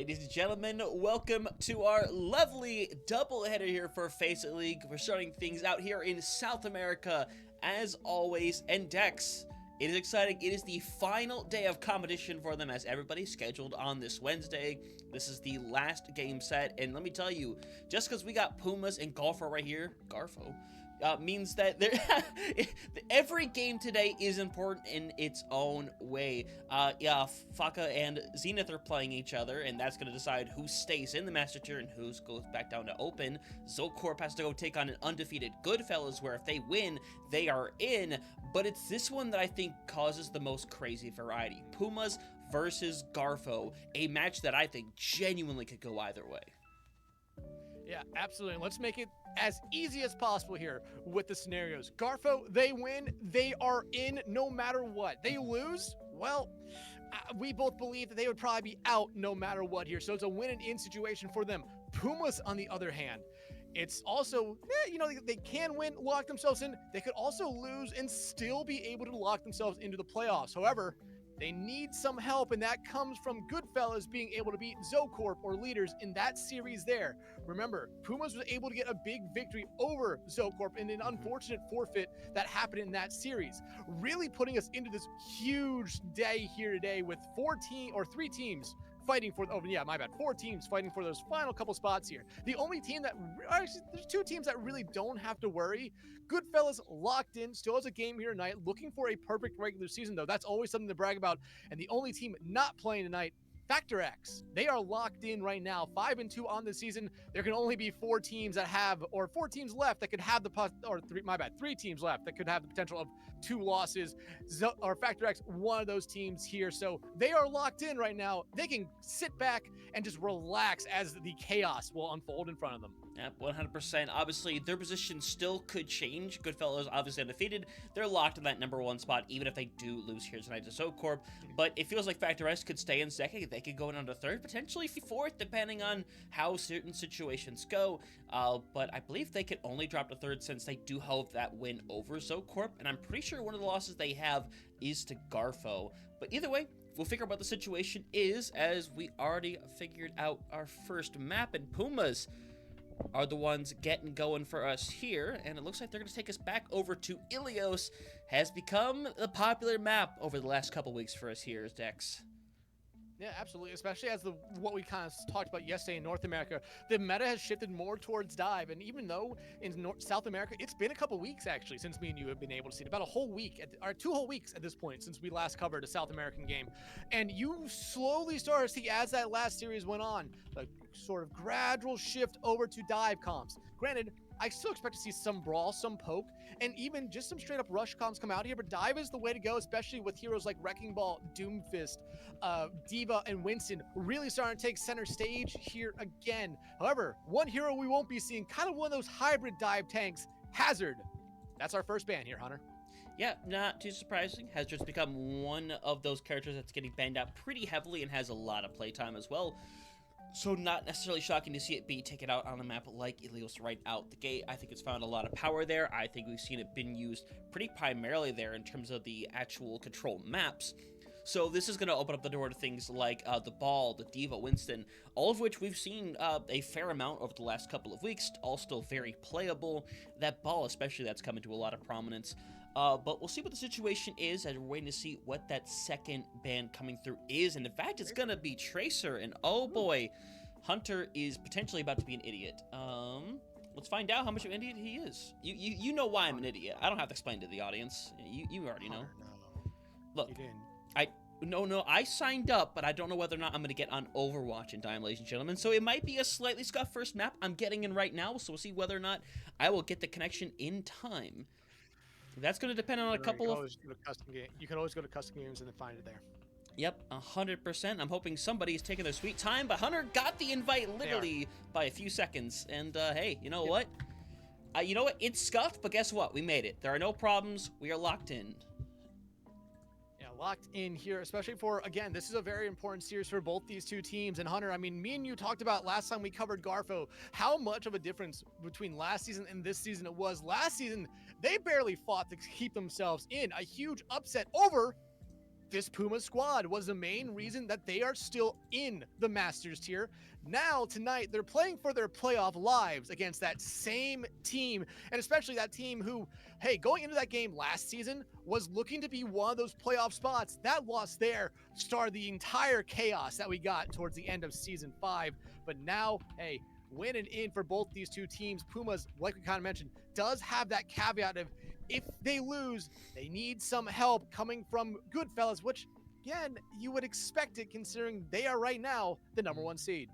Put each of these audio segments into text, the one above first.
Ladies and gentlemen, welcome to our lovely doubleheader here for FACEIT League. We're starting things out here in South America, as always, and Dex. It is exciting. It is the final day of competition for them, as everybody's scheduled on this Wednesday. This is the last game set, and let me tell you, just because we got Pumas and Garfo right here, means that every game today is important in its own way. FACEIT and Zenith are playing each other, and that's going to decide who stays in the Master Tier and who goes back down to Open. Zocorp has to go take on an undefeated Goodfellas, where if they win, they are in. But it's this one that I think causes the most crazy variety. Pumas versus Garfo, a match that I think genuinely could go either way. Yeah, absolutely. Let's make it as easy as possible here with the scenarios. Garfo, they win, they are in no matter what. They lose, well, we both believe that they would probably be out no matter what here. So it's a win and in situation for them. Pumas, on the other hand, it's also, they can win, lock themselves in. They could also lose and still be able to lock themselves into the playoffs. However, they need some help, and that comes from Goodfellas being able to beat Zocorp or Leaders in that series there. Remember, Pumas was able to get a big victory over Zocorp in an unfortunate forfeit that happened in that series, really putting us into this huge day here today with three teams fighting for, four teams fighting for those final couple spots here. The only team that, actually, there's two teams that really don't have to worry. Goodfellas locked in, still has a game here tonight, looking for a perfect regular season, though. That's always something to brag about. And the only team not playing tonight, FACEIT, they are locked in right now, 5-2 on the season. There can only be four teams left that could have three teams left that could have the potential of two losses. FACEIT, one of those teams here. So they are locked in right now. They can sit back and just relax as the chaos will unfold in front of them. Yep, 100%. Obviously, their position still could change. Goodfellas obviously undefeated. They're locked in that number one spot, even if they do lose here tonight to Zocorp. But it feels like FACEIT could stay in second. They could go down to third, potentially fourth, depending on how certain situations go. But I believe they could only drop to third since they do have that win over Zocorp. And I'm pretty sure one of the losses they have is to Garfo. But either way, we'll figure out what the situation is, as we already figured out our first map, and Pumas are the ones getting going for us here, and it looks like they're going to take us back over to Ilios. Has become the popular map over the last couple weeks for us here, Dex. Yeah, absolutely, especially as what we kind of talked about yesterday in North America. The meta has shifted more towards dive, and even though in South America, it's been a couple weeks actually since me and you have been able to see it, about a whole week, or 2 whole weeks at this point since we last covered a South American game. And you slowly started to see, as that last series went on, a sort of gradual shift over to dive comps. Granted, I still expect to see some brawl, some poke, and even just some straight up rush comps come out here, but dive is the way to go, especially with heroes like Wrecking Ball, Doomfist, Diva, and Winston really starting to take center stage here again. However, one hero we won't be seeing, kind of one of those hybrid dive tanks, Hazard. That's our first ban here, Hunter. Yeah, not too surprising. Hazard's become one of those characters that's getting banned out pretty heavily and has a lot of playtime as well. So not necessarily shocking to see it be taken out on a map like Ilios right out the gate. I think it's found a lot of power there. I think we've seen it been used pretty primarily there in terms of the actual control maps. So this is going to open up the door to things like the Ball, the Diva, Winston, all of which we've seen a fair amount over the last couple of weeks, all still very playable. That Ball especially, that's come into a lot of prominence. But we'll see what the situation is as we're waiting to see what that second ban coming through is. And in fact, it's going to be Tracer. And oh boy, Hunter is potentially about to be an idiot. Let's find out how much of an idiot he is. You know why I'm an idiot. I don't have to explain to the audience. You already know. Look, I signed up, but I don't know whether or not I'm going to get on Overwatch in time, ladies and gentlemen. So it might be a slightly scuffed first map I'm getting in right now. So we'll see whether or not I will get the connection in time. That's going to depend on a couple of... You can always go to custom games and then find it there. Yep, 100%. I'm hoping somebody's taking their sweet time, but Hunter got the invite literally by a few seconds. And hey, you know what? It's scuffed, but guess what? We made it. There are no problems. We are locked in. Yeah, locked in here, especially for, again, this is a very important series for both these two teams. And Hunter, I mean, me and you talked about last time we covered Garfo, how much of a difference between last season and this season it was. Last season, they barely fought to keep themselves in. A huge upset over this Puma squad was the main reason that they are still in the Masters tier. Now, tonight, they're playing for their playoff lives against that same team, and especially that team who, hey, going into that game last season was looking to be one of those playoff spots. That loss there started the entire chaos that we got towards the end of Season 5. But now, hey, winning in for both these two teams. Pumas, like we kind of mentioned, does have that caveat of if they lose, they need some help coming from Goodfellas, which, again, you would expect it considering they are right now the #1 seed.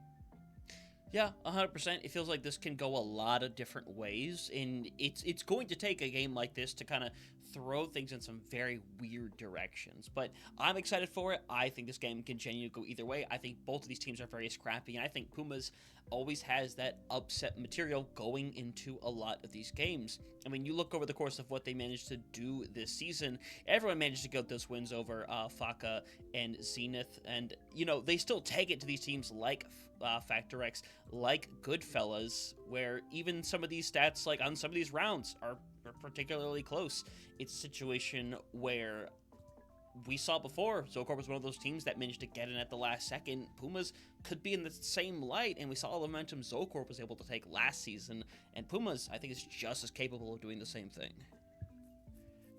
Yeah, 100%. It feels like this can go a lot of different ways, and it's going to take a game like this to kind of throw things in some very weird directions. But I'm excited for it. I think this game can continue to go either way. I think both of these teams are very scrappy, and I think Pumas always has that upset material going into a lot of these games. I mean, you look over the course of what they managed to do this season, everyone managed to get those wins over FACA and Zenith, and, you know, they still take it to these teams like Factor X, like Goodfellas, where even some of these stats, like on some of these rounds, are particularly close. It's a situation where we saw before, Zocor was one of those teams that managed to get in at the last second. Pumas could be in the same light, and we saw the momentum Zocor was able to take last season, and Pumas, I think, is just as capable of doing the same thing.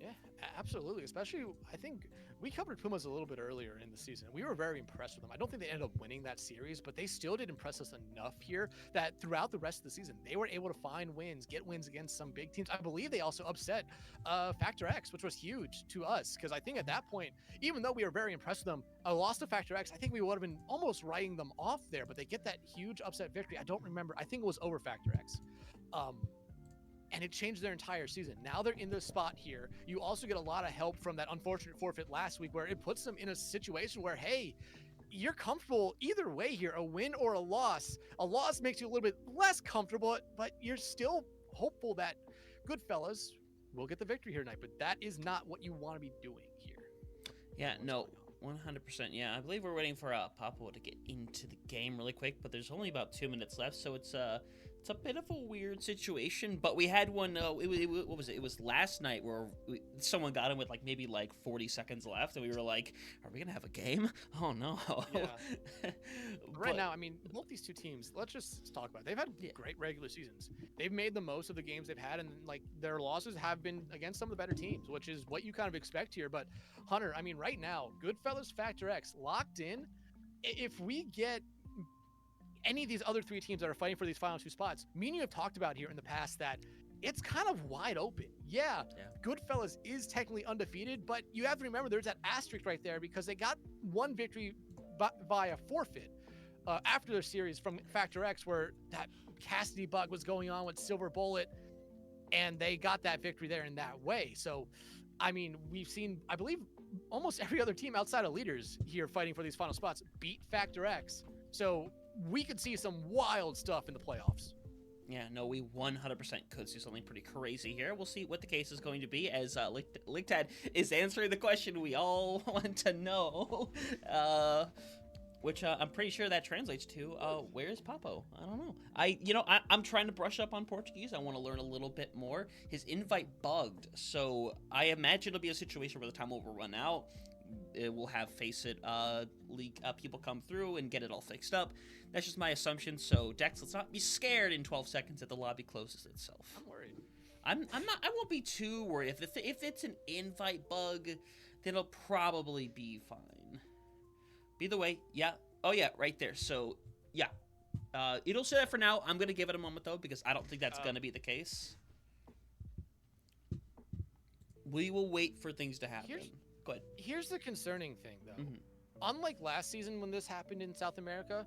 Yeah, absolutely. Especially, I think we covered Pumas a little bit earlier in the season. We were very impressed with them. I don't think they ended up winning that series, but they still did impress us enough here that throughout the rest of the season, they were able to find wins, get wins against some big teams. I believe they also upset Factor X, which was huge to us, because I think at that point, even though we were very impressed with them, a loss to Factor X, I think we would have been almost writing them off there, but they get that huge upset victory. I don't remember. I think it was over Factor X. And it changed their entire season. Now they're in this spot here. You also get a lot of help from that unfortunate forfeit last week where it puts them in a situation where, hey, you're comfortable either way here, a win or a loss. A loss makes you a little bit less comfortable, but you're still hopeful that Goodfellas will get the victory here tonight. But that is not what you want to be doing here. Yeah, no, 100%. Yeah, I believe we're waiting for Papo to get into the game really quick, but there's only about 2 minutes left, so it's a bit of a weird situation. But we had one. What was it? It was last night where someone got him with maybe 40 seconds left, and we were like, "Are we gonna have a game? Oh no!" Yeah. Right now, I mean, both these two teams. Let's just talk about it. They've had great regular seasons. They've made the most of the games they've had, and their losses have been against some of the better teams, which is what you kind of expect here. But Hunter, I mean, right now, Goodfellas, Factor X locked in. If we get any of these other three teams that are fighting for these final two spots, me and you have talked about here in the past that it's kind of wide open. Yeah, Goodfellas is technically undefeated, but you have to remember there's that asterisk right there because they got one victory via forfeit after their series from Factor X where that Cassidy bug was going on with Silver Bullet, and they got that victory there in that way. So, I mean, we've seen, I believe, almost every other team outside of leaders here fighting for these final spots beat Factor X. So we could see some wild stuff in the playoffs. Yeah, no, we 100% could see something pretty crazy here. We'll see what the case is going to be as Ligtad is answering the question we all want to know, which I'm pretty sure that translates to, where's Papo? I don't know. I'm trying to brush up on Portuguese. I want to learn a little bit more. His invite bugged, so I imagine it'll be a situation where the time will run out. It will have FACEIT leak people come through and get it all fixed up. That's just my assumption. So Dex, let's not be scared in 12 seconds that the lobby closes itself. I'm worried. I'm not. I won't be too worried. If it's an invite bug, then it'll probably be fine. By the way, yeah. Oh yeah, right there. So yeah, it'll say that for now. I'm gonna give it a moment though because I don't think that's gonna be the case. We will wait for things to happen. Go ahead. Here's the concerning thing, though. Mm-hmm. Unlike last season when this happened in South America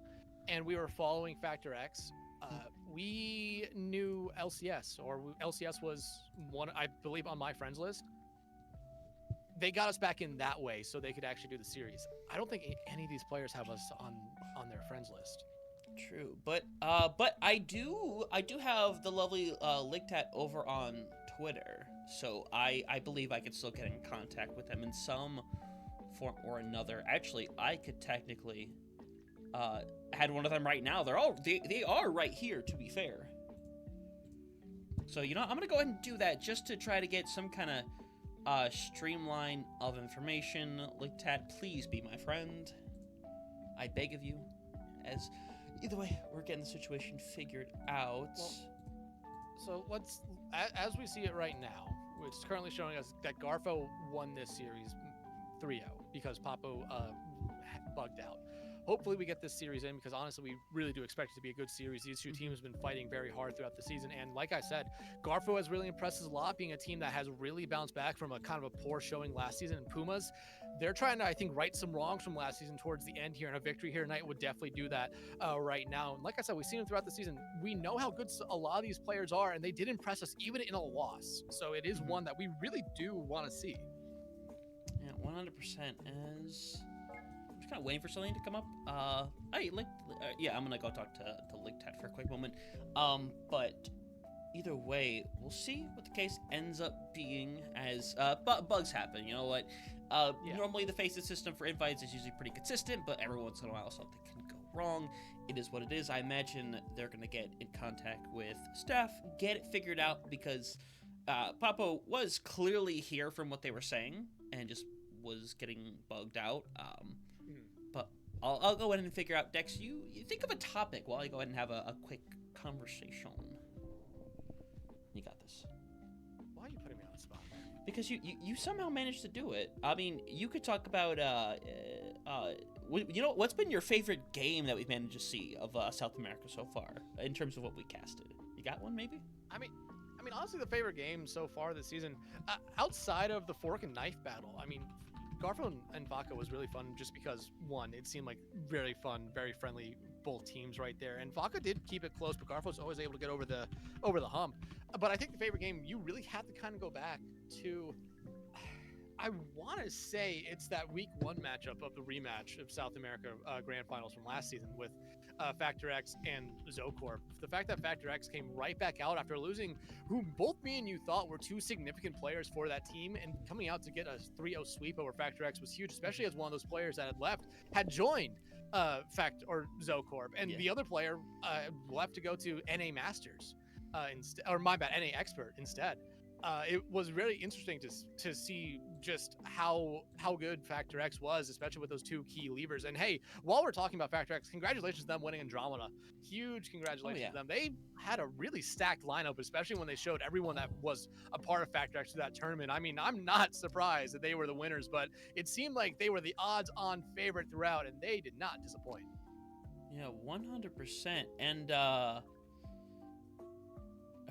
and we were following Factor X, we knew LCS, or LCS was one, I believe, on my friends list. They got us back in that way so they could actually do the series. I don't think any of these players have us on their friends list. True, but I do have the lovely Ligtat over on Twitter, so I believe I could still get in contact with them in some form or another. Actually, I could technically add one of them right now. They are right here, to be fair. So I'm gonna go ahead and do that just to try to get some kind of streamline of information. Lictat, please be my friend. I beg of you. As either way, we're getting the situation figured out. Well, so let's, as we see it right now, it's currently showing us that Garfo won this series 3-0 because Papo bugged out. Hopefully we get this series in because honestly we really do expect it to be a good series. These two teams have been fighting very hard throughout the season, and like I said, Garfo has really impressed us a lot, being a team that has really bounced back from a kind of a poor showing last season. And Pumas, they're trying to, I think, right some wrongs from last season towards the end here, and a victory here tonight would definitely do that right now. And like I said, we've seen them throughout the season. We know how good a lot of these players are, and they did impress us even in a loss. So it is one that we really do want to see. Yeah, 100%. As I'm just kind of waiting for something to come up. Yeah, I'm gonna go talk to Lictat for a quick moment. But either way, we'll see what the case ends up being. As bugs happen. You know what? Normally the FACEIT system for invites is usually pretty consistent, but every once in a while something can go wrong. It is what it is. I imagine they're gonna get in contact with staff, get it figured out, because Papo was clearly here from what they were saying, and just was getting bugged out. But I'll go ahead and figure out. Dex, you think of a topic while I go ahead and have a quick conversation. You got this. Why are you putting me on the spot? Because you somehow managed to do it. I mean, you could talk about what's been your favorite game that we've managed to see of South America so far in terms of what we casted. You got one, maybe? I mean, honestly, the favorite game so far this season, outside of the fork and knife battle, I mean, Garfo and Vaca was really fun just because, one, it seemed like very fun, very friendly, both teams right there. And Vaca did keep it close, but Garfo was always able to get over the hump. But I think the favorite game, you really have to kind of go back to, I want to say it's that week 1 matchup of the rematch of South America Grand Finals from last season with Factor X and Zocorp. The fact that Factor X came right back out after losing who both me and you thought were two significant players for that team, and coming out to get a 3-0 sweep over Factor X was huge, especially as one of those players that had left had joined Zocorp, and the other player left to go to NA Masters instead, or my bad, NA Expert instead. It was really interesting to see just how good Factor X was, especially with those two key levers. And hey, while we're talking about Factor X, congratulations to them winning Andromeda. Huge congratulations to them. They had a really stacked lineup, especially when they showed everyone that was a part of Factor X to that tournament. I mean, I'm not surprised that they were the winners, but it seemed like they were the odds-on favorite throughout, and they did not disappoint. Yeah, 100%. And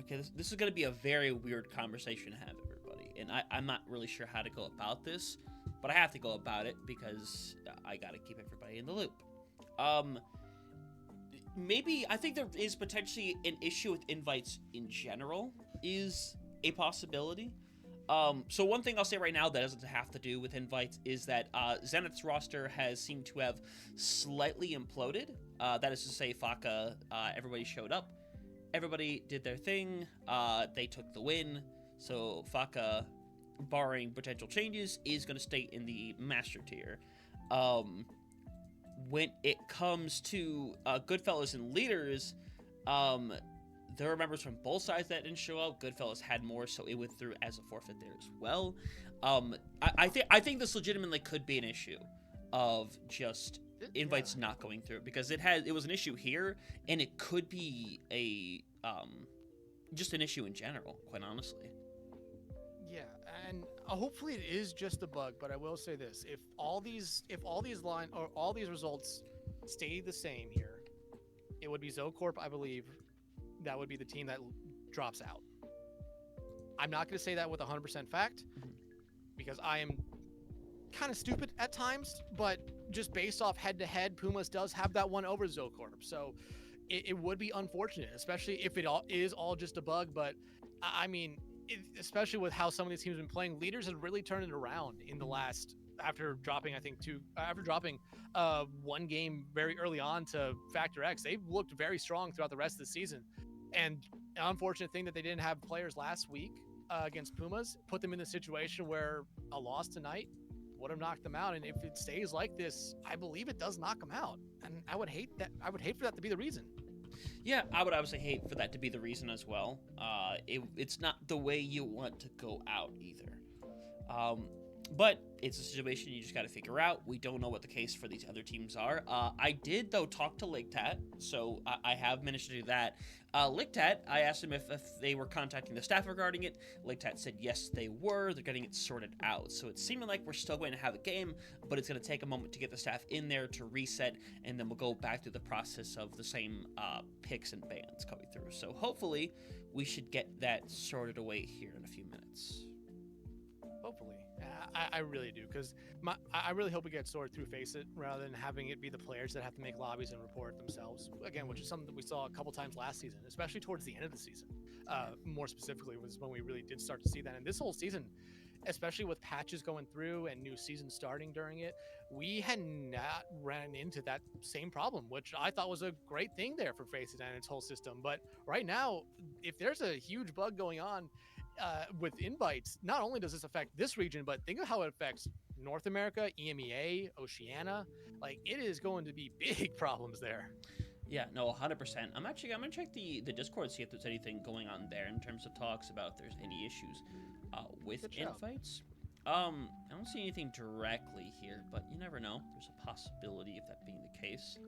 okay, this is going to be a very weird conversation to have, everybody. And I'm not really sure how to go about this, but I have to go about it because I got to keep everybody in the loop. Maybe, I think there is potentially an issue with invites in general is a possibility. So one thing I'll say right now that doesn't have to do with invites is that Zenith's roster has seemed to have slightly imploded. That is to say, Faca, everybody showed up. Everybody did their thing. They took the win. So Faca, barring potential changes, is going to stay in the master tier. When it comes to Goodfellas and leaders, there are members from both sides that didn't show up. Goodfellas had more, so it went through as a forfeit there as well. I think this legitimately could be an issue of just invites not going through, because it was an issue here, and it could be a just an issue in general, quite honestly. Yeah, and hopefully it is just a bug, but I will say this: if all these results stay the same here, it would be Zocorp, I believe, that would be the team that drops out. I'm not going to say that with 100% fact, because I am kind of stupid at times, but just based off head-to-head, Pumas does have that one over Zocorp, so it would be unfortunate, especially if it is all just a bug. But I mean, especially with how some of these teams have been playing, leaders have really turned it around in the last, after dropping one game very early on to Factor X. They've looked very strong throughout the rest of the season, and an unfortunate thing that they didn't have players last week against Pumas put them in the situation where a loss tonight would have knocked them out. And if it stays like this, I believe it does knock them out, and I would hate for that to be the reason. Yeah, I would obviously hate for that to be the reason as well. It's not the way you want to go out either. But it's a situation you just got to figure out. We don't know what the case for these other teams are. I did, though, talk to Ligtat, so I have managed to do that. Ligtat, I asked them if they were contacting the staff regarding it. Ligtat said yes, they were. They're getting it sorted out. So it's seeming like we're still going to have a game, but it's going to take a moment to get the staff in there to reset, and then we'll go back through the process of the same picks and bans coming through. So hopefully we should get that sorted away here in a few minutes. Hopefully. I really do, because I really hope it gets sorted through FACEIT rather than having it be the players that have to make lobbies and report themselves. Again, which is something that we saw a couple times last season, especially towards the end of the season. More specifically was when we really did start to see that. And this whole season, especially with patches going through and new season starting during it, we had not ran into that same problem, which I thought was a great thing there for FACEIT and its whole system. But right now, if there's a huge bug going on, with invites, not only does this affect this region, but think of how it affects North America, EMEA, Oceania. Like, it is going to be big problems there. Yeah, no, 100%. I'm gonna check the Discord, see if there's anything going on there in terms of talks about if there's any issues with invites. I don't see anything directly here, but you never know. There's a possibility of that being the case.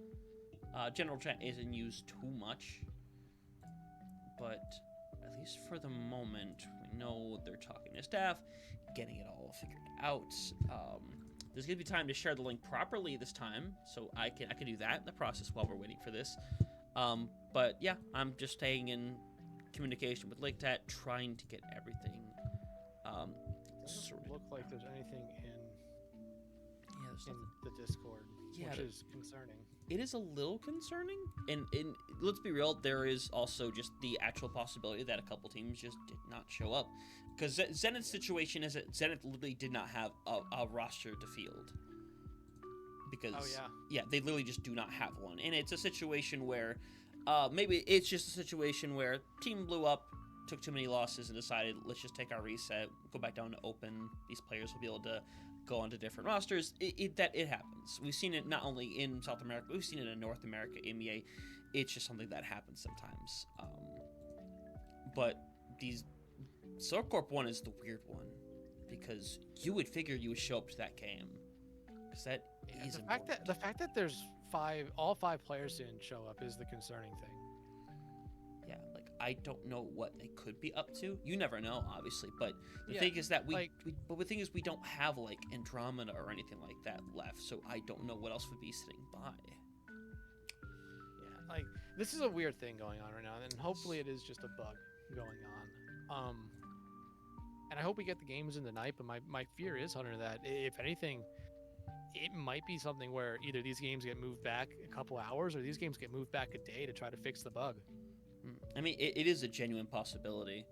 General chat isn't used too much, but at least for the moment, we know they're talking to staff, getting it all figured out. There's gonna be time to share the link properly this time, so I can do that in the process while we're waiting for this. But yeah, I'm just staying in communication with Ligtat, trying to get everything Doesn't look like there's anything in the Discord, which is concerning. It is a little concerning, and let's be real, there is also just the actual possibility that a couple teams just did not show up. Because Zenith's situation is that Zenith literally did not have a roster to field. Because, they literally just do not have one. And it's a situation where, maybe it's just a situation where team blew up, took too many losses, and decided, let's just take our reset, go back down to open. These players will be able to go onto different rosters. It happens. We've seen it not only in South America, we've seen it in North America, EMEA. It's just something that happens sometimes. But these Soulcorp one is the weird one, because you would figure you would show up to that game, because that is important. The fact that there's all five players didn't show up is the concerning thing. Yeah, like, I don't know what they could be up to. You never know, obviously, but the thing is that but the thing is we don't have like Andromeda or anything like that left, so I don't know what else would be sitting by. Yeah, like, this is a weird thing going on right now, and hopefully it is just a bug going on. And I hope we get the games in the night, but my fear is, Hunter, that if anything, it might be something where either these games get moved back a couple hours or these games get moved back a day to try to fix the bug. I mean, it is a genuine possibility.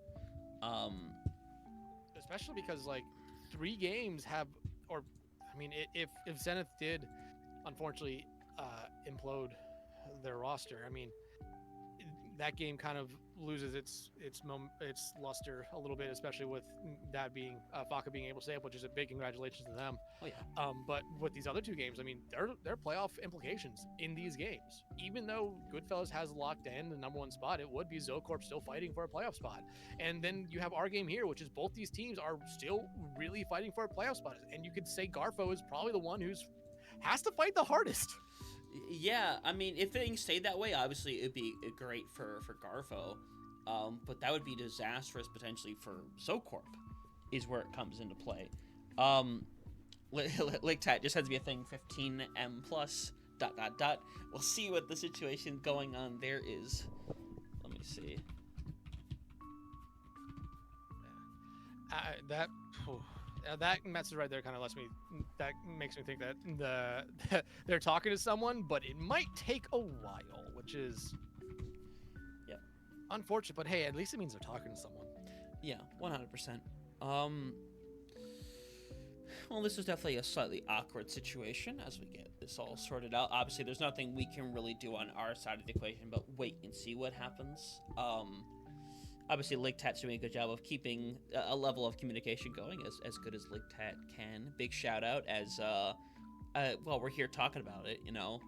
Especially because, like, 3 games have, or, I mean, if Zenith did, unfortunately, implode their roster, I mean, that game kind of loses its luster a little bit, especially with that being FACA being able to stay up, which is a big congratulations to them. Oh yeah. But with these other 2 games, I mean, there are playoff implications in these games. Even though Goodfellas has locked in the #1 spot, it would be Zocorp still fighting for a playoff spot. And then you have our game here, which is both these teams are still really fighting for a playoff spot. And you could say Garfo is probably the one has to fight the hardest. Yeah, I mean, if things stayed that way, obviously it'd be great for Garfo, but that would be disastrous potentially for Zocorp, is where it comes into play. Ligtat just has to be a thing, 15M plus, ... We'll see what the situation going on there is. Let me see. That message right there kind of makes me think that they're talking to someone, but it might take a while, which is unfortunate. But hey, at least it means they're talking to someone. Yeah, 100%. Well, this is definitely a slightly awkward situation as we get this all sorted out. Obviously, there's nothing we can really do on our side of the equation, but wait and see what happens. Obviously, Ligtat's doing a good job of keeping a level of communication going as good as Ligtat can. Big shout out as, well, we're here talking about it, you know.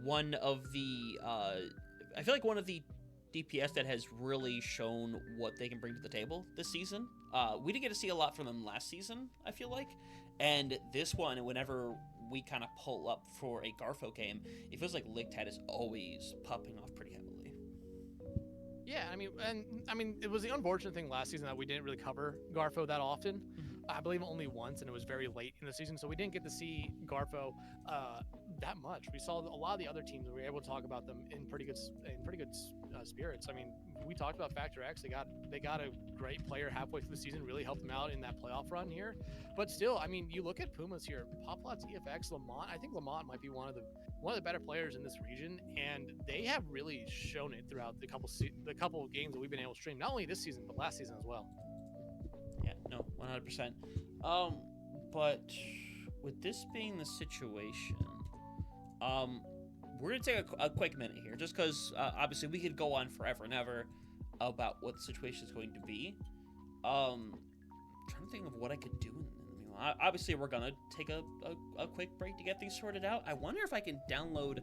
One of the, I feel like one of the DPS that has really shown what they can bring to the table this season. We didn't get to see a lot from them last season, I feel like. And this one, whenever we kind of pull up for a Garfo game, it feels like Lictad is always popping off pretty heavily. Yeah, I mean, it was the unfortunate thing last season that we didn't really cover Garfo that often. I believe only once, and it was very late in the season, so we didn't get to see Garfo that much. We saw a lot of the other teams, and we were able to talk about them in pretty good spirits. I mean, we talked about Factor X. They got a great player halfway through the season, really helped them out in that playoff run here. But still, I mean, you look at Pumas here, Poplots, EFX, Lamont. I think Lamont might be one of the better players in this region, and they have really shown it throughout the couple of games that we've been able to stream. Not only this season, but last season as well. Yeah, no, 100%. But with this being the situation, we're gonna take a quick minute here, just because obviously we could go on forever and ever about what the situation is going to be. Trying to think of what I could do. Obviously, we're gonna take a quick break to get things sorted out. I wonder if I can download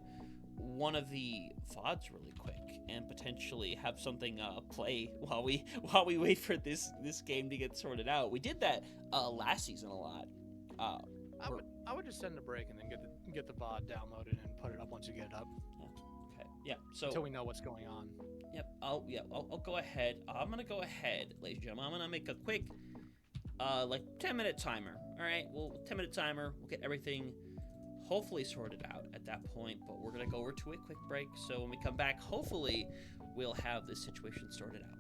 one of the VODs really quick and potentially have something play while we wait for this game to get sorted out. We did that last season a lot. I would just send a break and then get the VOD downloaded and put it up once you get it up. Yeah. Okay. Yeah. So until we know what's going on. Yep. I'll go ahead. I'm gonna go ahead, ladies and gentlemen. I'm gonna make a quick 10-minute timer. All right. Well, 10-minute timer. We'll get everything hopefully sorted out at that point, but we're gonna go over to a quick break. So when we come back, hopefully we'll have this situation sorted out.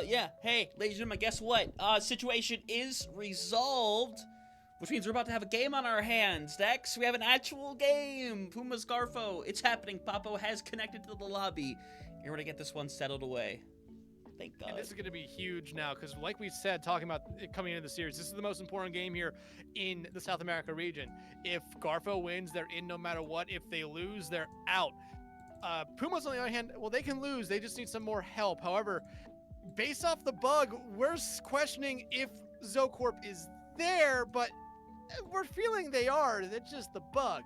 Yeah. Hey, ladies and gentlemen, guess what? Situation is resolved, which means we're about to have a game on our hands. Dex, we have an actual game. Pumas Garfo, it's happening. Papo has connected to the lobby. You're gonna get this one settled away. Thank God. And this is going to be huge now because, like we said, talking about it coming into the series, this is the most important game here in the South America region. If Garfo wins, they're in no matter what. If they lose, they're out. Pumas, on the other hand, well, they can lose. They just need some more help. However, based off the bug, we're questioning if Zocorp is there, but we're feeling they are. That's just the bug.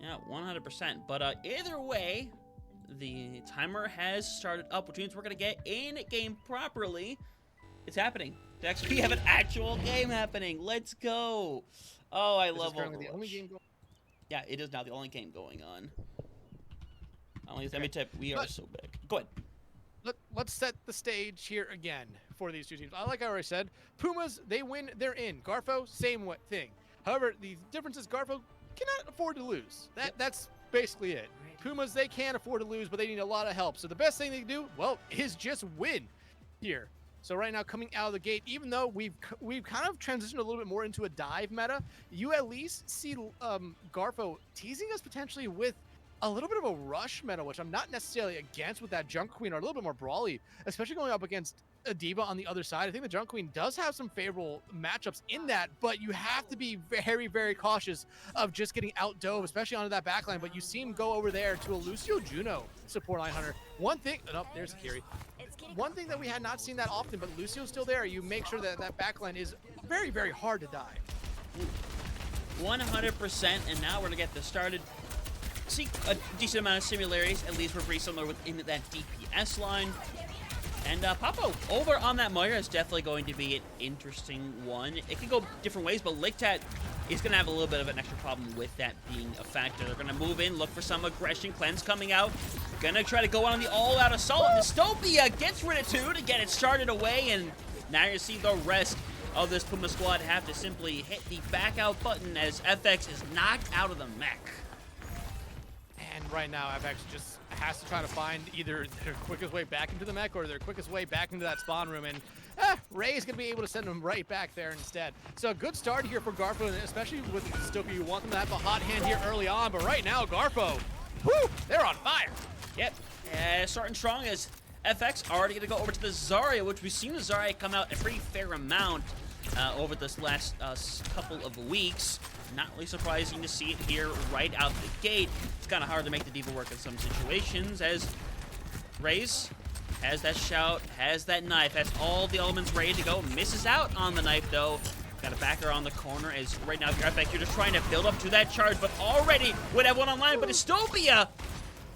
Yeah, 100%. But either way, the timer has started up, which means we're going to get in game properly. It's happening. Dex, we have an actual game happening. Let's go. Oh, I love Overwatch. The only game going. Yeah, it is now the only game going on. Let me tip, we are so big. Go ahead. Let's set the stage here again for these two teams. Like I already said, Pumas, they win, they're in. Garfo, same thing. However, the difference is Garfo cannot afford to lose. That's basically it. Pumas, they can't afford to lose, but they need a lot of help. So the best thing they can do, well, is just win here. So right now, coming out of the gate, even though we've kind of transitioned a little bit more into a dive meta, you at least see Garfo teasing us potentially with a little bit of a rush meta, which I'm not necessarily against with that Junk Queen, or a little bit more brawly, especially going up against a Diva on the other side. I think the Junk Queen does have some favorable matchups in that, but you have to be very, very cautious of just getting out-dove, especially onto that backline. But you see him go over there to a Lucio Juno support line hunter. One thing, oh, there's Kiri. One thing that we had not seen that often, but Lucio's still there. You make sure that that backline is very, very hard to die. 100%, and now we're gonna get this started. See a decent amount of similarities, at least we're pretty similar within that DPS line. And Papo over on that Moira is definitely going to be an interesting one. It can go different ways, but Lictat is going to have a little bit of an extra problem with that being a factor. They're going to move in, look for some aggression. Cleanse coming out. Going to try to go on the all-out assault. Dystopia gets rid of two to get it started away, and now you see the rest of this Puma squad have to simply hit the back out button as FX is knocked out of the mech. And right now, FX just has to try to find either their quickest way back into the mech or their quickest way back into that spawn room. And Ray's going to be able to send him right back there instead. So a good start here for Garfo, and especially with Dystopia. You want them to have a hot hand here early on, but right now, Garfo, whoo, they're on fire. Yep, starting strong as FX already going to go over to the Zarya, which we've seen the Zarya come out a pretty fair amount over this last couple of weeks. Not really surprising to see it here right out the gate. It's kind of hard to make the Diva work in some situations, as Raze has that shout, has that knife, has all the elements ready to go. Misses out on the knife, though. Got a backer on the corner, as right now, if you're FX, you're just trying to build up to that charge, but already would have one online. But Dystopia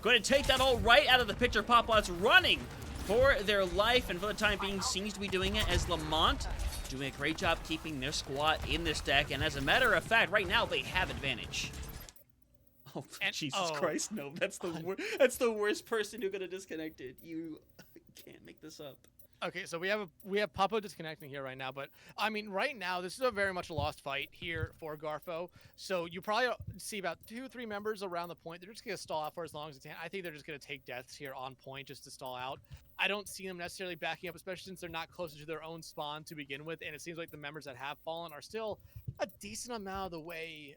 going to take that all right out of the picture. Popot's running for their life, and for the time being seems to be doing it as Lamont doing a great job keeping their squad in this deck, and as a matter of fact, right now they have advantage. Oh, and, Jesus Christ, no, that's the worst person who could have disconnected. You can't make this up. Okay, so we have Papo disconnecting here right now, but I mean, right now this is a very much a lost fight here for Garfo. So you probably see about 2 or 3 members around the point. They're just gonna stall out for as long as they can. I think they're just gonna take deaths here on point just to stall out. I don't see them necessarily backing up, especially since they're not closer to their own spawn to begin with, and it seems like the members that have fallen are still a decent amount of the way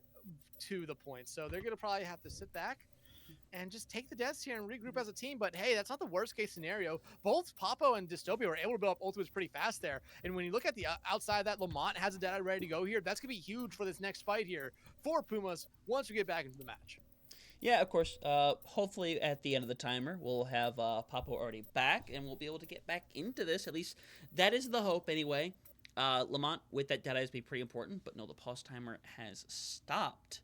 to the point. So they're gonna probably have to sit back and just take the deaths here and regroup as a team. But hey, that's not the worst case scenario. Both Papo and Dystopia were able to build up ultimates pretty fast there. And when you look at the outside of that, Lamont has a data ready to go here. That's going to be huge for this next fight here for Pumas once we get back into the match. Yeah, of course. Hopefully at the end of the timer, we'll have Papo already back, and we'll be able to get back into this. At least that is the hope anyway. Lamont, with that data, is be pretty important. But no, the pause timer has stopped,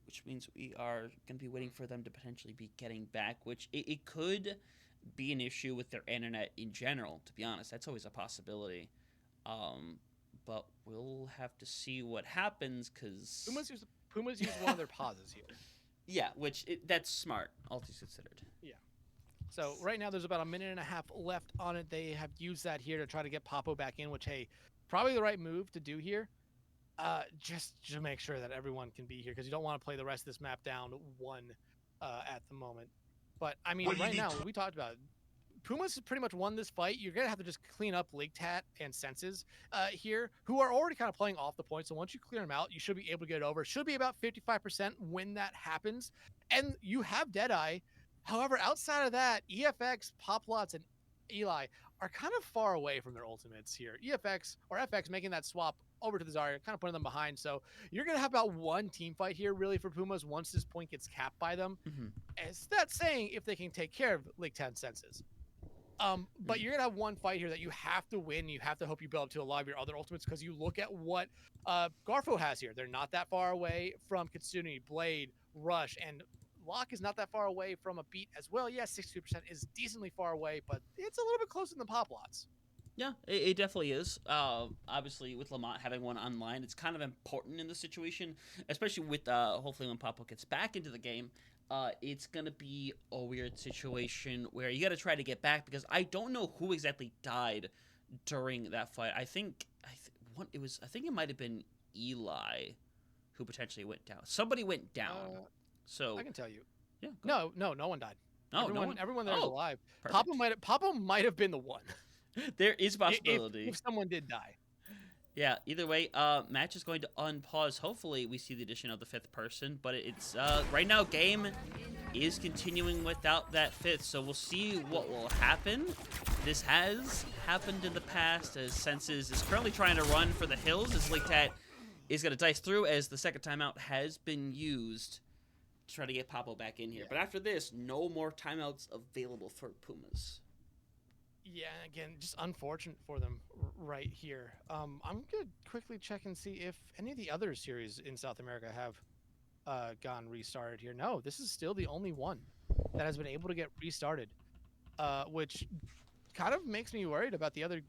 which means we are going to be waiting for them to potentially be getting back, which it could be an issue with their internet in general, to be honest. That's always a possibility. But we'll have to see what happens, because Pumas use one of their pauses here. Yeah, that's smart, all things considered. Yeah. So right now there's about 1.5 minutes left on it. They have used that here to try to get Papo back in, which, hey, probably the right move to do here. Just to make sure that everyone can be here, because you don't want to play the rest of this map down one at the moment. But I mean, right now, we talked about it. Pumas has pretty much won this fight. You're going to have to just clean up League Tat and Senses here, who are already kind of playing off the point. So once you clear them out, you should be able to get it over. Should be about 55% when that happens. And you have Deadeye. However, outside of that, EFX, Poplots, and Eli are kind of far away from their ultimates here. EFX or FX making that swap over to the Zarya, kind of putting them behind. So you're going to have about one team fight here, really, for Pumas once this point gets capped by them. It's that saying if they can take care of League 10 Senses. But you're going to have one fight here that you have to win. You have to hope you build up to a lot of your other ultimates because you look at what Garfo has here. They're not that far away from Kitsune, Blade, Rush, and Locke is not that far away from a beat as well. Yeah, 62% is decently far away, but it's a little bit closer than Poplots. Yeah, it definitely is. Obviously, with Lamont having one online, it's kind of important in the situation, especially with hopefully when Popo gets back into the game. It's going to be a weird situation where you got to try to get back because I don't know who exactly died during that fight. I think it might have been Eli who potentially went down. Somebody went down. So I can tell you. Yeah. No one died. Oh, everyone there is alive. Perfect. Papa might have been the one. There is a possibility. If someone did die. Yeah, either way, match is going to unpause. Hopefully we see the addition of the fifth person, but it's right now game is continuing without that fifth, so we'll see what will happen. This has happened in the past as Senses is currently trying to run for the hills as League Tat is going to dice through as the second timeout has been used to try to get Popo back in here. But after this, no more timeouts available for Pumas. Yeah, again, just unfortunate for them right here. I'm going to quickly check and see if any of the other series in South America have gone restarted here. No, this is still the only one that has been able to get restarted, which kind of makes me worried about the other,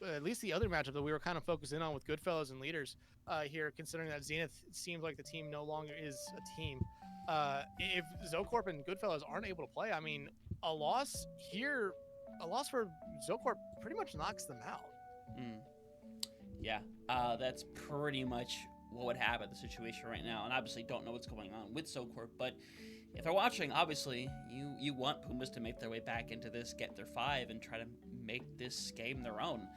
at least the other matchup that we were kind of focusing on with Goodfellas and Leaders here, considering that Zenith seems like the team no longer is a team. If Zocorp and Goodfellas aren't able to play, I mean, a loss here... A loss for Zocorp pretty much knocks them out. Yeah, that's pretty much what would happen, the situation right now. And obviously don't know what's going on with Zocorp, but if they're watching, obviously, you want Pumas to make their way back into this, get their 5, and try to make this game their own.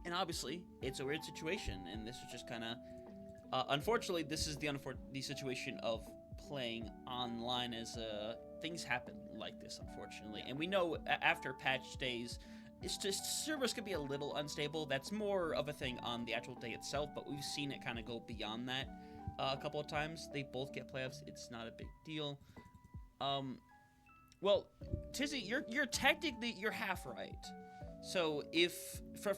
And obviously, it's a weird situation, and this is just kind of... unfortunately, this is the situation of playing online as things happen like this, unfortunately. And we know after patch days, it's just servers could be a little unstable. That's more of a thing on the actual day itself, but we've seen it kind of go beyond that a couple of times. They both get playoffs. It's not a big deal. Well, Tizzy, you're technically half right. So if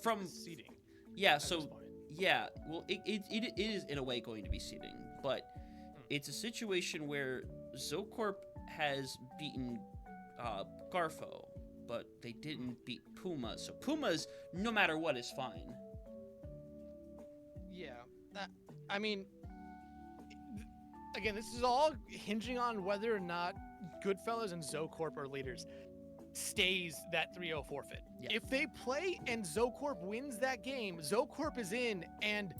from seeding, yeah, so yeah, well, it is in a way going to be seeding, but it's a situation where Zocorp has beaten Garfo, but they didn't beat Pumas. So Pumas, no matter what, is fine. Yeah, I mean, again, this is all hinging on whether or not Goodfellas and Zocorp are leaders. Stays that 3-0 forfeit. Yeah. If they play and Zocorp wins that game, Zocorp is in, and,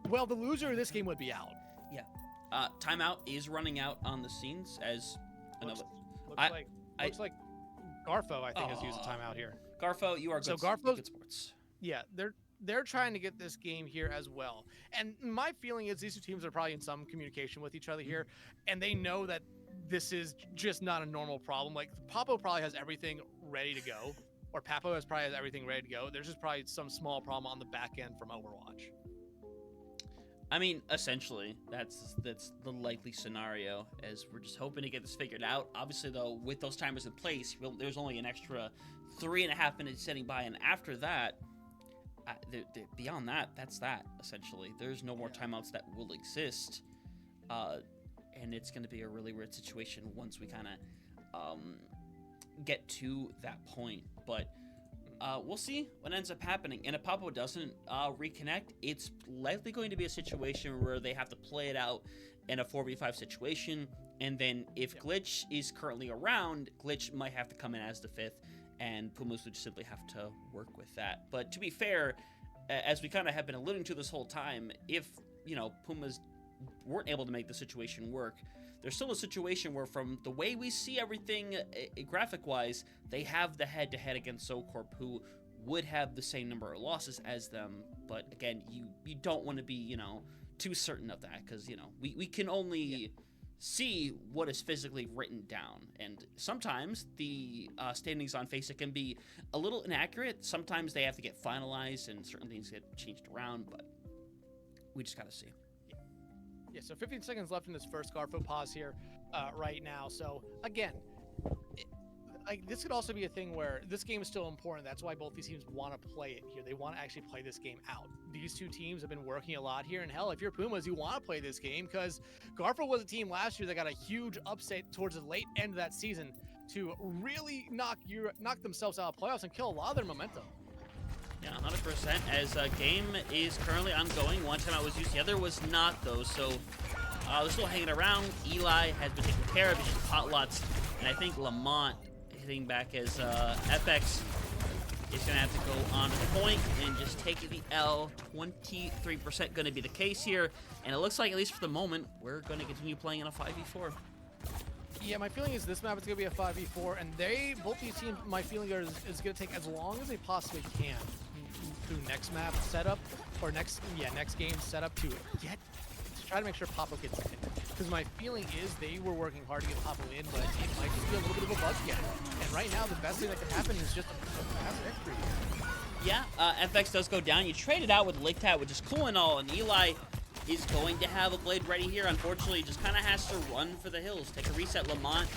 well, the loser of this game would be out. Yeah. Timeout is running out on the scenes as another. Looks like Garfo, I think, has used a timeout here. Garfo, you are good. So Garfo's good sports. Yeah, they're trying to get this game here as well. And my feeling is these two teams are probably in some communication with each other here, and they know that this is just not a normal problem. Like, Papo probably has everything ready to go, or Papo has everything ready to go. There's just probably some small problem on the back end from Overwatch. I mean, essentially, that's the likely scenario, as we're just hoping to get this figured out. Obviously, though, with those timers in place, there's only an extra 3.5 minutes sitting by, and after that, beyond that, that's that, essentially. There's no more timeouts that will exist, and it's going to be a really weird situation once we kind of get to that point, but... we'll see what ends up happening. And if Papo doesn't reconnect, it's likely going to be a situation where they have to play it out in a 4v5 situation. And then if Glitch is currently around, Glitch might have to come in as the 5th, and Pumas would simply have to work with that. But to be fair, as we kind of have been alluding to this whole time, if, Pumas weren't able to make the situation work, there's still a situation where, from the way we see everything graphic-wise, they have the head-to-head against Zocorp, who would have the same number of losses as them. But again, you don't want to be, you know, too certain of that, because, you know, we can only see what is physically written down, and sometimes the standings on FACEIT can be a little inaccurate. Sometimes they have to get finalized and certain things get changed around, but we just gotta see. Yeah, so 15 seconds left in this first Garfo pause here right now. So again, this could also be a thing where this game is still important. That's why both these teams want to play it here. They want to actually play this game out. These two teams have been working a lot here, and hell, if you're Pumas, you want to play this game, because Garfo was a team last year that got a huge upset towards the late end of that season to really knock themselves out of playoffs and kill a lot of their momentum. Yeah, 100%, as a game is currently ongoing. One timeout was used, the other was not, though, so they're still hanging around. Eli has been taken care of, it's potlots, and I think Lamont hitting back as FX is going to have to go on to the point and just take the L. 23% going to be the case here, and it looks like, at least for the moment, we're going to continue playing in a 5v4. Yeah, my feeling is this map is going to be a 5v4, and both these teams, my feeling is going to take as long as they possibly can through next map setup, or next game setup to try to make sure Papo gets in. Because my feeling is they were working hard to get Papo in, but it might just be a little bit of a bug again. And right now, the best thing that can happen is just a fast victory. Yeah, FX does go down. You trade it out with Ligtat, which is cool and all, and Eli is going to have a blade ready here. Unfortunately, just kind of has to run for the hills. Take a reset. Lamont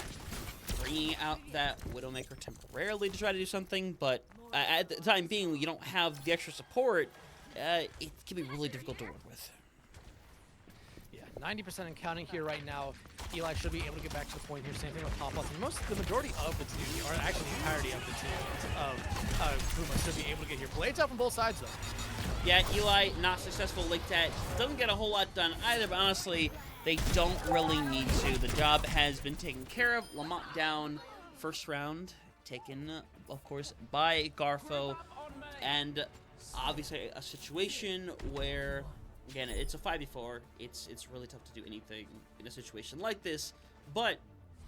bringing out that Widowmaker temporarily to try to do something, but at the time being, you don't have the extra support. It can be really difficult to work with. Yeah, 90% and counting here right now. Eli should be able to get back to the point here. Same thing with Pop-Ups. The majority of the team, or actually the entirety of the team of Pumas, should be able to get here. Blades out from both sides, though. Yeah, Eli, not successful like that. Doesn't get a whole lot done either, but honestly, they don't really need to. The job has been taken care of. Lamont down, first round, taken, of course, by Garfo. And obviously a situation where, again, it's a 5v4. It's really tough to do anything in a situation like this. But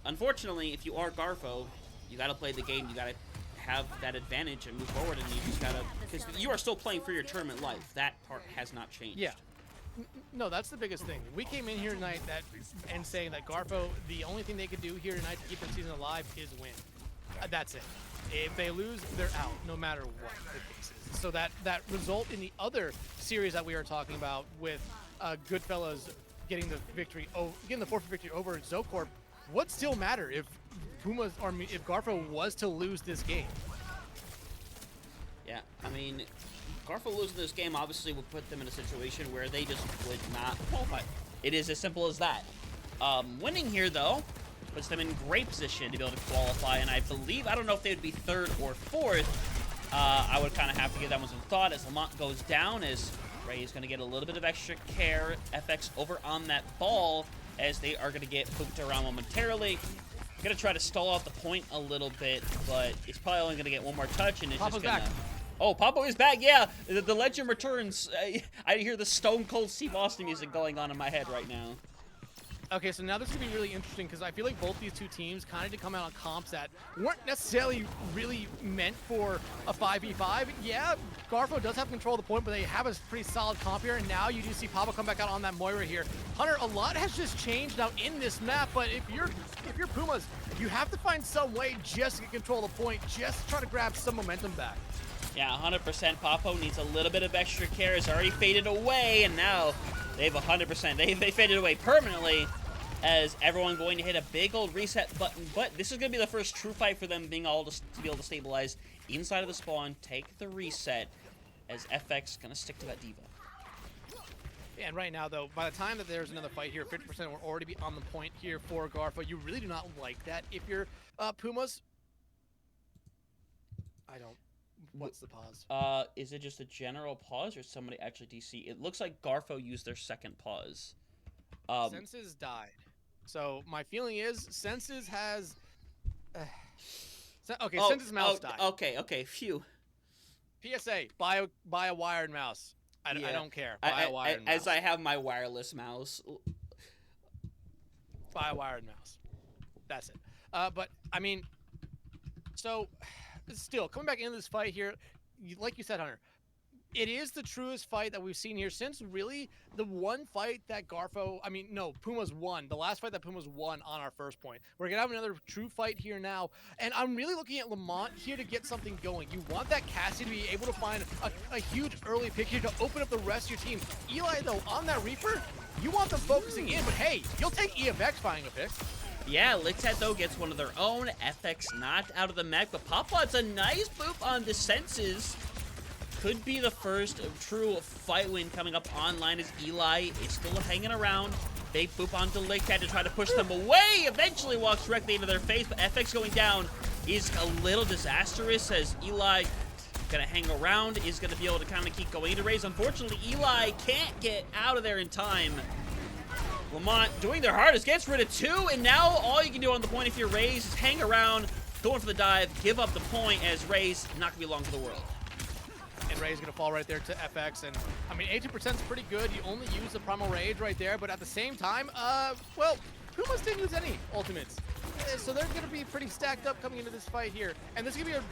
unfortunately, if you are Garfo, you got to play the game. You got to have that advantage and move forward, and you just gotta, because you are still playing for your tournament life. That part has not changed. Yeah. No, that's the biggest thing. We came in here tonight and saying that Garfo, the only thing they could do here tonight to keep their season alive is win. That's it. If they lose, they're out, no matter what the case is. So that result in the other series that we are talking about with Goodfellas getting the victory, getting the forfeit victory over Zocorp, would still matter if Pumas, or if Garfo was to lose this game. Yeah, I mean, Garfo losing this game obviously would put them in a situation where they just would not qualify. It is as simple as that. Winning here, though, puts them in great position to be able to qualify, and I believe, I don't know if they would be third or fourth. I would kind of have to give that one some thought as Lamont goes down, as Ray is going to get a little bit of extra care. FX over on that ball, as they are going to get pooped around momentarily. Going to try to stall out the point a little bit, but it's probably only going to get one more touch, and it's Papo's just going to... back. Oh, Papo is back, yeah! The legend returns. I hear the Stone Cold Steve Austin music going on in my head right now. Okay, so now this is going to be really interesting, because I feel like both these two teams kind of did come out on comps that weren't necessarily really meant for a 5v5. Yeah, Garfo does have control of the point, but they have a pretty solid comp here, and now you do see Pablo come back out on that Moira here. Hunter, a lot has just changed now in this map, but if you're Pumas, you have to find some way just to get control of the point, just to try to grab some momentum back. Yeah, 100%. Papo needs a little bit of extra care. It's already faded away, and now they have 100%. They faded away permanently, as everyone going to hit a big old reset button. But this is going to be the first true fight for them being able to be able to stabilize inside of the spawn, take the reset, as FX going to stick to that diva. And right now, though, by the time that there's another fight here, 50% will already be on the point here for Garfo. You really do not like that if you're Pumas. I don't. What's the pause? Is it just a general pause, or somebody actually DC? It looks like Garfo used their second pause. Senses died. So my feeling is Senses has... okay, Senses mouse died. Okay, phew. PSA, buy a wired mouse. I don't care. Buy a wired mouse. As I have my wireless mouse. by a wired mouse. That's it. But I mean, so still coming back into this fight here, like you said, Hunter, it is the truest fight that we've seen here since really the one fight that Pumas won. The last fight that Pumas won on our first point. We're going to have another true fight here now. And I'm really looking at Lamont here to get something going. You want that Cassie to be able to find a huge early pick here to open up the rest of your team. Eli, though, on that Reaper, you want them focusing in. But hey, you'll take EFX finding a pick. Yeah, Lickset, though, gets one of their own. FX knocked out of the mech, but Popod's a nice boop on the senses. Could be the first true fight win coming up online as Eli is still hanging around. Big boop onto Lickset to try to push them away. Eventually walks directly into their face, but FX going down is a little disastrous as Eli gonna hang around, is gonna be able to kind of keep going into Raze. Unfortunately, Eli can't get out of there in time. Lamont doing their hardest, gets rid of 2, and now all you can do on the point if you're Raze is hang around, going for the dive, give up the point as Raze not gonna be long for the world. And Ray's going to fall right there to FX. And, I mean, 18% is pretty good. You only use the Primal Rage right there. But at the same time, well, Pumas didn't use any ultimates. So they're going to be pretty stacked up coming into this fight here. And this is going to be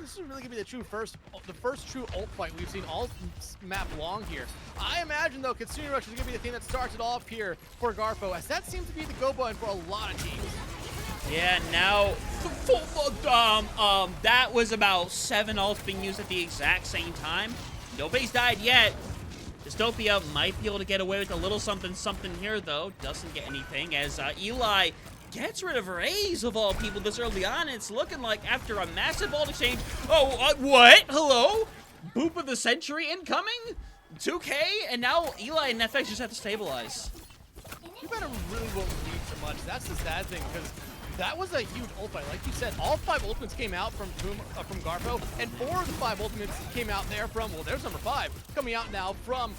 this is really going to be the first true ult fight we've seen all map long here. I imagine, though, Kitsune Rush is going to be the thing that starts it off here for Garfo, as that seems to be the go button for a lot of teams. Yeah, now, that was about 7 ults being used at the exact same time. Nobody's died yet. Dystopia might be able to get away with a little something here, though. Doesn't get anything as Eli gets rid of Raze, of all people, this early on. It's looking like after a massive ult exchange. Oh, what? Hello? Boop of the century incoming? 2K? And now Eli and FX just have to stabilize. You better really won't lead too much. That's the sad thing, because that was a huge ult fight. Like you said, all 5 ultimates came out from Garfo, and 4 of the 5 ultimates came out there from, well, there's number 5, coming out now from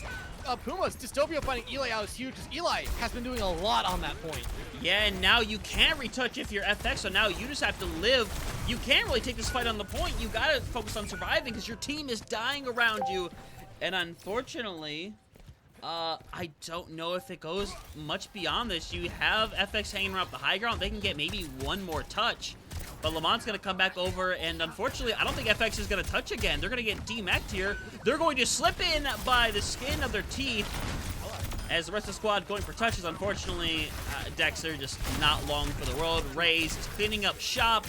Pumas. Dystopia finding Eli out is huge, because Eli has been doing a lot on that point. Yeah, and now you can't retouch if you're FX, so now you just have to live. You can't really take this fight on the point. You gotta focus on surviving, because your team is dying around you. And unfortunately, I don't know if it goes much beyond this. You have FX hanging around the high ground. They can get maybe 1 more touch. But Lamont's going to come back over, and unfortunately, I don't think FX is going to touch again. They're going to get DMAC'd here. They're going to slip in by the skin of their teeth as the rest of the squad going for touches. Unfortunately, Dexter just not long for the world. Raze is cleaning up shop.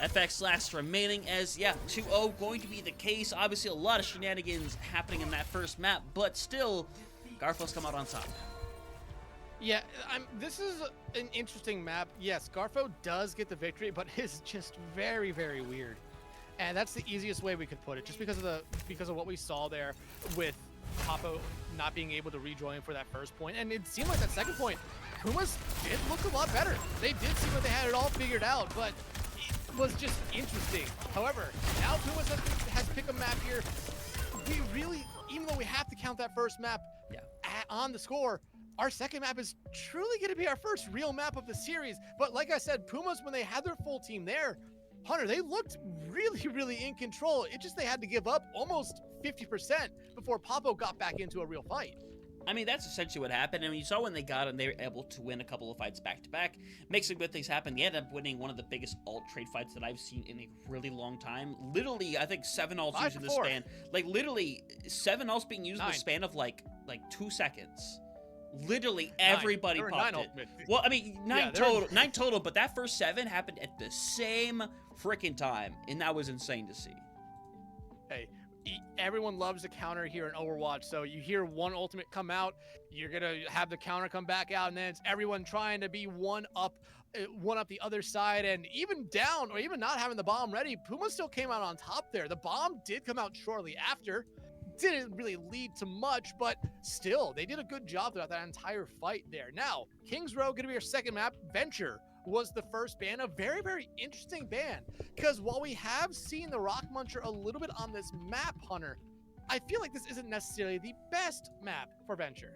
FX last remaining as, yeah, 2-0 going to be the case. Obviously, a lot of shenanigans happening in that first map, but still, Garfo's come out on top. Yeah, this is an interesting map. Yes, Garfo does get the victory, but it's just very, very weird. And that's the easiest way we could put it, just because of what we saw there with Papo not being able to rejoin for that first point. And it seemed like that second point, Pumas did look a lot better. They did seem like they had it all figured out, but was just interesting. However, now Pumas has picked a map here. We really, even though we have to count that first map on the score, our second map is truly going to be our first real map of the series. But like I said, Pumas, when they had their full team there, Hunter, they looked really, really in control. It just they had to give up almost 50% before Papo got back into a real fight. I mean, that's essentially what happened. I mean, you saw when they got him, they were able to win a couple of fights back-to-back. Make some good things happen. They ended up winning one of the biggest alt trade fights that I've seen in a really long time. Literally, I think 7 alts used in the span. Like, literally, 7 alts being used in the span of, like 2 seconds. Literally, everybody popped it. Well, I mean, 9 total, but that first 7 happened at the same freaking time, and that was insane to see. Hey, everyone loves the counter here in Overwatch, so you hear one ultimate come out, you're gonna have the counter come back out, and then it's everyone trying to be one up the other side, and even down or even not having the bomb ready, Puma still came out on top there. The bomb did come out shortly after. Didn't really lead to much, but still, they did a good job throughout that entire fight there. Now, Kings Row gonna be our second map. Venture was the first ban, a very, very interesting ban, because while we have seen the Rock Muncher a little bit on this map, Hunter, I feel like this isn't necessarily the best map for Venture.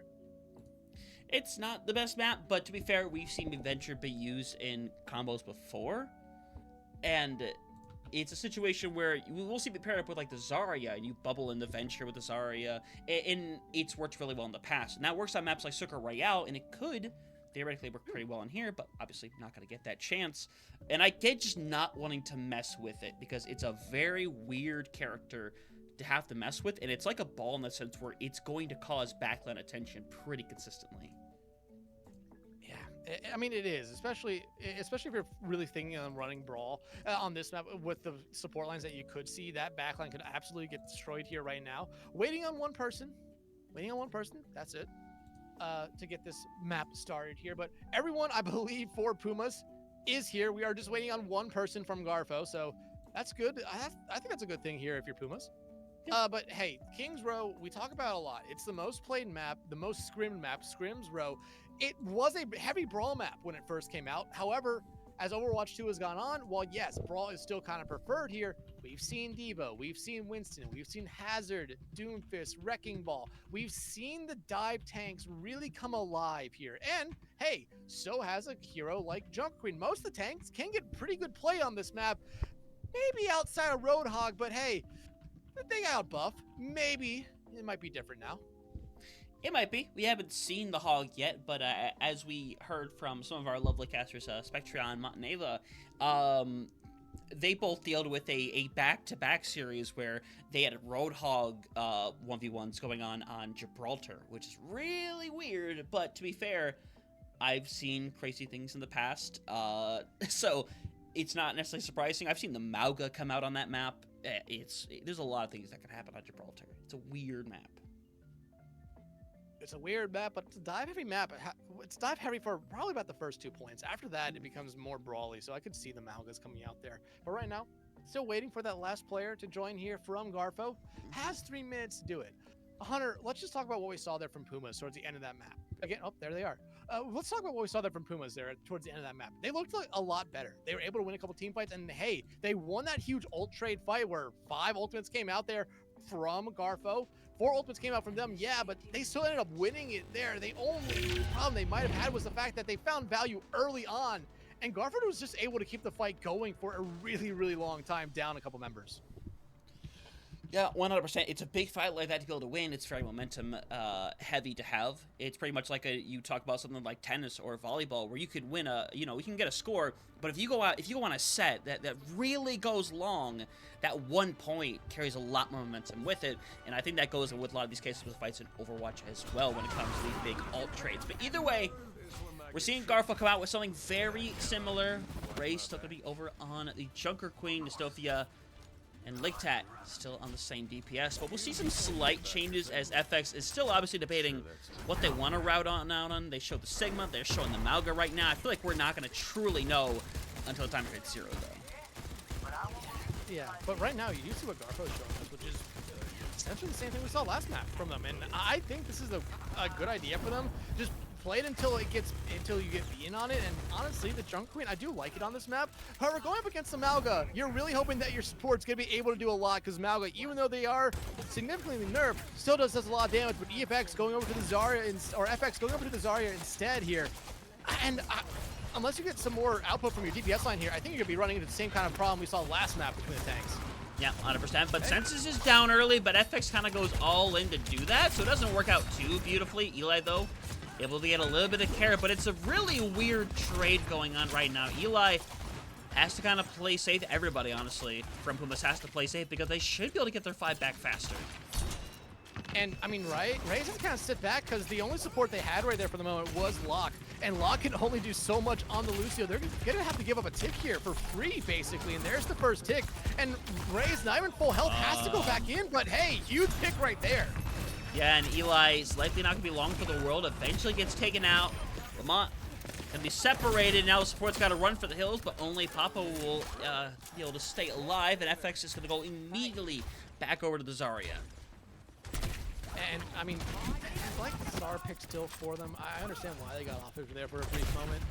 It's not the best map, but to be fair, we've seen Venture be used in combos before, and it's a situation where we'll see it paired up with like the Zarya, and you bubble in the Venture with the Zarya, and it's worked really well in the past. And that works on maps like Circle Royale, and it could theoretically work pretty well in here, but obviously not going to get that chance. And I get just not wanting to mess with it because it's a very weird character to have to mess with, and it's like a ball in the sense where it's going to cause backline attention pretty consistently. Yeah, I mean it is, especially if you're really thinking on running Brawl on this map with the support lines that you could see. That backline could absolutely get destroyed here right now. Waiting on one person, that's it, to get this map started here. But everyone, I believe, for Pumas is here. We are just waiting on one person from Garfo, so that's good. I think that's a good thing here if you're Pumas. But hey, Kings Row, we talk about a lot. It's the most played map, the most scrimmed map, Scrims Row. It was a heavy Brawl map when it first came out. However, as Overwatch 2 has gone on, while yes, Brawl is still kind of preferred here, we've seen Devo, we've seen Winston, we've seen Hazard, Doomfist, Wrecking Ball. We've seen the dive tanks really come alive here. And hey, so has a hero like Junk Queen. Most of the tanks can get pretty good play on this map, maybe outside of Roadhog, but hey, they got buffed. Maybe it might be different now. It might be. We haven't seen the Hog yet, but as we heard from some of our lovely casters, Spectreon, Montaneva, they both dealt with a back-to-back series where they had Roadhog 1v1s going on Gibraltar, which is really weird, but to be fair, I've seen crazy things in the past, so it's not necessarily surprising. I've seen the Mauga come out on that map. There's a lot of things that can happen on Gibraltar. It's a weird map. It's a weird map, but it's a dive-heavy map. It's dive-heavy for probably about the first 2 points. After that, it becomes more brawly, so I could see the Maugas coming out there. But right now, still waiting for that last player to join here from Garfo. Has 3 minutes to do it. Hunter, let's just talk about what we saw there from Pumas towards the end of that map. Again, oh, there they are. Let's talk about what we saw there from Pumas there towards the end of that map. They looked like a lot better. They were able to win a couple team fights, and hey, they won that huge ult trade fight where 5 ultimates came out there from Garfo. 4 ultimates came out from them, yeah, but they still ended up winning it there. The only problem they might have had was the fact that they found value early on, and Garfo was just able to keep the fight going for a really, really long time, down a couple members. Yeah, 100%. It's a big fight like that to be able to win. It's very momentum heavy to have. It's pretty much like you talk about something like tennis or volleyball, where you could win you can get a score, but if you go on a set that really goes long, that 1 point carries a lot more momentum with it, and I think that goes with a lot of these cases with fights in Overwatch as well when it comes to these big ult trades. But either way, we're seeing Garfo come out with something very similar. Ray's still going to be over on the Junker Queen, Dystopia, and Ligtat still on the same DPS, but we'll see some slight changes as FX is still obviously debating what they want to route on out on. They showed the Sigma, they're showing the Mauga right now. I feel like we're not going to truly know until the time hits 0, though. Yeah, but right now you do see what Garfo is showing us, which is essentially the same thing we saw last map from them, and I think this is a good idea for them. Just play it until you get beaten on it, and honestly, the Junk Queen, I do like it on this map. However, going up against the Mauga, you're really hoping that your support's gonna be able to do a lot, because Mauga, even though they are significantly nerfed, still does a lot of damage. But EFX going over to the Zarya, or FX going over to the Zarya instead here, and unless you get some more output from your DPS line here, I think you're gonna be running into the same kind of problem we saw last map between the tanks. Yeah, 100%, but Census is down early, but FX kind of goes all in to do that, so it doesn't work out too beautifully. Eli, though, able to get a little bit of care, but it's a really weird trade going on right now. Eli has to kind of play safe. Everybody, honestly, from Pumas has to play safe because they should be able to get their 5 back faster. And, I mean, Rays has to kind of sit back because the only support they had right there for the moment was Locke. And Locke can only do so much on the Lucio. They're going to have to give up a tick here for free, basically. And there's the first tick. And Rays, not even full health, has to go back in. But, hey, huge pick right there. Yeah, and Eli is likely not going to be long for the world. Eventually gets taken out. Lamont can be separated. Now the support's got to run for the hills, but only Papa will be able to stay alive. And FX is going to go immediately back over to the Zarya. And, I mean, I like the star pick still for them. I understand why they got off over there for a brief moment.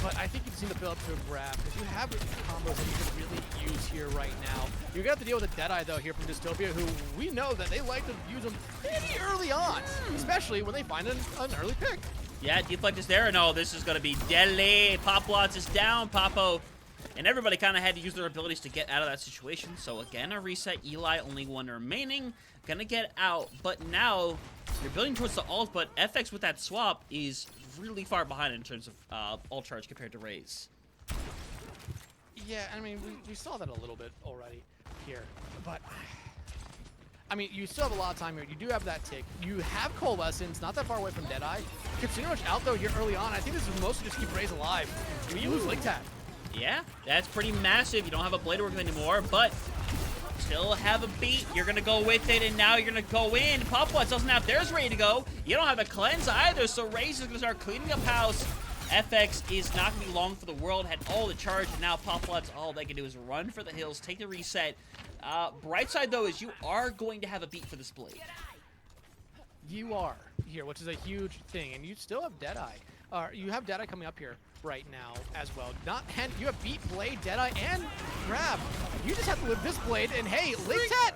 But I think you just need to build up to a grab, because you have combos that you can really use here right now. You're going to have to deal with a Deadeye, though, here from Dystopia, who we know that they like to use them pretty early on, especially when they find an early pick. Yeah, deflect is there. No, this is going to be deadly. Poplots is down. Popo and everybody kind of had to use their abilities to get out of that situation. So again, a reset. Eli, only 1 remaining. Gonna get out, but now you're building towards the ult, but FX with that swap is really far behind in terms of all charge compared to Raze. Yeah, I mean, we saw that a little bit already here, but I mean, you still have a lot of time here. You do have that tick. You have Coalescence, not that far away from Deadeye. Considering much out though here early on, I think this is mostly just keep Raze alive. When you lose Link Tap. Yeah, that's pretty massive. You don't have a Blade working anymore, but still have a beat. You're going to go with it, and now you're going to go in. Popwatch doesn't have theirs ready to go. You don't have a cleanse either, so Raze is going to start cleaning up house. FX is not going to be long for the world, had all the charge, and now Popwatch, all they can do is run for the hills, take the reset. Bright side, though, is you are going to have a beat for this Blade. You are here, which is a huge thing, and you still have Deadeye. You have Deadeye coming up here right now as well. You have Beat, Blade, Deadeye, and Grab. You just have to live this Blade, and hey, Linktat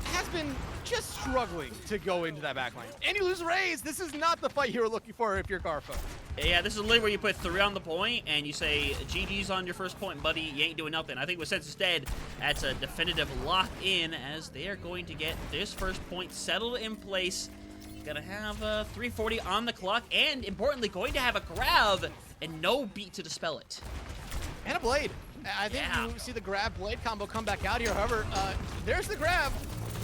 has been just struggling to go into that backline. And you lose Raze. This is not the fight you were looking for if you're Garfo. Yeah, this is literally where you put 3 on the point, and you say, GG's on your first point, buddy. You ain't doing nothing. I think with Sense instead, that's a definitive lock-in, as they are going to get this first point settled in place. Gonna have 3:40 on the clock, and importantly, going to have a grab and no beat to dispel it. And a Blade. I think you see the grab-blade combo come back out here. However, there's the grab.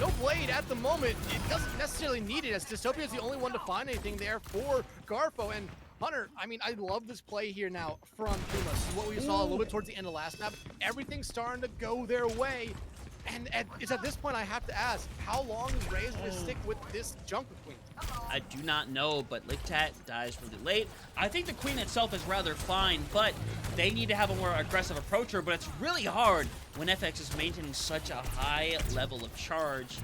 No Blade at the moment. It doesn't necessarily need it, as Dystopia is the only one to find anything there for Garfo. And Hunter, I mean, I love this play here now from Pumas. What we saw a little bit towards the end of last map. Everything's starting to go their way. And it's at this point I have to ask, how long is Raze going to stick with this Jungle Queen? I do not know, but Linktat dies really late. I think the Queen itself is rather fine, but they need to have a more aggressive approacher, but it's really hard when FX is maintaining such a high level of charge.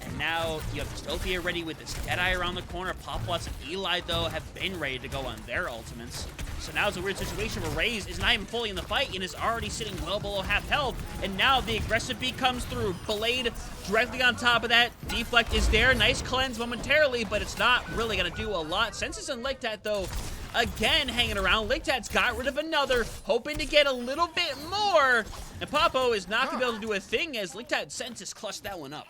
And now you have Dystopia ready with this Deadeye around the corner. Popwatch and Eli, though, have been ready to go on their ultimates. So now it's a weird situation where Raze is not even fully in the fight and is already sitting well below half health. And now the aggressive beat comes through. Blade directly on top of that. Deflect is there. Nice cleanse momentarily, but it's not really going to do a lot. Senses and Linktat, though, again hanging around. Linktat's got rid of another, hoping to get a little bit more. And Popo is not going to be able to do a thing as Linktat Senses clutched that one up.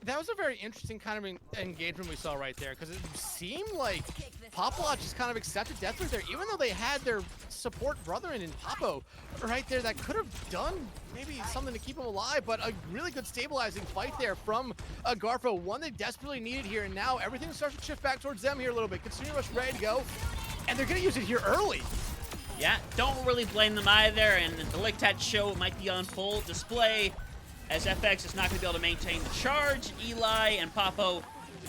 That was a very interesting kind of engagement we saw right there, because it seemed like Popwatch just kind of accepted death right there, even though they had their support brother in Popo right there that could have done maybe something to keep him alive, but a really good stabilizing fight there from Garfo, one they desperately needed here, and now everything starts to shift back towards them here a little bit. Consumer Rush ready to go, and they're going to use it here early. Yeah, don't really blame them either, and the Linktat show might be on full display, as FX is not going to be able to maintain the charge. Eli and Popo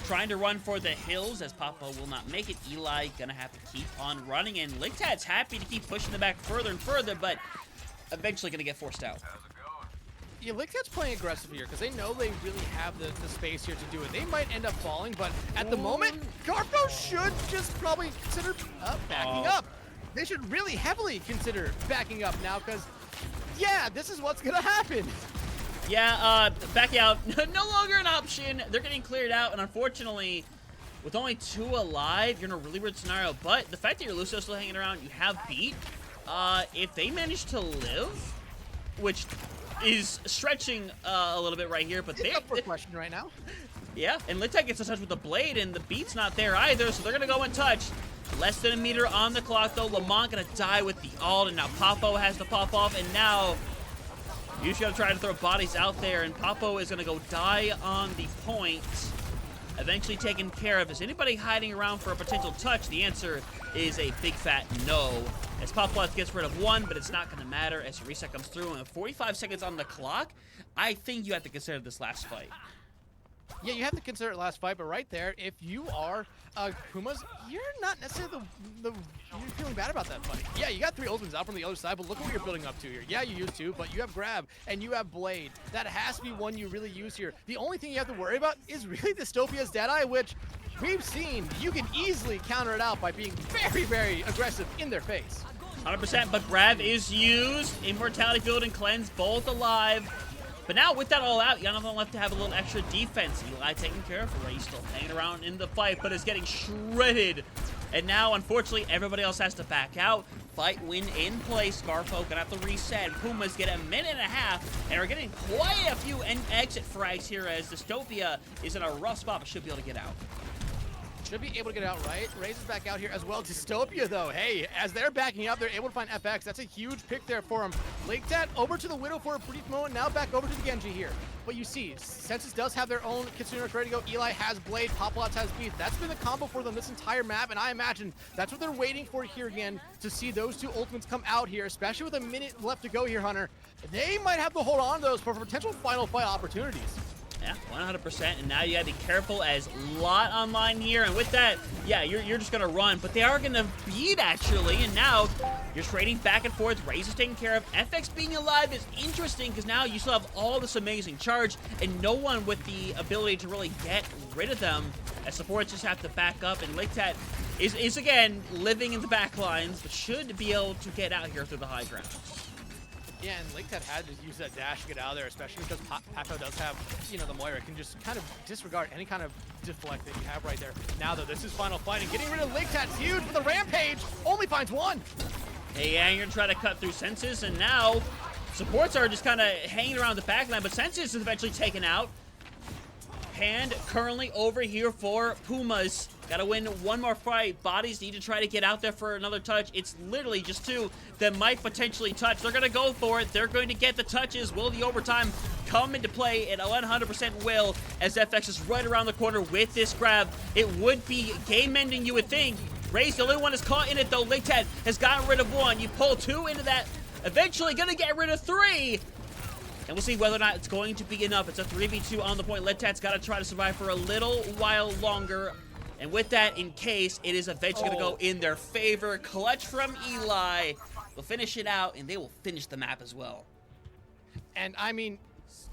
trying to run for the hills, as Popo will not make it. Eli going to have to keep on running, and Linktat's happy to keep pushing them back further and further, but eventually going to get forced out. Yeah, Linktat's playing aggressive here, because they know they really have the space here to do it. They might end up falling, but at the moment, Garfo should just probably consider backing up. They should really heavily consider backing up now, because, yeah, this is what's going to happen. Yeah, backing out, no longer an option. They're getting cleared out, and unfortunately, with only 2 alive, you're in a really weird scenario. But the fact that your Lucio still hanging around, you have beat. If they manage to live, which is stretching a little bit right here, but it's up for question right now. Yeah, and Linktat gets in touch with the Blade, and the beat's not there either, so they're gonna go in touch. Less than a meter on the clock, though. Lamont gonna die with the ult, and now Popo has to pop off, and now you should try to throw bodies out there, and Popo is going to go die on the point, eventually taken care of. Is anybody hiding around for a potential touch? The answer is a big fat no, as Popwatch gets rid of 1, but it's not going to matter as the reset comes through. And 45 seconds on the clock, I think you have to consider this last fight. Yeah, you have to consider it last fight, but right there, if you are Pumas, you're not necessarily you're feeling bad about that fight. Yeah, you got 3 ultimates out from the other side, but look at what you're building up to here. Yeah, you used to, but you have Grab and you have Blade. That has to be one you really use here. The only thing you have to worry about is really Dystopia's Deadeye, which we've seen you can easily counter it out by being very, very aggressive in their face. 100%, but Grab is used. Immortality Field and Cleanse, both alive. But now, with that all out, you got nothing left to have a little extra defense. Eli taking care of Ray, still hanging around in the fight, but is getting shredded. And now, unfortunately, everybody else has to back out. Fight win in place. Garfo gonna have to reset. Pumas get a minute and a half, and are getting quite a few exit frags here as Dystopia is in a rough spot, but should be able to get out. should be able to get out right. Raze is back out here as well. Dystopia, though, hey, as they're backing up, they're able to find FX. That's a huge pick there for him. Laketat over to the Widow for a brief moment, now back over to the Genji here. But you see, Senses does have their own Kitsune ready to go. Eli has Blade, Poplots has Beast. That's been the combo for them this entire map, and I imagine that's what they're waiting for here again, to see those two ultimates come out here, especially with a minute left to go here, Hunter. They might have to hold on to those for potential final fight opportunities. Yeah, 100%, and now you gotta be careful as Lot online here, and with that, yeah, you're just gonna run, but they are gonna beat, actually, and now you're trading back and forth. Raze is taken care of. FX being alive is interesting, because now you still have all this amazing charge, and no one with the ability to really get rid of them, as supports just have to back up, and Laketat is again, living in the back lines, but should be able to get out here through the high ground. Yeah, and Laketat had to use that dash to get out of there, especially because Paco does have, you know, the Moira can just kind of disregard any kind of deflect that you have right there. Now, though, this is final fight, and getting rid of Laketat's huge with a rampage. Only finds one. Hey, yeah, you're trying to cut through Senses, and now supports are just kind of hanging around the backline, but Senses is eventually taken out. Hand currently over here for Pumas. Gotta win one more fight. Bodies need to try to get out there for another touch. It's literally just two that might potentially touch. They're gonna go for it. They're going to get the touches. Will the overtime come into play? It 100% will, as FX is right around the corner with this grab. It would be game-ending, you would think. Raze, the only one is caught in it, though. Laketat has gotten rid of one. You pull two into that. Eventually gonna get rid of three. And we'll see whether or not it's going to be enough. It's a 3v2 on the point. Laketat's got to try to survive for a little while longer. And with that, in case, it is eventually going to go in their favor. Clutch from Eli. They'll finish it out, and they will finish the map as well. And, I mean,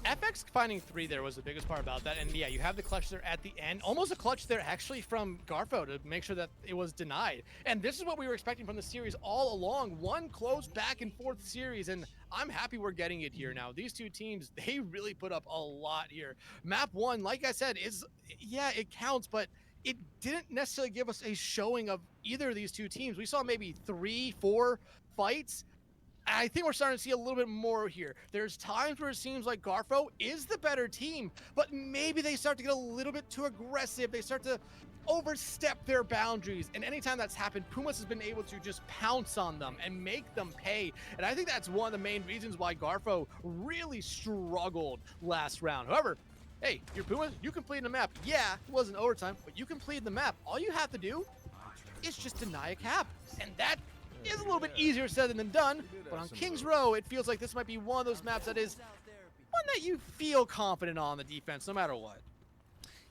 FX finding 3 there was the biggest part about that. And, yeah, you have the clutch there at the end. Almost a clutch there, actually, from Garfo to make sure that it was denied. And this is what we were expecting from the series all along. One close back-and-forth series, and I'm happy we're getting it here now. These two teams, they really put up a lot here. Map 1, like I said, is, yeah, it counts, but it didn't necessarily give us a showing of either of these two teams. We saw maybe 3, 4 fights. I think we're starting to see a little bit more here. There's times where it seems like Garfo is the better team, but maybe they start to get a little bit too aggressive. They start to overstep their boundaries. And anytime that's happened, Pumas has been able to just pounce on them and make them pay. And I think that's one of the main reasons why Garfo really struggled last round. However, hey, you're Pumas, you completed the map. Yeah, it wasn't overtime, but you completed the map. All you have to do is just deny a cap. And that is a little bit easier said than done, but on Kings Row, it feels like this might be one of those maps that is one that you feel confident on the defense, no matter what.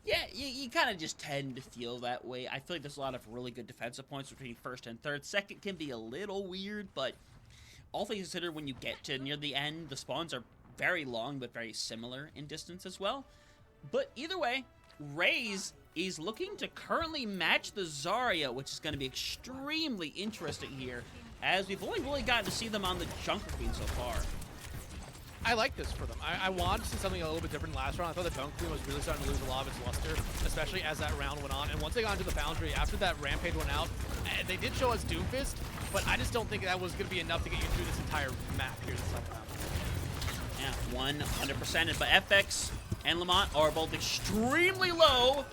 Yeah, you kind of just tend to feel that way. I feel like there's a lot of really good defensive points between first and third. Second can be a little weird, but all things considered, when you get to near the end, the spawns are very long, but very similar in distance as well. But either way, Raze is looking to currently match the Zarya, which is going to be extremely interesting here, as we've only really gotten to see them on the Junker Queen so far. I like this for them. I wanted to see something a little bit different last round. I thought the Junker Queen was really starting to lose a lot of its luster, especially as that round went on. And once they got into the Foundry, after that Rampage went out, they did show us Doomfist, but I just don't think that was going to be enough to get you through this entire map. Here's the second map. Yeah, 100%. But FX and Lamont are both extremely low.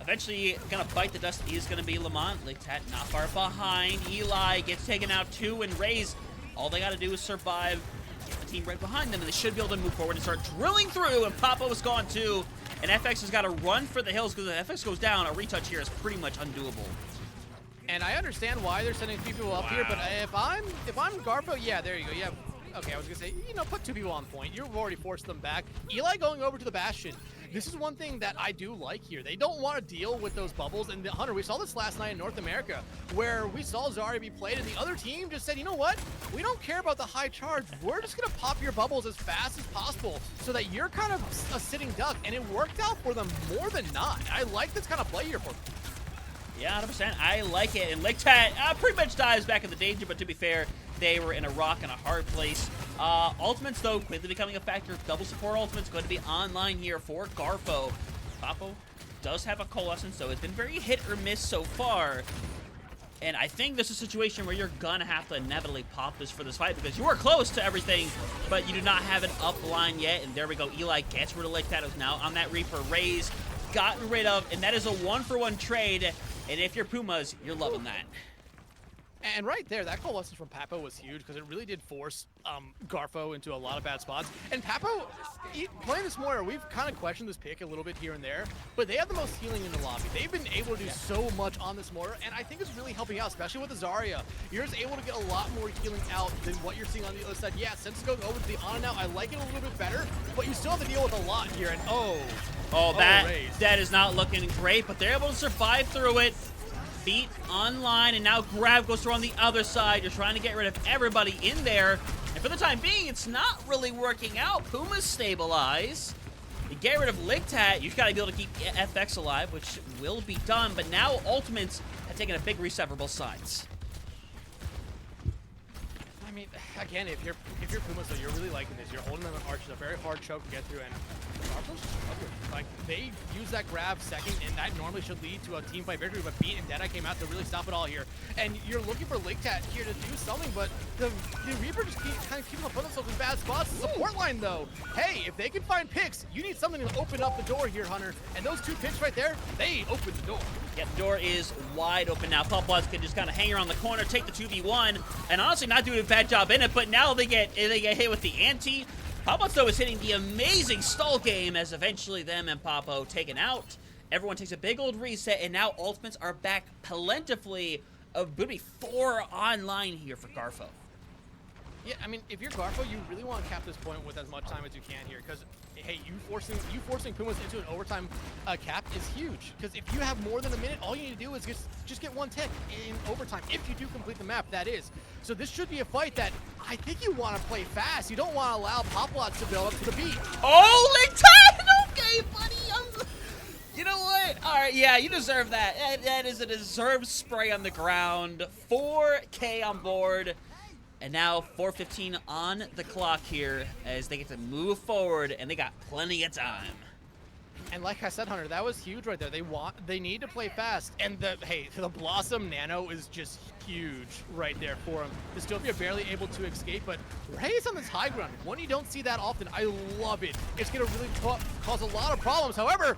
Eventually, gonna bite the dust is gonna be Lamont. Laketat not far behind. Eli gets taken out too, and Raze, all they gotta do is survive. Get the team right behind them, and they should be able to move forward and start drilling through. And Papa was gone too, and FX has got to run for the hills because if FX goes down, a retouch here is pretty much undoable. And I understand why they're sending 3 people up here, but if I'm Garfo, yeah, there you go. Yeah. Okay, I was gonna say, you know, put 2 people on point. You've already forced them back. Eli going over to the Bastion. This is one thing that I do like here. They don't want to deal with those bubbles. And Hunter, we saw this last night in North America, where we saw Zarya be played, and the other team just said, you know what? We don't care about the high charge. We're just gonna pop your bubbles as fast as possible so that you're kind of a sitting duck. And it worked out for them more than not. I like this kind of play here for them. Yeah, 100%. I like it. And Laketat pretty much dives back in the danger, but to be fair, they were in a rock and a hard place. Ultimates, though, quickly becoming a factor. Double support ultimates going to be online here for Garfo. Papo does have a coalescence, so it's been very hit or miss so far. And I think this is a situation where you're going to have to inevitably pop this for this fight because you are close to everything, but you do not have an up line yet. And there we go. Eli gets rid of Laketat, who's now on that Reaper. Raze gotten rid of, and that is a 1-for-1 trade. And if you're Pumas, you're loving that. And right there, that coalescence from Papo was huge because it really did force Garfo into a lot of bad spots. And Papo, playing this Moira, we've kind of questioned this pick a little bit here and there, but they have the most healing in the lobby. They've been able to do so much on this Moira, and I think it's really helping out, especially with the Zarya. You're just able to get a lot more healing out than what you're seeing on the other side. Yeah, since going over to the Ana now, I like it a little bit better, but you still have to deal with a lot here. And that is not looking great, but they're able to survive through it. Beat online, and now Grab goes through on the other side. You're trying to get rid of everybody in there, and for the time being, it's not really working out. Pumas stabilize. You get rid of Ligtat, you've got to be able to keep FX alive, which will be done, but now Ultimates have taken a big reset for both sides. I mean, again, if you're Pumas, though, you're really liking this. You're holding them at Arch. It's a very hard choke to get through, and like, they use that grab second, and that normally should lead to a team fight victory, but Beat and Deadeye came out to really stop it all here. And you're looking for Ligtat here to do something, but the Reaper just kind of keeps on putting themselves in bad spots. The support line, though, hey, if they can find picks, you need something to open up the door here, Hunter. And those 2 picks right there, they open the door. Yeah, the door is wide open now. Pumas can just kind of hang around the corner, take the 2v1, and honestly not doing a bad job in it, but now they get hit with the ante. Pumas, though, is hitting the amazing stall game as eventually them and Papo taken out. Everyone takes a big old reset, and now Ultimates are back plentifully. Would be 4 online here for Garfo. Yeah, I mean, if you're Garfo, you really want to cap this point with as much time as you can here, because hey, you forcing Pumas into an overtime cap is huge. Because if you have more than a minute, all you need to do is just get 1 tick in overtime. If you do complete the map, that is. So this should be a fight that I think you want to play fast. You don't want to allow Poplots to build up to the beat. Oh, Ligtat! Okay, buddy. You know what? All right, yeah, you deserve that. That is a deserved spray on the ground. 4K on board. And now 4:15 on the clock here as they get to move forward, and they got plenty of time. And like I said, Hunter, that was huge right there. They need to play fast. And the Blossom Nano is just huge right there for him. Dystopia barely able to escape, but Ray is on this high ground. One you don't see that often. I love it. It's going to really cause a lot of problems. However,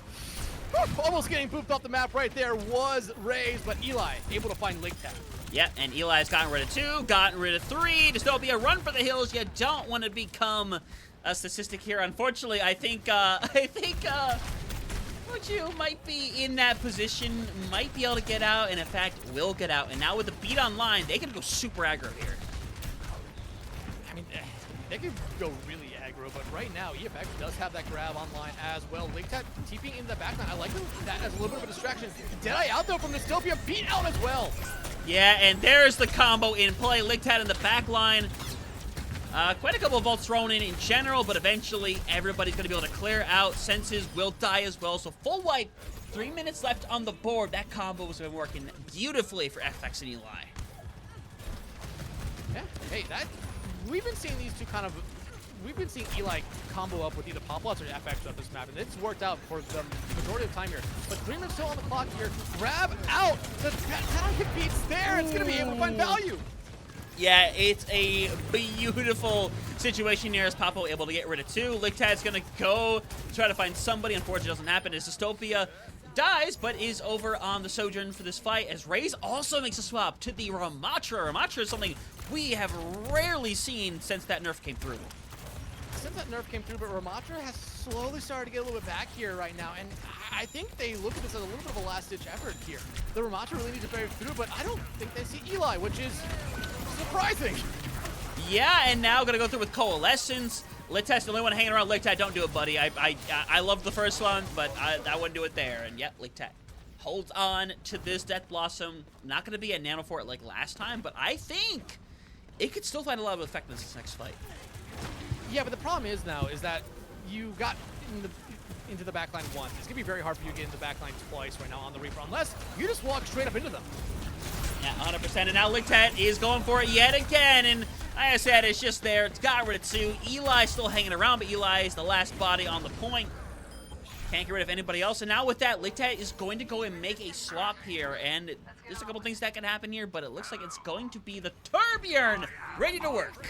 almost getting booped off the map right there was Rays, but Eli able to find Ligtat. Yep, and Eli's gotten rid of 2, gotten rid of 3. Dystopia, run for the hills. You don't want to become a statistic here. Unfortunately, I think what you might be in that position, might be able to get out, and in fact, will get out. And now with the beat online, they can go super aggro here. I mean, they could go really aggro, but right now, EFX does have that grab online as well. Ligtat TPing in the backline. I like that as a little bit of a distraction. Deadeye out, though, from Dystopia. Beat out as well. Yeah, and there's the combo in play. Ligtat in the back line. Quite a couple of vaults thrown in general, but eventually everybody's going to be able to clear out. Senses will die as well, so full wipe. 3 minutes left on the board. That combo has been working beautifully for FX and Eli. Yeah, hey, we've been seeing these two we've been seeing Eli combo up with either Poplots or FX on this map, and it's worked out for the majority of the time here. But 3 minutes still on the clock here. Grab out! The target beats there! It's going to be able to find value! Yeah, it's a beautiful situation here as Papo able to get rid of 2. Ligtat's going to go try to find somebody. Unfortunately, it doesn't happen as Dystopia dies, but is over on the Sojourn for this fight, as Raze also makes a swap to the Ramatra. Ramatra is something we have rarely seen since that nerf came through. Since that nerf came through, but Ramatra has slowly started to get a little bit back here right now, and I think they look at this as a little bit of a last-ditch effort here. The Ramatra really needs to break through, but I don't think they see Eli, which is surprising. Yeah, and now gonna go through with Coalescence. Ligtat's the only one hanging around. Ligtat, don't do it, buddy. I loved the first one, but I wouldn't do it there. And yep, Ligtat holds on to this Death Blossom. Not gonna be a nano for it like last time, but I think it could still find a lot of effectiveness this next fight. Yeah, but the problem is now is that you got into the backline once. It's gonna be very hard for you to get into the backline twice right now on the Reaper, unless you just walk straight up into them. Yeah, 100%. And now Ligtat is going for it yet again. And like I said, it's just there. It's got rid of 2. Eli's still hanging around, but Eli is the last body on the point. Can't get rid of anybody else. And now with that, Ligtat is going to go and make a swap here. And there's a couple things that can happen here, but it looks like it's going to be the Torbjorn ready to work.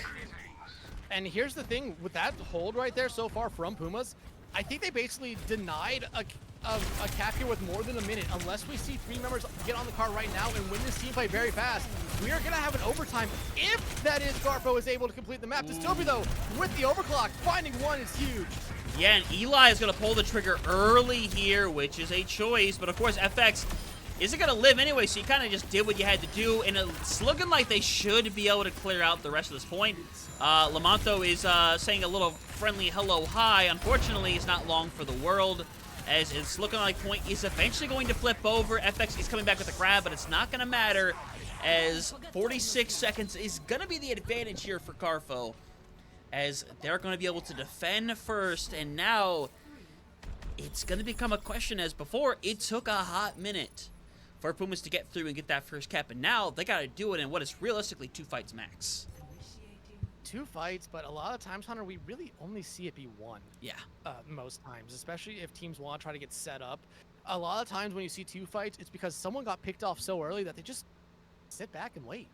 And here's the thing with that hold right there so far from Pumas, I think they basically denied a cap here with more than a minute. Unless we see 3 members get on the car right now and win this team fight very fast, we are going to have an overtime if that is Garfo is able to complete the map. Dystopia, though, with the overclock, finding one is huge. Yeah, and Eli is going to pull the trigger early here, which is a choice. But, of course, FX isn't going to live anyway, so you kind of just did what you had to do. And it's looking like they should be able to clear out the rest of this point. Lamonto is saying a little friendly hello, hi. Unfortunately, it's not long for the world, as it's looking like point is eventually going to flip over. FX is coming back with a grab, but it's not going to matter, as 46 seconds is going to be the advantage here for Garfo, as they're going to be able to defend first. And now it's going to become a question, as before it took a hot minute for Pumas to get through and get that first cap, and now they got to do it in what is realistically 2 fights max. 2 fights, but a lot of times, Hunter, we really only see it be 1. Yeah. Most times, especially if teams want to try to get set up. A lot of times when you see 2 fights, it's because someone got picked off so early that they just sit back and wait.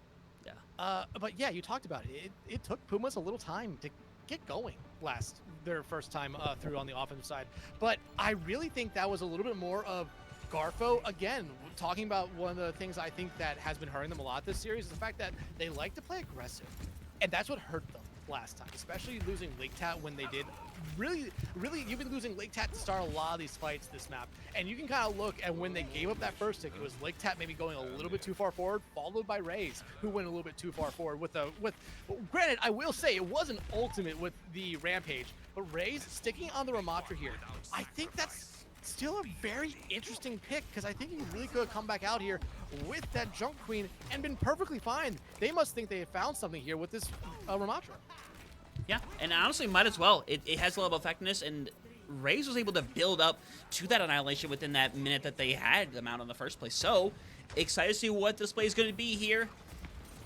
Yeah. But yeah, you talked about it. It took Pumas a little time to get going their first time through on the offensive side. But I really think that was a little bit more of Garfo, again, talking about one of the things I think that has been hurting them a lot this series is the fact that they like to play aggressive. And that's what hurt them last time, especially losing Lake Tat when they did. Really, you've been losing Lake Tat to start a lot of these fights this map. And you can kind of look at when they gave up that first tick, it was Lake Tat maybe going a little bit too far forward, followed by Raze, who went a little bit too far forward granted, I will say it wasn't ultimate with the Rampage, but Raze sticking on the Ramatra here. I think that's still a very interesting pick, because I think he really could have come back out here with that Junk Queen and been perfectly fine. They must think they have found something here with this Ramatra. Yeah, and honestly might as well. It has a level of effectiveness, and Raze was able to build up to that Annihilation within that minute that they had them out in the first place. So, excited to see what this play is going to be here.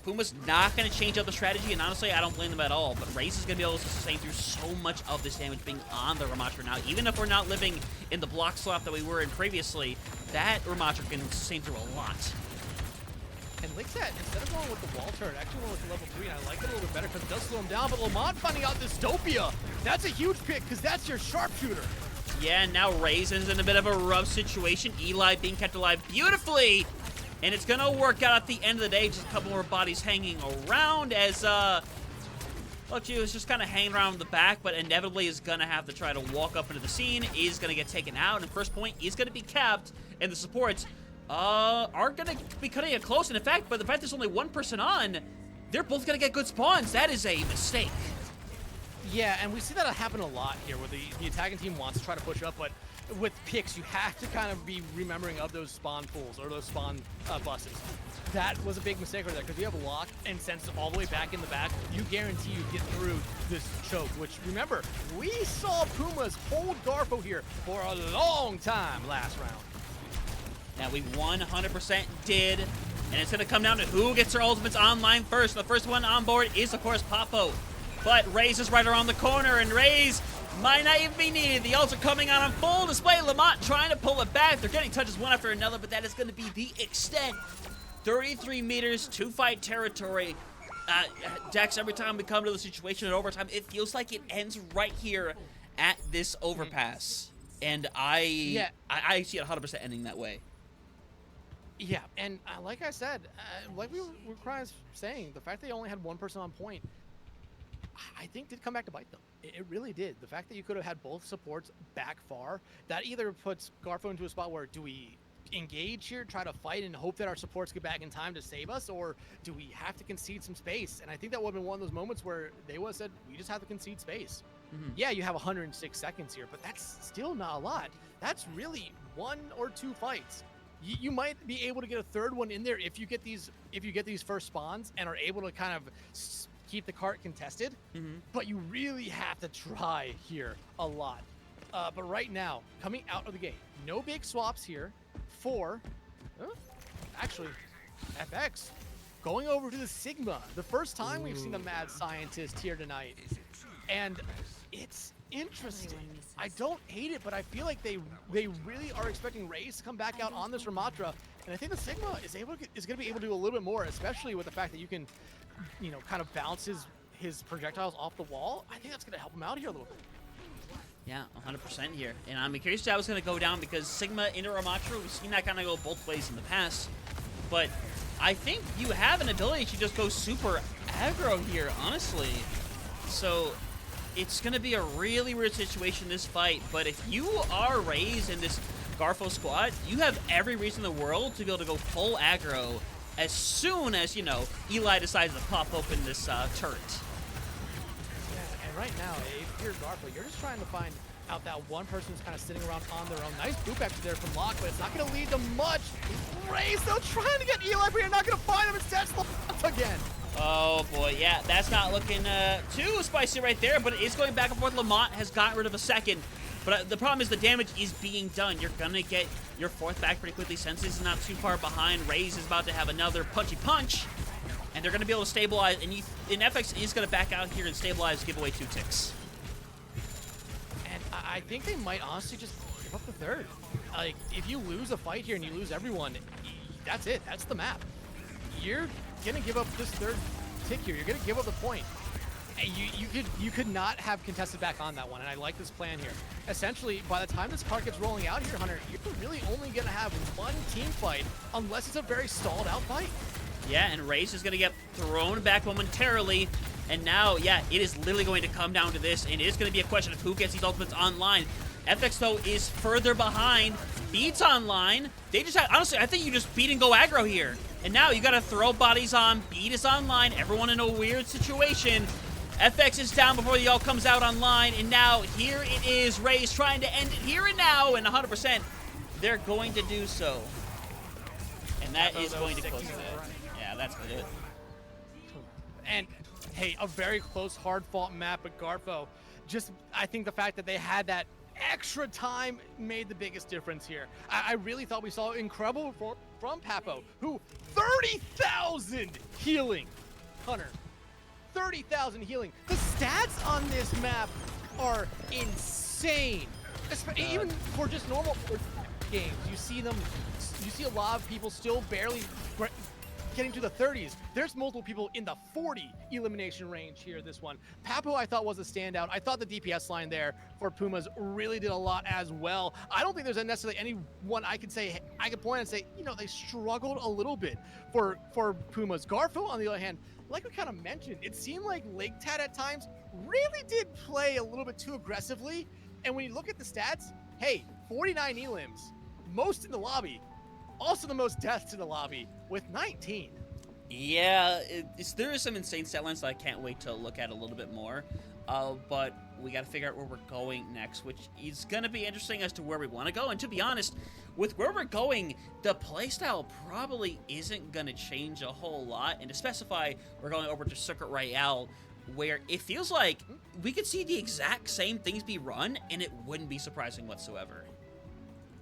Puma's not going to change up the strategy, and honestly, I don't blame them at all. But Raze is going to be able to sustain through so much of this damage being on the Ramatra now. Even if we're not living in the block slot that we were in previously, that Ramatra can sustain through a lot. And Lake Tat, instead of going with the wall turret, actually went with the level 3, and I like it a little bit better because it does slow him down. But Lamont finding out Dystopia, that's a huge pick because that's your sharpshooter. Yeah, now Raze is in a bit of a rough situation. Eli being kept alive beautifully. And it's going to work out at the end of the day. Just a couple more bodies hanging around as, look, he was just kind of hanging around the back, but inevitably is going to have to try to walk up into the scene. Is going to get taken out, and first point is going to be capped, and the supports are going to be cutting it close. And in fact, but the fact there's only 1 person on, they're both going to get good spawns. That is a mistake. Yeah, and we see that happen a lot here, where the attacking team wants to try to push up, but with picks, you have to kind of be remembering of those spawn pools or those spawn buses. That was a big mistake right there, because you have lock and sense all the way back in the back. You guarantee you get through this choke, which, remember, we saw Pumas hold Garfo here for a long time last round. Now, we 100% did, and it's going to come down to who gets their ultimates online first. The first one on board is, of course, Papo. But Raze is right around the corner, and Raze might not even be needed. The ults are coming out on full display. Lamont trying to pull it back. They're getting touches one after another, but that is going to be the extent. 33 meters, 2-fight territory. Dex, every time we come to the situation in overtime, it feels like it ends right here at this overpass. And I see it 100% ending that way. Yeah, and like I said, like we were saying, the fact they only had 1 person on point, I think did come back to bite them. It really did. The fact that you could have had both supports back far, that either puts Garfo into a spot where do we engage here, try to fight and hope that our supports get back in time to save us, or do we have to concede some space? And I think that would have been one of those moments where they would have said, we just have to concede space. Yeah, you have 106 seconds here, but that's still not a lot. That's really 1 or 2 fights. You might be able to get a third one in there if you get these first spawns and are able to kind of keep the cart contested, but you really have to try here a lot. But right now, coming out of the gate, no big swaps here for, actually, FX going over to the Sigma. The first time we've seen the mad scientist here tonight. And it's interesting. I don't hate it, but I feel like they really are expecting Raze to come back out on this Ramatra. And I think the Sigma is going to be able to do a little bit more, especially with the fact that you can, kind of bounce his projectiles off the wall. I think that's going to help him out here a little bit. Yeah, 100% here. And I'm curious how it's going to go down because Sigma into Ramattra, we've seen that kind of go both ways in the past. But I think you have an ability to just go super aggro here, honestly. So it's going to be a really weird situation, this fight. But if you are Raze in this Garfo squad, you have every reason in the world to be able to go full aggro as soon as, you know, Eli decides to pop open this turret. And right now, if you're Garfo, you're just trying to find out that one person who's kind of sitting around on their own. Nice boop actually there from Locke, but it's not going to lead to much. Raze, though, trying to get Eli, but you're not going to find him. Instead, Locked again. Oh boy, yeah, that's not looking too spicy right there, but it is going back and forth. Lamont has gotten rid of a second, but the problem is the damage is being done. You're going to get your fourth back pretty quickly. Senses is not too far behind. Raze is about to have another punchy punch, and they're going to be able to stabilize, and FX is going to back out here and stabilize, give away 2 ticks. And I think they might honestly just give up the third. Like, if you lose a fight here and you lose everyone, that's it. That's the map. You're gonna give up this third tick here. You're gonna give up the point. And you could not have contested back on that one, and I like this plan here. Essentially, by the time this card gets rolling out here, Hunter, you're really only gonna have one team fight unless it's a very stalled out fight. Yeah, and Raze is gonna get thrown back momentarily, and now, yeah, it is literally going to come down to this, and it is gonna be a question of who gets these ultimates online. FX, though, is further behind. Beat's online. They just have, honestly, I think you just beat and go aggro here. And now you gotta throw bodies on. Beat is online. Everyone in a weird situation. FX is down before the ult comes out online. And now here it is. Raze trying to end it here and now. And 100%, they're going to do so. And that is going to close it. Yeah, that's going to do it. And, hey, a very close, hard-fought map at Garfo. Just, I think the fact that they had that extra time made the biggest difference here. I really thought we saw incredible from Papo, who 30,000 healing. Hunter, 30,000 healing. The stats on this map are insane. Even for just normal games, you see a lot of people still barely getting to the 30s. There's multiple people in the 40 elimination range here, this one. Papo, I thought, was a standout. I thought the DPS line there for Pumas really did a lot as well. I don't think there's necessarily anyone I could point and say, you know, they struggled a little bit for Pumas. Garfo, on the other hand, like we kind of mentioned, it seemed like Tat at times really did play a little bit too aggressively. And when you look at the stats, hey, 49 elims, most in the lobby, also the most deaths in the lobby with 19. Yeah, there is some insane stat lines that I can't wait to look at a little bit more. But we got to figure out where we're going next, which is going to be interesting as to where we want to go. And to be honest, with where we're going, the playstyle probably isn't going to change a whole lot. And to specify, we're going over to Circuit Royale, where it feels like we could see the exact same things be run, and it wouldn't be surprising whatsoever.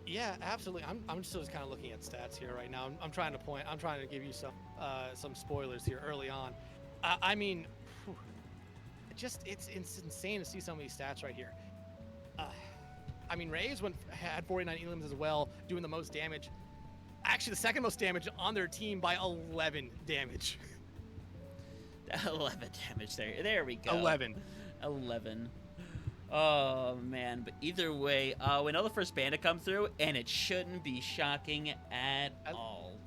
Yeah, absolutely. I'm still just kind of looking at stats here right now. I'm trying to give you some spoilers here early on. I mean, it's insane to see some of these stats right here. I mean, Raze had 49 elims as well, doing the most damage. Actually, the second most damage on their team by 11 damage. 11 damage there. There we go. 11. Oh, man. But either way, we know the first ban to come through, and it shouldn't be shocking at all.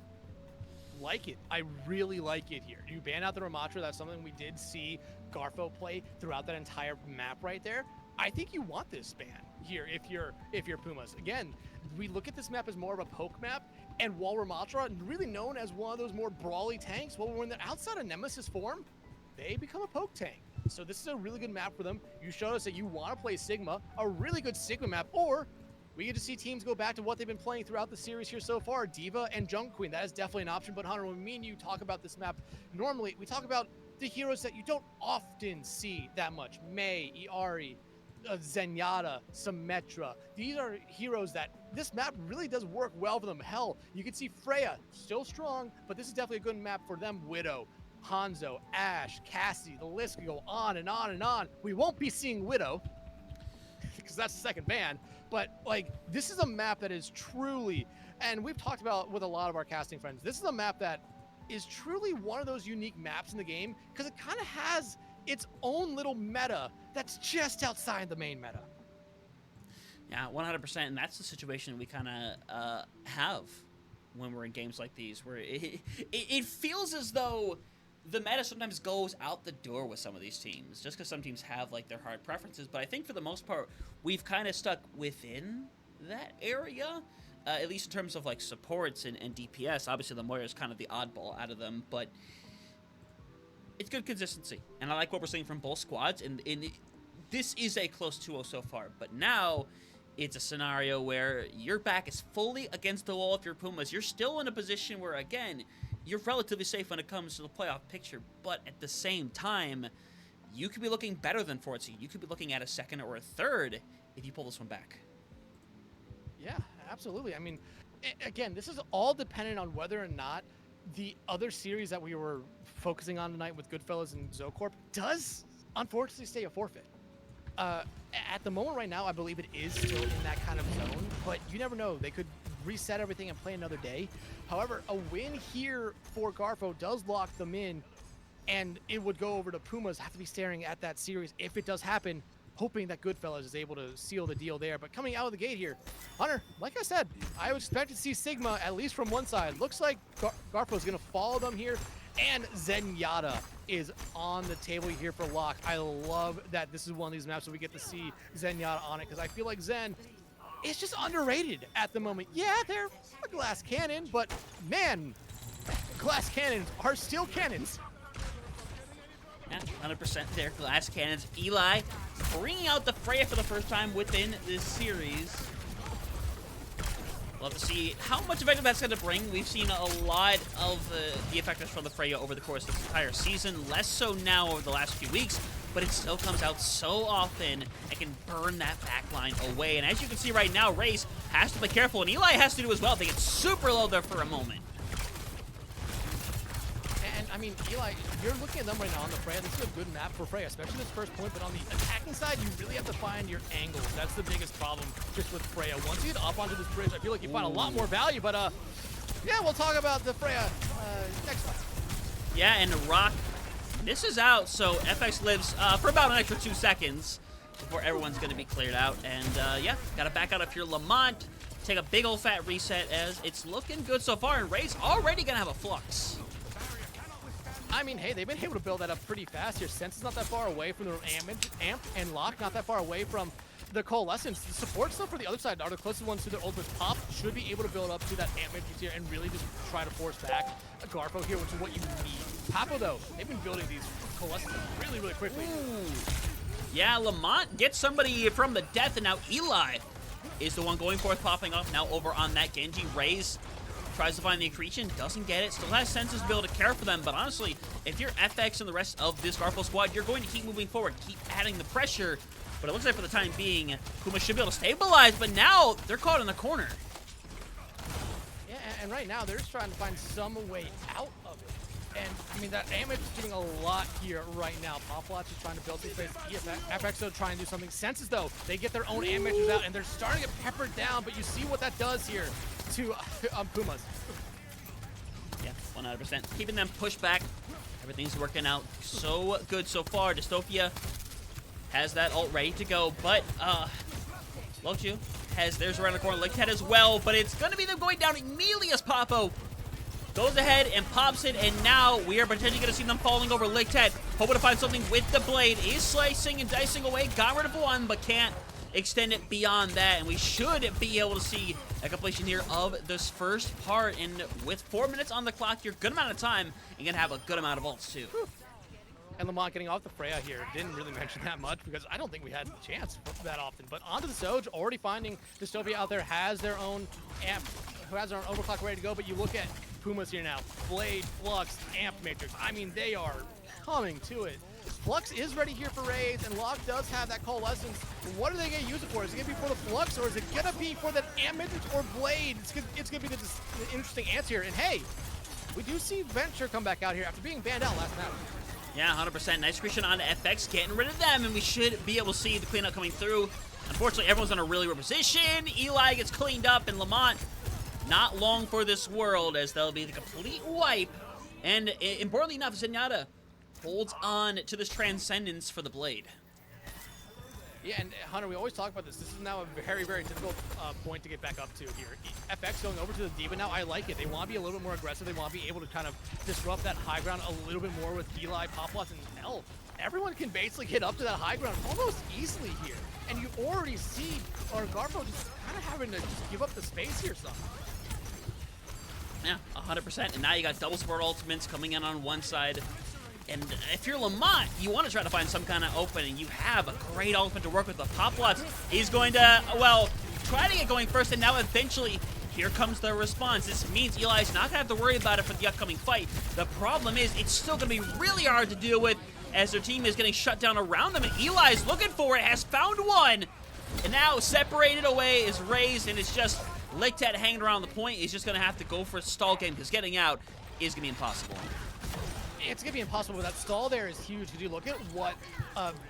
Like it. I really like it here. You ban out the Ramattra. That's something we did see Garfo play throughout that entire map right there. I think you want this ban here if you're Pumas. Again, we look at this map as more of a poke map, and while Ramattra, really known as one of those more brawly tanks, well, when they're outside of Nemesis form, they become a poke tank. So this is a really good map for them. You showed us that you want to play Sigma, a really good Sigma map, or we get to see teams go back to what they've been playing throughout the series here so far, D.Va and Junk Queen. That is definitely an option. But Hunter, when me and you talk about this map, normally we talk about the heroes that you don't often see that much. Mei, Iari, Zenyatta, Symmetra. These are heroes that this map really does work well for them. Hell, you can see Freya, still strong, but this is definitely a good map for them. Widow, Hanzo, Ashe, Cassie, the list can go on and on and on. We won't be seeing Widow because that's the second ban, but like this is a map that is truly, and we've talked about with a lot of our casting friends, this is a map that is truly one of those unique maps in the game because it kind of has its own little meta that's just outside the main meta. Yeah, 100%, and that's the situation we kind of have when we're in games like these, where it feels as though the meta sometimes goes out the door with some of these teams, just because some teams have like their hard preferences. But I think for the most part, we've kind of stuck within that area, at least in terms of like supports and DPS. Obviously, the Moira is kind of the oddball out of them, but it's good consistency, and I like what we're seeing from both squads. And this is a close 2-0 so far, but now it's a scenario where your back is fully against the wall if you're Pumas. You're still in a position where, again, you're relatively safe when it comes to the playoff picture, but at the same time, you could be looking better than 4th seed. You could be looking at a 2nd or a 3rd if you pull this one back. Yeah, absolutely. I mean, again, this is all dependent on whether or not the other series that we were focusing on tonight with Goodfellas and Zocorp does, unfortunately, stay a forfeit. At the moment right now, I believe it is still in that kind of zone, but you never know. They could reset everything and play another day. However, a win here for Garfo does lock them in, and it would go over to Pumas. Have to be staring at that series if it does happen, hoping that Goodfellas is able to seal the deal there. But coming out of the gate here, Hunter, like I said, I would expect to see Sigma at least from one side. Looks like Garfo is going to follow them here, and Zenyatta is on the table here for lock. I love that this is one of these maps where we get to see Zenyatta on it, because I feel like Zen is just underrated at the moment. Yeah, they're a glass cannon, but man, glass cannons are still cannons. Yeah, 100% there, glass cannons. Eli bringing out the Freya for the first time within this series. We'll have to see how much effective that's going to bring. We've seen a lot of the effectiveness from the Freya over the course of this entire season, less so now over the last few weeks, but it still comes out so often and can burn that backline away. And as you can see right now, Race has to be careful, and Eli has to do as well. They get super low there for a moment. And I mean, Eli, you're looking at them right now on the Freya. This is a good map for Freya, especially this first point. But on the attacking side, you really have to find your angles. That's the biggest problem just with Freya. Once you get up onto this bridge, I feel like you find a lot more value. But yeah, we'll talk about the Freya next time. Yeah, and Rock misses out, so FX lives for about an extra 2 seconds before everyone's going to be cleared out. And yeah, got to back out if you're Lamont. Take a big old fat reset as it's looking good so far, and Ray's already going to have a flux. I mean, hey, they've been able to build that up pretty fast here. Sense is not that far away from the Amp, and Lock not that far away from the Coalescence. The support stuff for the other side are the closest ones to their ultimate. Pop should be able to build up to that Amp matrix here and really just try to force back a Garfo here, which is what you need. Papo, though, they've been building these Coalescences really, really quickly. Ooh. Yeah, Lamont gets somebody from the death, and now Eli is the one going forth, popping up now over on that Genji. Raze tries to find the accretion, doesn't get it, still has senses to be able to care for them, but honestly, if you're FX and the rest of this Garfo squad, you're going to keep moving forward, keep adding the pressure, but it looks like for the time being, Pumas should be able to stabilize, but now they're caught in the corner. Yeah, and right now, they're just trying to find some way out of it. And, I mean, that damage is doing a lot here right now. Poplots is trying to build some space. FX are trying to do something. Senses, though, they get their own amateurs out, and they're starting to get peppered down, but you see what that does here to Pumas. Yeah, 100%. Keeping them pushed back. Everything's working out so good so far. Dystopia has that ult ready to go, but Lochu has theirs around the corner. Lickhead as well, but it's going to be them going down immediately as Papo goes ahead and pops it, and now we are potentially going to see them falling over Lickhead. Hoping to find something with the blade. Is slicing and dicing away. Got rid of one, but can't extend it beyond that, and we should be able to see a completion here of this first part. And with 4 minutes on the clock here, good amount of time, and gonna have a good amount of ults too. And Lamont getting off the Freya here. Didn't really mention that much because I don't think we had the chance that often. But onto the Soj, already finding Dystopia out there, has their own amp, who has their own overclock ready to go. But you look at Pumas here now. Blade, Flux, Amp Matrix. I mean, they are coming to it. Flux is ready here for Raze, and Locke does have that Coalescence. What are they going to use it for? Is it going to be for the Flux, or is it going to be for that Amp Matrix or Blade? It's going to be the interesting answer here. And hey, we do see Venture come back out here after being banned out last match. Yeah, 100%. Nice creation on FX, getting rid of them, and we should be able to see the cleanup coming through. Unfortunately, everyone's in a really weird position. Eli gets cleaned up, and Lamont not long for this world, as they'll be the complete wipe. And importantly enough, Zenyatta holds on to this Transcendence for the Blade. Yeah, and Hunter, we always talk about this. This is now a very, very difficult point to get back up to here. FX going over to the D, but now I like it. They want to be a little bit more aggressive. They want to be able to kind of disrupt that high ground a little bit more with Eli, Poplots, and L. Everyone can basically get up to that high ground almost easily here. And you already see Garfo just kind of having to just give up the space here some. Yeah, 100%. And now you got double support ultimates coming in on one side. And if you're Lamont, you want to try to find some kind of opening. You have a great ultimate to work with. The Poplots is going to, well, try to get going first, and now eventually here comes the response. This means Eli's not going to have to worry about it for the upcoming fight. The problem is it's still going to be really hard to deal with as their team is getting shut down around them, and Eli's looking for it, has found one. And now separated away is raised, and it's just Lictat hanging around the point. He's just going to have to go for a stall game because getting out is going to be impossible. It's going to be impossible, but that stall there is huge. Because you look at what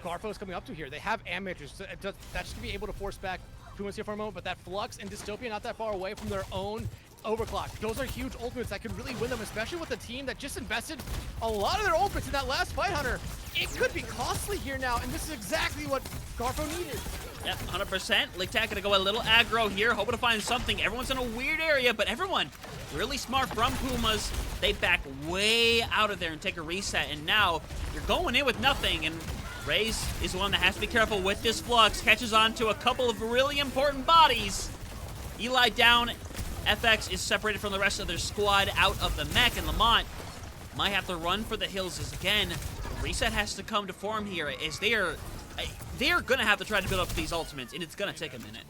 Garfo is coming up to here. They have Amateurs. So that's just going to be able to force back Pumas here for a moment, but that Flux and Dystopia not that far away from their own overclock. Those are huge ultimates that could really win them, especially with a team that just invested a lot of their ultimates in that last fight, Hunter. It could be costly here now, and this is exactly what Garfo needed. Yep, 100%. Lictat gonna go a little aggro here, hoping to find something. Everyone's in a weird area, but everyone really smart from Pumas. They back way out of there and take a reset, and now you're going in with nothing, and Raze is the one that has to be careful with this Flux. Catches on to a couple of really important bodies. Eli down. FX is separated from the rest of their squad out of the mech, and Lamont might have to run for the hills as, again, reset has to come to form here as they're going to have to try to build up these ultimates, and it's going to take a minute.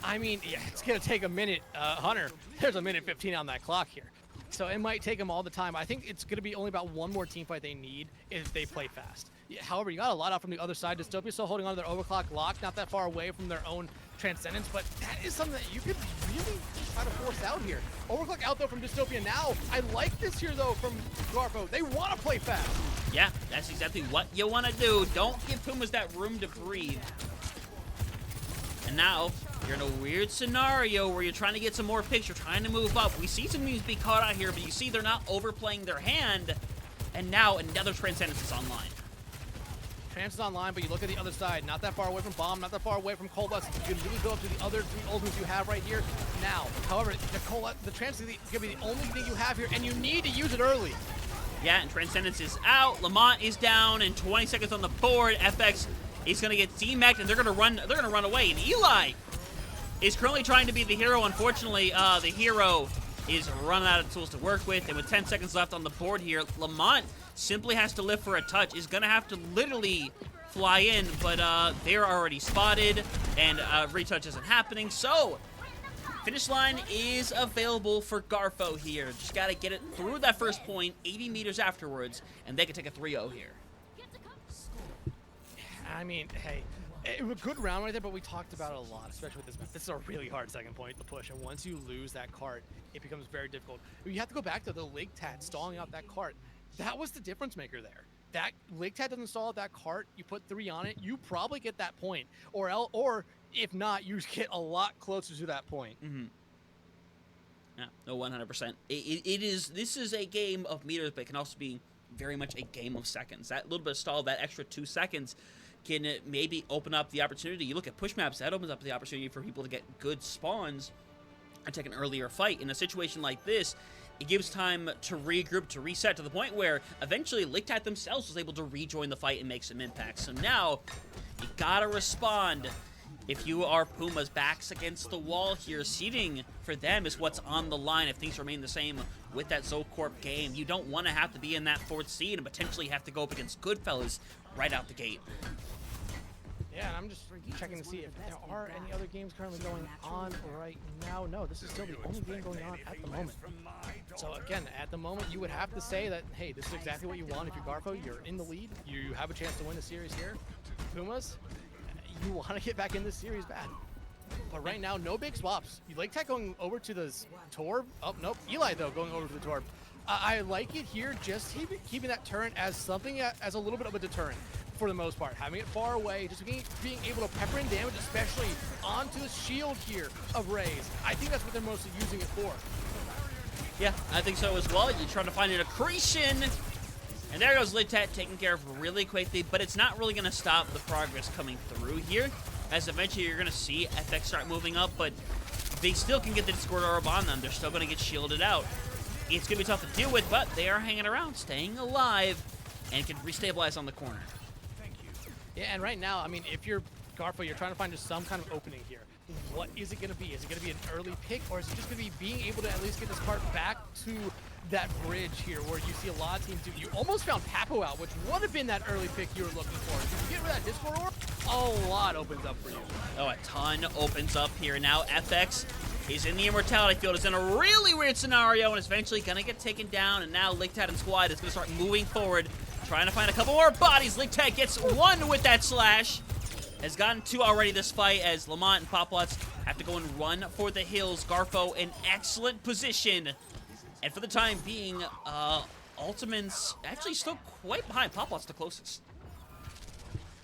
I mean, yeah, it's going to take a minute. Hunter, there's a minute 15 on that clock here. So it might take them all the time. I think it's going to be only about one more team fight they need if they play fast. Yeah, however, you got a lot out from the other side. Dystopia still holding on to their overclock lock, not that far away from their own Transcendence, but that is something that you could really try to force out here. Overclock out, though, from Dystopia now. I like this here, though, from Garfo. They want to play fast. Yeah, that's exactly what you want to do. Don't give Pumas that room to breathe. And now, you're in a weird scenario where you're trying to get some more picks. You're trying to move up. We see some teams be caught out here, but you see they're not overplaying their hand. And now another Transcendence is online. Is online, but you look at the other side, not that far away from Bomb, not that far away from Cold Blast. You can really go up to the other three ultimates you have right here now. However, the Trans is going to be the only thing you have here, and you need to use it early. Yeah, and Transcendence is out. Lamont is down, and 20 seconds on the board. FX is going to get D-Mec'd, and they're going to run away. And Eli is currently trying to be the hero. Unfortunately, the hero is running out of tools to work with, and with 10 seconds left on the board here, Lamont simply has to live for a touch. Is going to have to literally fly in, but they're already spotted, and retouch isn't happening. So, finish line is available for Garfo here. Just got to get it through that first point, 80 meters afterwards, and they can take a 3-0 here. I mean, hey, it was a good round right there, but we talked about it a lot, especially with this map. This is a really hard second point to push, and once you lose that cart, it becomes very difficult. You have to go back to the Lictat stalling out that cart. That was the difference maker there. That Lictat doesn't stall out that cart, you put 3 on it, you probably get that point. Or if not, you get a lot closer to that point. Mm-hmm. Yeah, no, 100%. This is a game of meters, but it can also be very much a game of seconds. That little bit of stall, that extra 2 seconds, can maybe open up the opportunity. You look at push maps, that opens up the opportunity for people to get good spawns and take an earlier fight. In a situation like this, it gives time to regroup, to reset, to the point where eventually Lictat themselves was able to rejoin the fight and make some impact. So now, you gotta respond. If you are Pumas, backs against the wall here, seeding for them is what's on the line if things remain the same with that Zocorp game. You don't want to have to be in that 4th seed and potentially have to go up against Goodfellas right out the gate. Yeah, and I'm just checking to see if there are any other games currently going on right now. No, this is still the only game going on at the moment. So again, at the moment, you would have to say that, hey, this is exactly what you want. If you're Garfo, you're in the lead. You have a chance to win the series here. Pumas, you want to get back in this series bad. But right now, no big swaps. You like Tech going over to the Torb. Oh, nope. Eli, though, going over to the Torb. I like it here, just keeping that turret as something, as a little bit of a deterrent for the most part. Having it far away, just being able to pepper in damage, especially onto the shield here of Raze. I think that's what they're mostly using it for. Yeah, I think so as well. You're trying to find an accretion. And there goes Litat taken care of really quickly, but it's not really going to stop the progress coming through here, as eventually you're going to see FX start moving up, but they still can get the Discord Orb on them. They're still going to get shielded out. It's going to be tough to deal with, but they are hanging around, staying alive, and can restabilize on the corner. Yeah, and right now, I mean, if you're Garfo, you're trying to find just some kind of opening here. What is it going to be? Is it going to be an early pick, or is it just going to be being able to at least get this cart back to that bridge here where you see a lot of teams do? You almost found Papo out, which would have been that early pick you were looking for. If you get rid of that Discord Orb, a lot opens up for you. Oh, a ton opens up here. Now FX is in the Immortality Field. It's in a really weird scenario, and is eventually going to get taken down, and now Ligtat and Squad is going to start moving forward, trying to find a couple more bodies. Ligtat gets one with that slash. Has gotten two already this fight, as Lamont and Poplots have to go and run for the hills. Garfo in excellent position. And for the time being, Ultiman's actually still quite behind. Poplots the closest.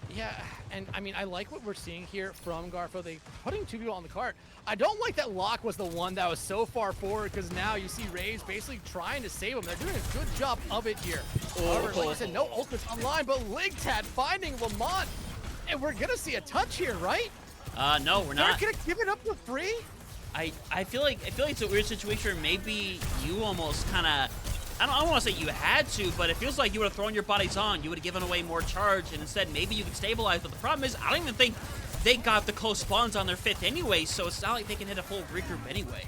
Yeah, and I mean, I like what we're seeing here from Garfo. They putting two people on the cart. I don't like that Locke was the one that was so far forward, because now you see Raze basically trying to save him. They're doing a good job of it here. However, like I said, no ultimates online, but Ligtat finding Lamont. And we're going to see a touch here, right? No, we're not. They're going to give it up for free? I feel like it's a weird situation where maybe you almost kind of, I don't want to say you had to, but it feels like you would have thrown your bodies on. You would have given away more charge, and instead maybe you could stabilize. But the problem is, I don't even think they got the close spawns on their 5th anyway, so it's not like they can hit a full regroup anyway.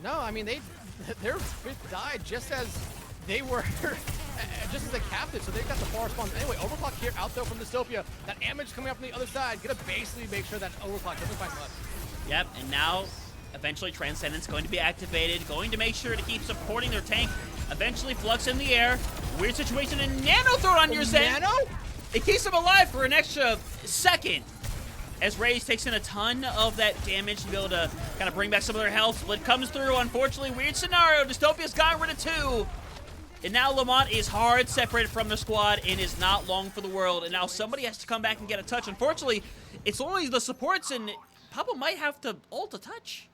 No, I mean, their 5th died just as they were, just as a captive, so they've got the far spawns. Anyway, Overclock here out though from Dystopia. That damage coming up from the other side. Gonna basically make sure that Overclock doesn't find left. Yep, and now eventually Transcendence going to be activated, going to make sure to keep supporting their tank. Eventually Flux in the air. Weird situation, and Nano throw on your Zen. Nano? It keeps him alive for an extra second, as Raze takes in a ton of that damage to be able to kind of bring back some of their health. Split comes through, unfortunately. Weird scenario. Dystopia's got rid of 2. And now Lamont is hard separated from the squad and is not long for the world. And now somebody has to come back and get a touch. Unfortunately, it's only the supports, and Papa might have to ult a touch.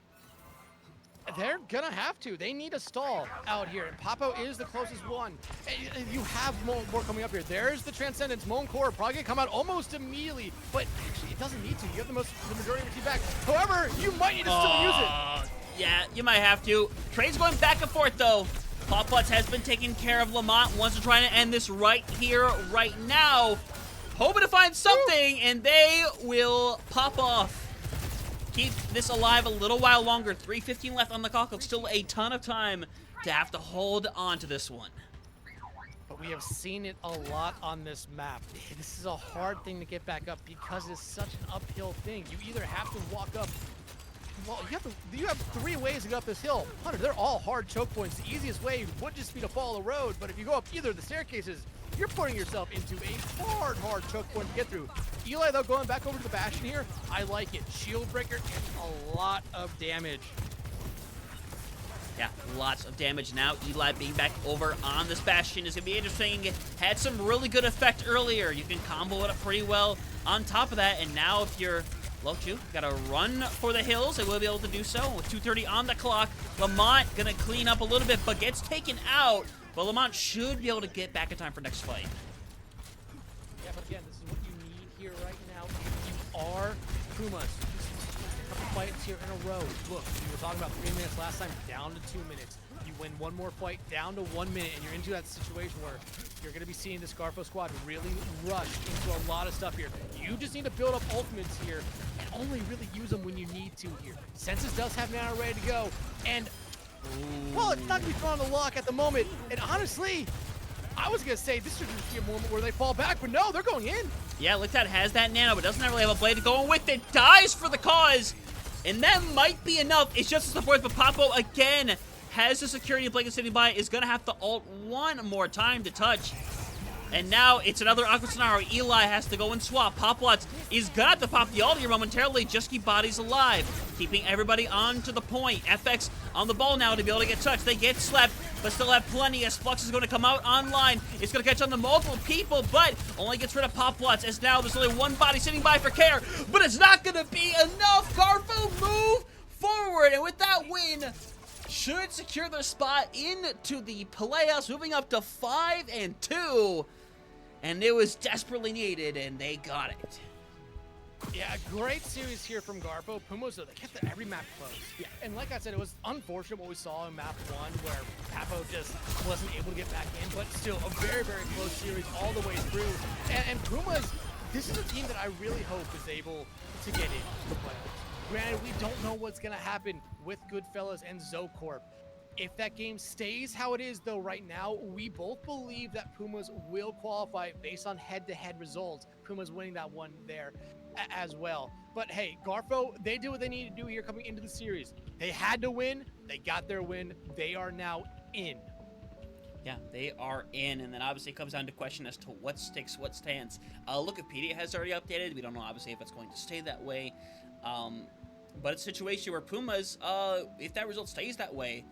They're gonna have to. They need a stall out here, and Papo is the closest one. And you have more coming up here. There's the Transcendence. Moan Core probably gonna come out almost immediately, but actually it doesn't need to. You have the majority of your team back. However, you might need to still use it. Yeah, you might have to. Trade's going back and forth though. Poplots has been taking care of Lamont. Wants to try to end this right here, right now. Hoping to find something, and they will pop off. Keep this alive a little while longer. 3:15 left on the clock. Still a ton of time to have to hold on to this one. But we have seen it a lot on this map. This is a hard thing to get back up because it's such an uphill thing. You either have to walk up. Well, you have 3 ways to go up this hill. Hunter, they're all hard choke points. The easiest way would just be to follow the road, but if you go up either of the staircases, you're putting yourself into a hard choke point to get through. Eli, though, going back over to the Bastion here, I like it. Shield breaker and a lot of damage. Yeah, lots of damage now. Eli being back over on this Bastion is going to be interesting. Had some really good effect earlier. You can combo it up pretty well on top of that, and now if you're Lochu, got to run for the hills, and will be able to do so with 2:30 on the clock. Lamont going to clean up a little bit, but gets taken out. But Lamont should be able to get back in time for next fight. Yeah, but again, this is what you need here right now. You are Pumas. A couple fights here in a row. Look, we were talking about 3 minutes last time, down to 2 minutes. You win one more fight, down to 1 minute, and you're into that situation where you're going to be seeing this Garfo squad really rush into a lot of stuff here. You just need to build up ultimates here and only really use them when you need to here. Senses does have Nano ready to go, and well, it's not going to be thrown on the lock at the moment. And honestly, I was going to say this should just be a moment where they fall back, but no, they're going in. Yeah, Litat has that Nano, but doesn't really have a blade going with it. Dies for the cause, and that might be enough. It's just the fourth, but Papo again has the security blanket sitting by, is going to have to ult one more time to touch. And now it's another awkward scenario. Eli has to go and swap. Poplots is going to have to pop the ult here momentarily. Just keep bodies alive. Keeping everybody on to the point. FX on the ball now to be able to get touched. They get slapped, but still have plenty as Flux is going to come out online. It's going to catch on to multiple people, but only gets rid of Poplots, as now there's only one body sitting by for care. But it's not going to be enough. Garfo move forward, and with that win, should secure their spot into the playoffs, moving up to 5-2. And it was desperately needed, and they got it. Yeah, great series here from Garfo. Pumas, they kept every map close. Yeah, and like I said, it was unfortunate what we saw in map 1, where Papo just wasn't able to get back in, but still a very, very close series all the way through. And Pumas, this is a team that I really hope is able to get into the playoffs. Granted, we don't know what's going to happen with Goodfellas and Zocorp. If that game stays how it is, though, right now, we both believe that Pumas will qualify based on head-to-head results. Pumas winning that one there as well. But hey, Garfo, they did what they needed to do here coming into the series. They had to win. They got their win. They are now in. Yeah, they are in, and then obviously it comes down to question as to what sticks, what stands. Wikipedia has already updated. We don't know, obviously, if it's going to stay that way. But it's a situation where Pumas, if that result stays that way,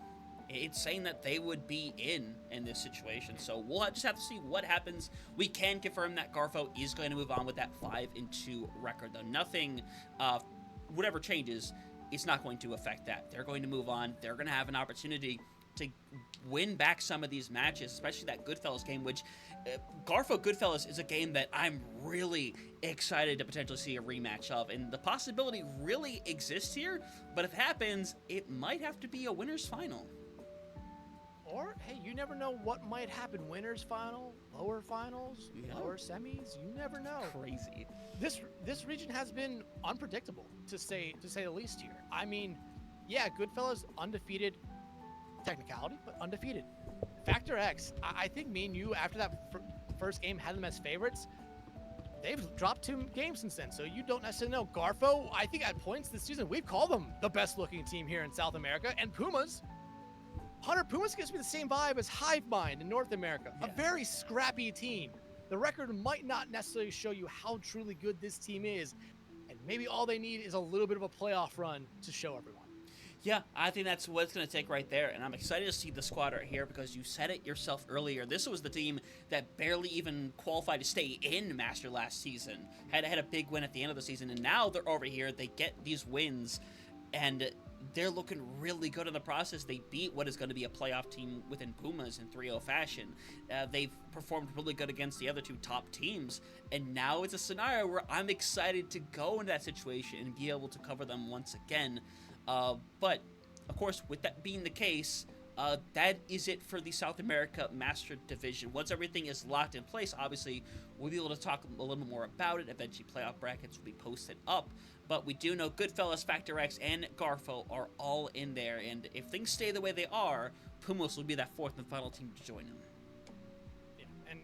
it's saying that they would be in this situation. So we'll just have to see what happens. We can confirm that Garfo is going to move on with that 5-2 record, though. Nothing, whatever changes, it's not going to affect that. They're going to move on. They're going to have an opportunity to win back some of these matches, especially that Goodfellas game, which Garfo Goodfellas is a game that I'm really excited to potentially see a rematch of, and the possibility really exists here, but if it happens, it might have to be a winner's final. Or, hey, you never know what might happen. Winners final, lower finals, lower semis. You never know. Crazy. This region has been unpredictable, to say the least here. I mean, yeah, Goodfellas undefeated, technicality, but undefeated. Factor X, I think me and you, after that first game, had them as favorites. They've dropped 2 games since then, so you don't necessarily know. Garfo, I think at points this season, we've called them the best-looking team here in South America, and Pumas. Hunter, Pumas gives me the same vibe as Hive Mind in North America. Yeah. A very scrappy team. The record might not necessarily show you how truly good this team is, and maybe all they need is a little bit of a playoff run to show everyone. Yeah, I think that's what it's going to take right there, and I'm excited to see the squad right here because you said it yourself earlier. This was the team that barely even qualified to stay in Master last season. Had a big win at the end of the season, and now they're over here. They get these wins, and they're looking really good in the process. They beat what is going to be a playoff team within Pumas in 3-0 fashion. They've performed really good against the other 2 top teams, and now it's a scenario where I'm excited to go into that situation and be able to cover them once again. But, of course, with that being the case, that is it for the South America Master Division. Once everything is locked in place, obviously, we'll be able to talk a little more about it. Eventually, playoff brackets will be posted up. But we do know Goodfellas, Factor X, and Garfo are all in there. And if things stay the way they are, Pumas will be that 4th and final team to join them. Yeah, and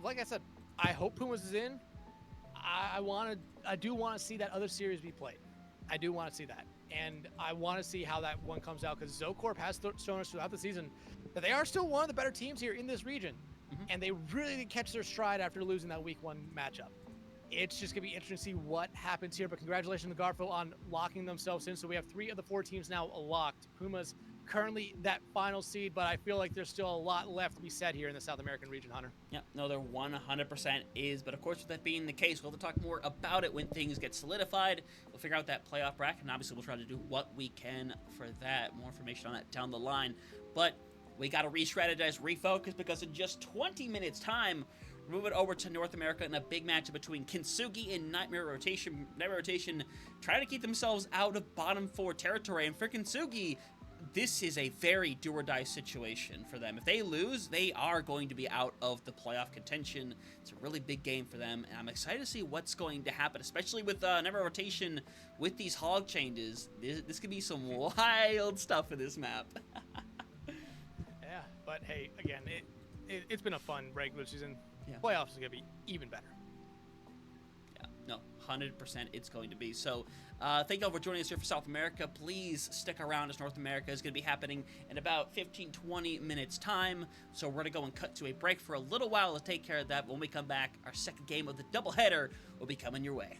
like I said, I hope Pumas is in. I do want to see that other series be played. I do want to see that. And I want to see how that one comes out, because Zocorp has shown us throughout the season that they are still one of the better teams here in this region. Mm-hmm. And they really did catch their stride after losing that week 1 matchup. It's just going to be interesting to see what happens here. But congratulations to Garfo on locking themselves in. So we have 3 of the 4 teams now locked. Pumas currently that final seed, but I feel like there's still a lot left to be said here in the South American region, Hunter. Yeah, no, there 100% is. But of course, with that being the case, we'll have to talk more about it when things get solidified. We'll figure out that playoff bracket, and obviously we'll try to do what we can for that. More information on that down the line. But we got to re-strategize, refocus, because in just 20 minutes' time, we're moving over to North America in a big matchup between Kintsugi and Nightmare Rotation. Nightmare Rotation trying to keep themselves out of bottom 4 territory, and for Kintsugi, this is a very do-or-die situation for them. If they lose, they are going to be out of the playoff contention. It's a really big game for them, and I'm excited to see what's going to happen, especially with Nightmare Rotation with these hog changes. This could be some wild stuff in this map. Yeah, but hey, again, it's been a fun regular season. Yeah. Playoffs is going to be even better. Yeah, no, 100% it's going to be. So thank you all for joining us here for South America. Please stick around, as North America is going to be happening in about 15-20 minutes time. So we're going to go and cut to a break for a little while to take care of that. When we come back, our second game of the doubleheader will be coming your way.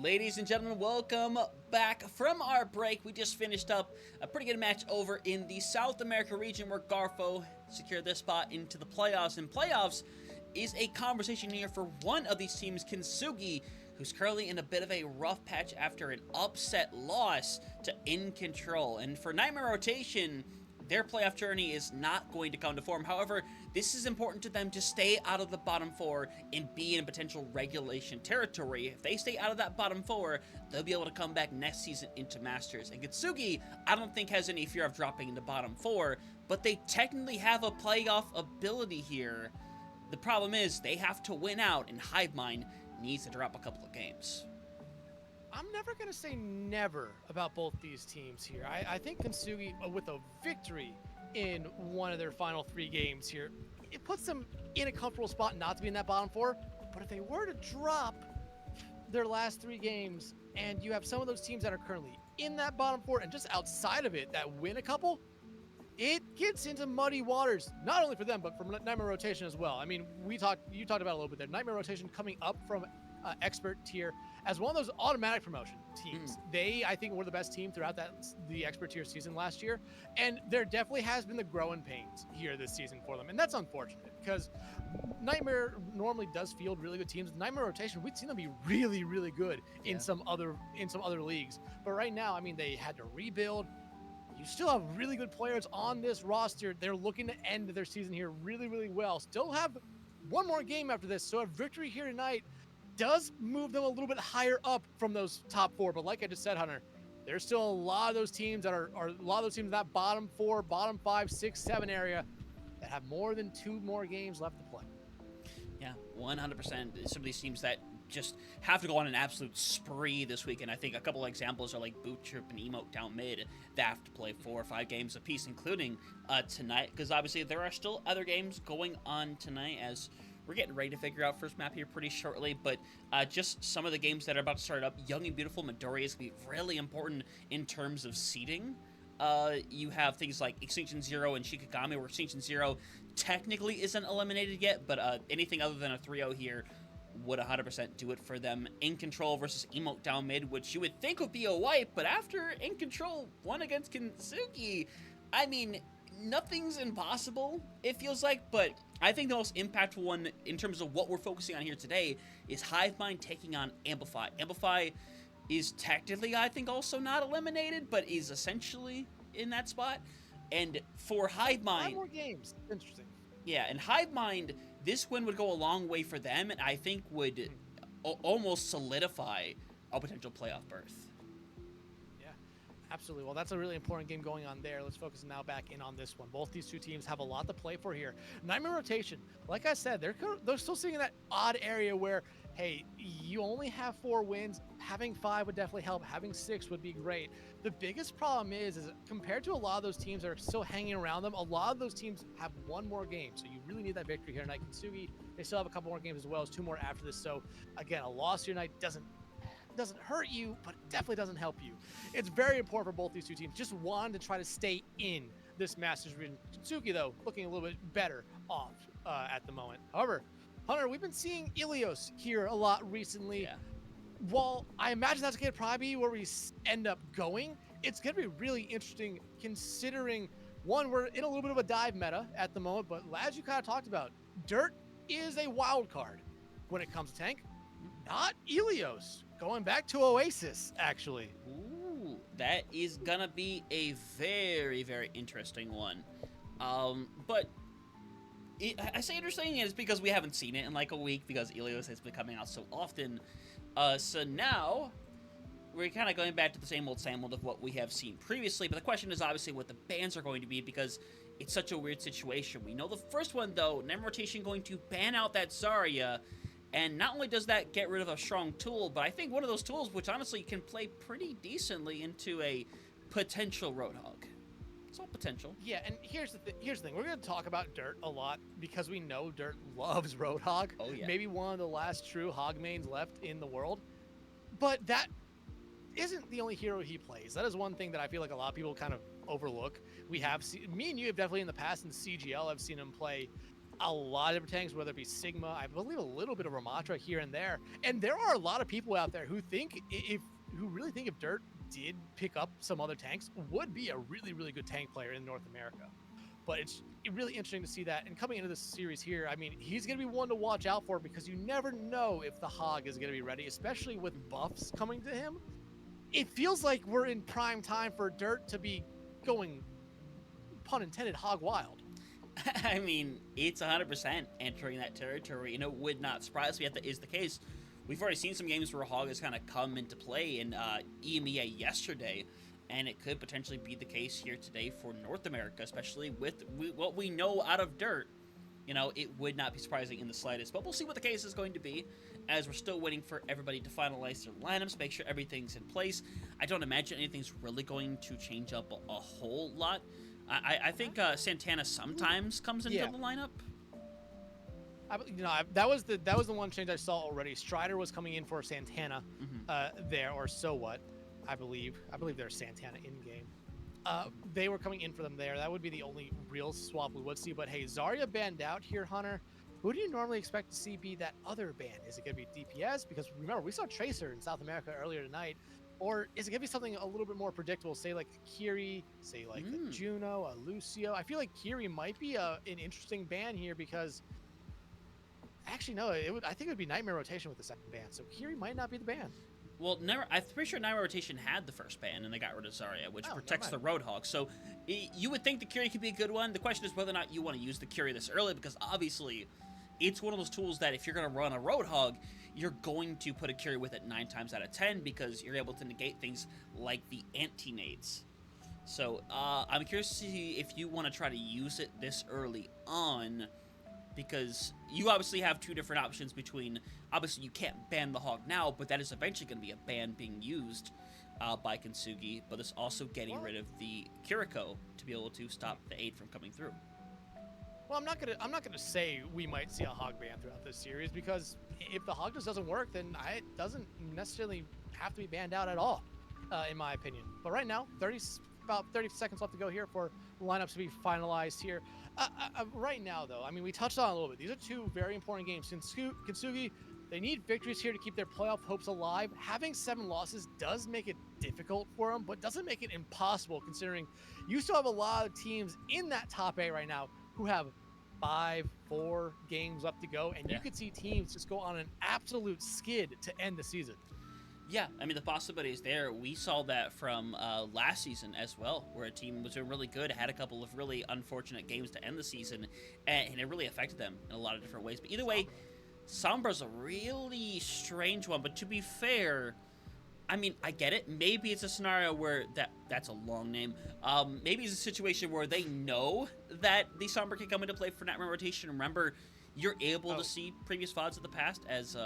Ladies and gentlemen, welcome back from our break. We just finished up a pretty good match over in the South America region where Garfo secured their spot into the playoffs. And playoffs is a conversation here for one of these teams, Kintsugi, who's currently in a bit of a rough patch after an upset loss to In Control. And for Nightmare Rotation, their playoff journey is not going to come to form. However, this is important to them to stay out of the bottom four and be in potential regulation territory. If they stay out of that bottom four, they'll be able to come back next season into Masters. And Kintsugi, I don't think has any fear of dropping in the bottom four, but they technically have a playoff ability here. The problem is they have to win out, and Hivemind needs to drop a couple of games. I'm never going to say never about both these teams here. I think Kintsugi, with a victory in one of their final 3 games here, it puts them in a comfortable spot not to be in that bottom 4. But if they were to drop their last 3 games, and you have some of those teams that are currently in that bottom 4 and just outside of it that win a couple, it gets into muddy waters, not only for them, but for Nightmare Rotation as well. I mean, you talked about it a little bit there. Nightmare Rotation coming up from expert tier as one of those automatic promotion teams. They, I think, were the best team throughout the expert tier season last year, and there definitely has been the growing pains here this season for them, and that's unfortunate because Nightmare normally does field really good teams. Nightmare Rotation, we've seen them be really, really good in some other leagues, but right now, I mean, they had to rebuild. You still have really good players on this roster. They're looking to end their season here really, really well. Still have one more game after this, so a victory here tonight does move them a little bit higher up from those top 4. But like I just said, Hunter, there's still a lot of those teams that are a lot of those teams in that bottom 4, bottom 5, 6, 7 area that have more than 2 more games left to play. Yeah, 100%. Some of these teams that just have to go on an absolute spree this weekend. I think a couple of examples are like Boot Trip and Emote down mid that have to play 4 or 5 games apiece, including tonight, because obviously there are still other games going on tonight as we're getting ready to figure out first map here pretty shortly, but just some of the games that are about to start up. Young and Beautiful Midoriya is going to be really important in terms of seeding. You have things like Extinction Zero and Shikigami, where Extinction Zero technically isn't eliminated yet, but anything other than a 3-0 here would 100% do it for them. In Control versus Emote down mid, which you would think would be a wipe, but after In Control won against Kintsugi, I mean, nothing's impossible, it feels like, but I think the most impactful one in terms of what we're focusing on here today is Hivemind taking on Amplify. Amplify is technically, I think, also not eliminated, but is essentially in that spot. And for Hivemind... 5 more games. Interesting. Yeah, and Hivemind, this win would go a long way for them, and I think would almost solidify a potential playoff berth. Absolutely. Well, that's a really important game going on there. Let's focus now back in on this one. Both these two teams have a lot to play for here. Nightmare Rotation, like I said, they're still sitting in that odd area where, hey, you only have 4 wins. Having 5 would definitely help. Having 6 would be great. The biggest problem is compared to a lot of those teams that are still hanging around them, a lot of those teams have 1 more game. So you really need that victory here tonight. Kintsugi, they still have a couple more games as well as 2 more after this. So again, a loss here tonight doesn't hurt you, but it definitely doesn't help you. It's very important for both these two teams. Just wanted to try to stay in this Masters region. Kintsugi, though, looking a little bit better off at the moment. However, Hunter, we've been seeing Ilios here a lot recently. Yeah. While I imagine that's going to probably be where we end up going, it's going to be really interesting considering, one, we're in a little bit of a dive meta at the moment, but as you kind of talked about, Dirt is a wild card when it comes to tank. Not Ilios. Going back to Oasis, actually. Ooh, that is gonna be a very, very interesting one. But I say interesting is because we haven't seen it in like a week because Ilios has been coming out so often. So now we're kind of going back to the same old of what we have seen previously. But the question is obviously what the bans are going to be because it's such a weird situation. We know the first one though, Nightmare Rotation going to ban out that Zarya. And not only does that get rid of a strong tool, but I think one of those tools which honestly can play pretty decently into a potential Roadhog. It's all potential. Yeah, and here's the thing. We're going to talk about Dirt a lot because we know Dirt loves Roadhog. Oh, yeah. Maybe one of the last true hog mains left in the world. But that isn't the only hero he plays. That is one thing that I feel like a lot of people kind of overlook. We have me and you have definitely in the past in CGL, I've seen him play a lot of different tanks, whether it be Sigma, I believe a little bit of Ramatra here and there. And there are a lot of people out there who really think if Dirt did pick up some other tanks, would be a really, really good tank player in North America. But it's really interesting to see that. And coming into this series here, I mean, he's going to be one to watch out for because you never know if the Hog is going to be ready, especially with buffs coming to him. It feels like we're in prime time for Dirt to be going, pun intended, hog wild. I mean, it's 100% entering that territory, and it would not surprise me if that is the case. We've already seen some games where Hog has kind of come into play in EMEA yesterday, and it could potentially be the case here today for North America, especially with what we know out of Dirt. You know, it would not be surprising in the slightest, but we'll see what the case is going to be, as we're still waiting for everybody to finalize their lineups, make sure everything's in place. I don't imagine anything's really going to change up a whole lot. I think Santana sometimes comes into the lineup. That was the one change I saw already. Strider was coming in for Santana there, or so what? I believe there's Santana in game. They were coming in for them there. That would be the only real swap we would see. But hey, Zarya banned out here, Hunter. Who do you normally expect to see be that other ban? Is it going to be DPS? Because remember, we saw Tracer in South America earlier tonight. Or is it going to be something a little bit more predictable? Say like a Kiri, say like a Juno, a Lucio. I feel like Kiri might be an interesting ban here because... Actually, no, I think it would be Nightmare Rotation with the second ban. So Kiri might not be the ban. Well, I'm pretty sure Nightmare Rotation had the first ban, and they got rid of Zarya, which protects the Roadhog. So you would think the Kiri could be a good one. The question is whether or not you want to use the Kiri this early, because obviously it's one of those tools that if you're going to run a Roadhog, you're going to put a Kiri with it 9 times out of 10 because you're able to negate things like the anti-nades. So I'm curious to see if you want to try to use it this early on, because you obviously have two different options between, obviously you can't ban the Hog now, but that is eventually going to be a ban being used by Kintsugi, but it's also getting rid of the Kiriko to be able to stop the aid from coming through. Well, I'm not gonna say we might see a Hog ban throughout this series, because if the Hog just doesn't work, then it doesn't necessarily have to be banned out at all, in my opinion. But right now, about 30 seconds left to go here for lineups to be finalized here. Right now, though, I mean, we touched on it a little bit. These are two very important games. Kintsugi, they need victories here to keep their playoff hopes alive. Having 7 losses does make it difficult for them, but doesn't make it impossible, considering you still have a lot of teams in that top 8 right now who have 4 games left to go, and you could see teams just go on an absolute skid to end the season. Yeah, I mean, the possibility is there. We saw that from last season as well, where a team was doing really good, had a couple of really unfortunate games to end the season, and it really affected them in a lot of different ways. But either way, Sombra's a really strange one, but to be fair, I mean, I get it. Maybe it's a scenario where that's a long name. Maybe it's a situation where they know that the Sombra can come into play for Nightmare Rotation. Remember, you're able to see previous VODs of the past as,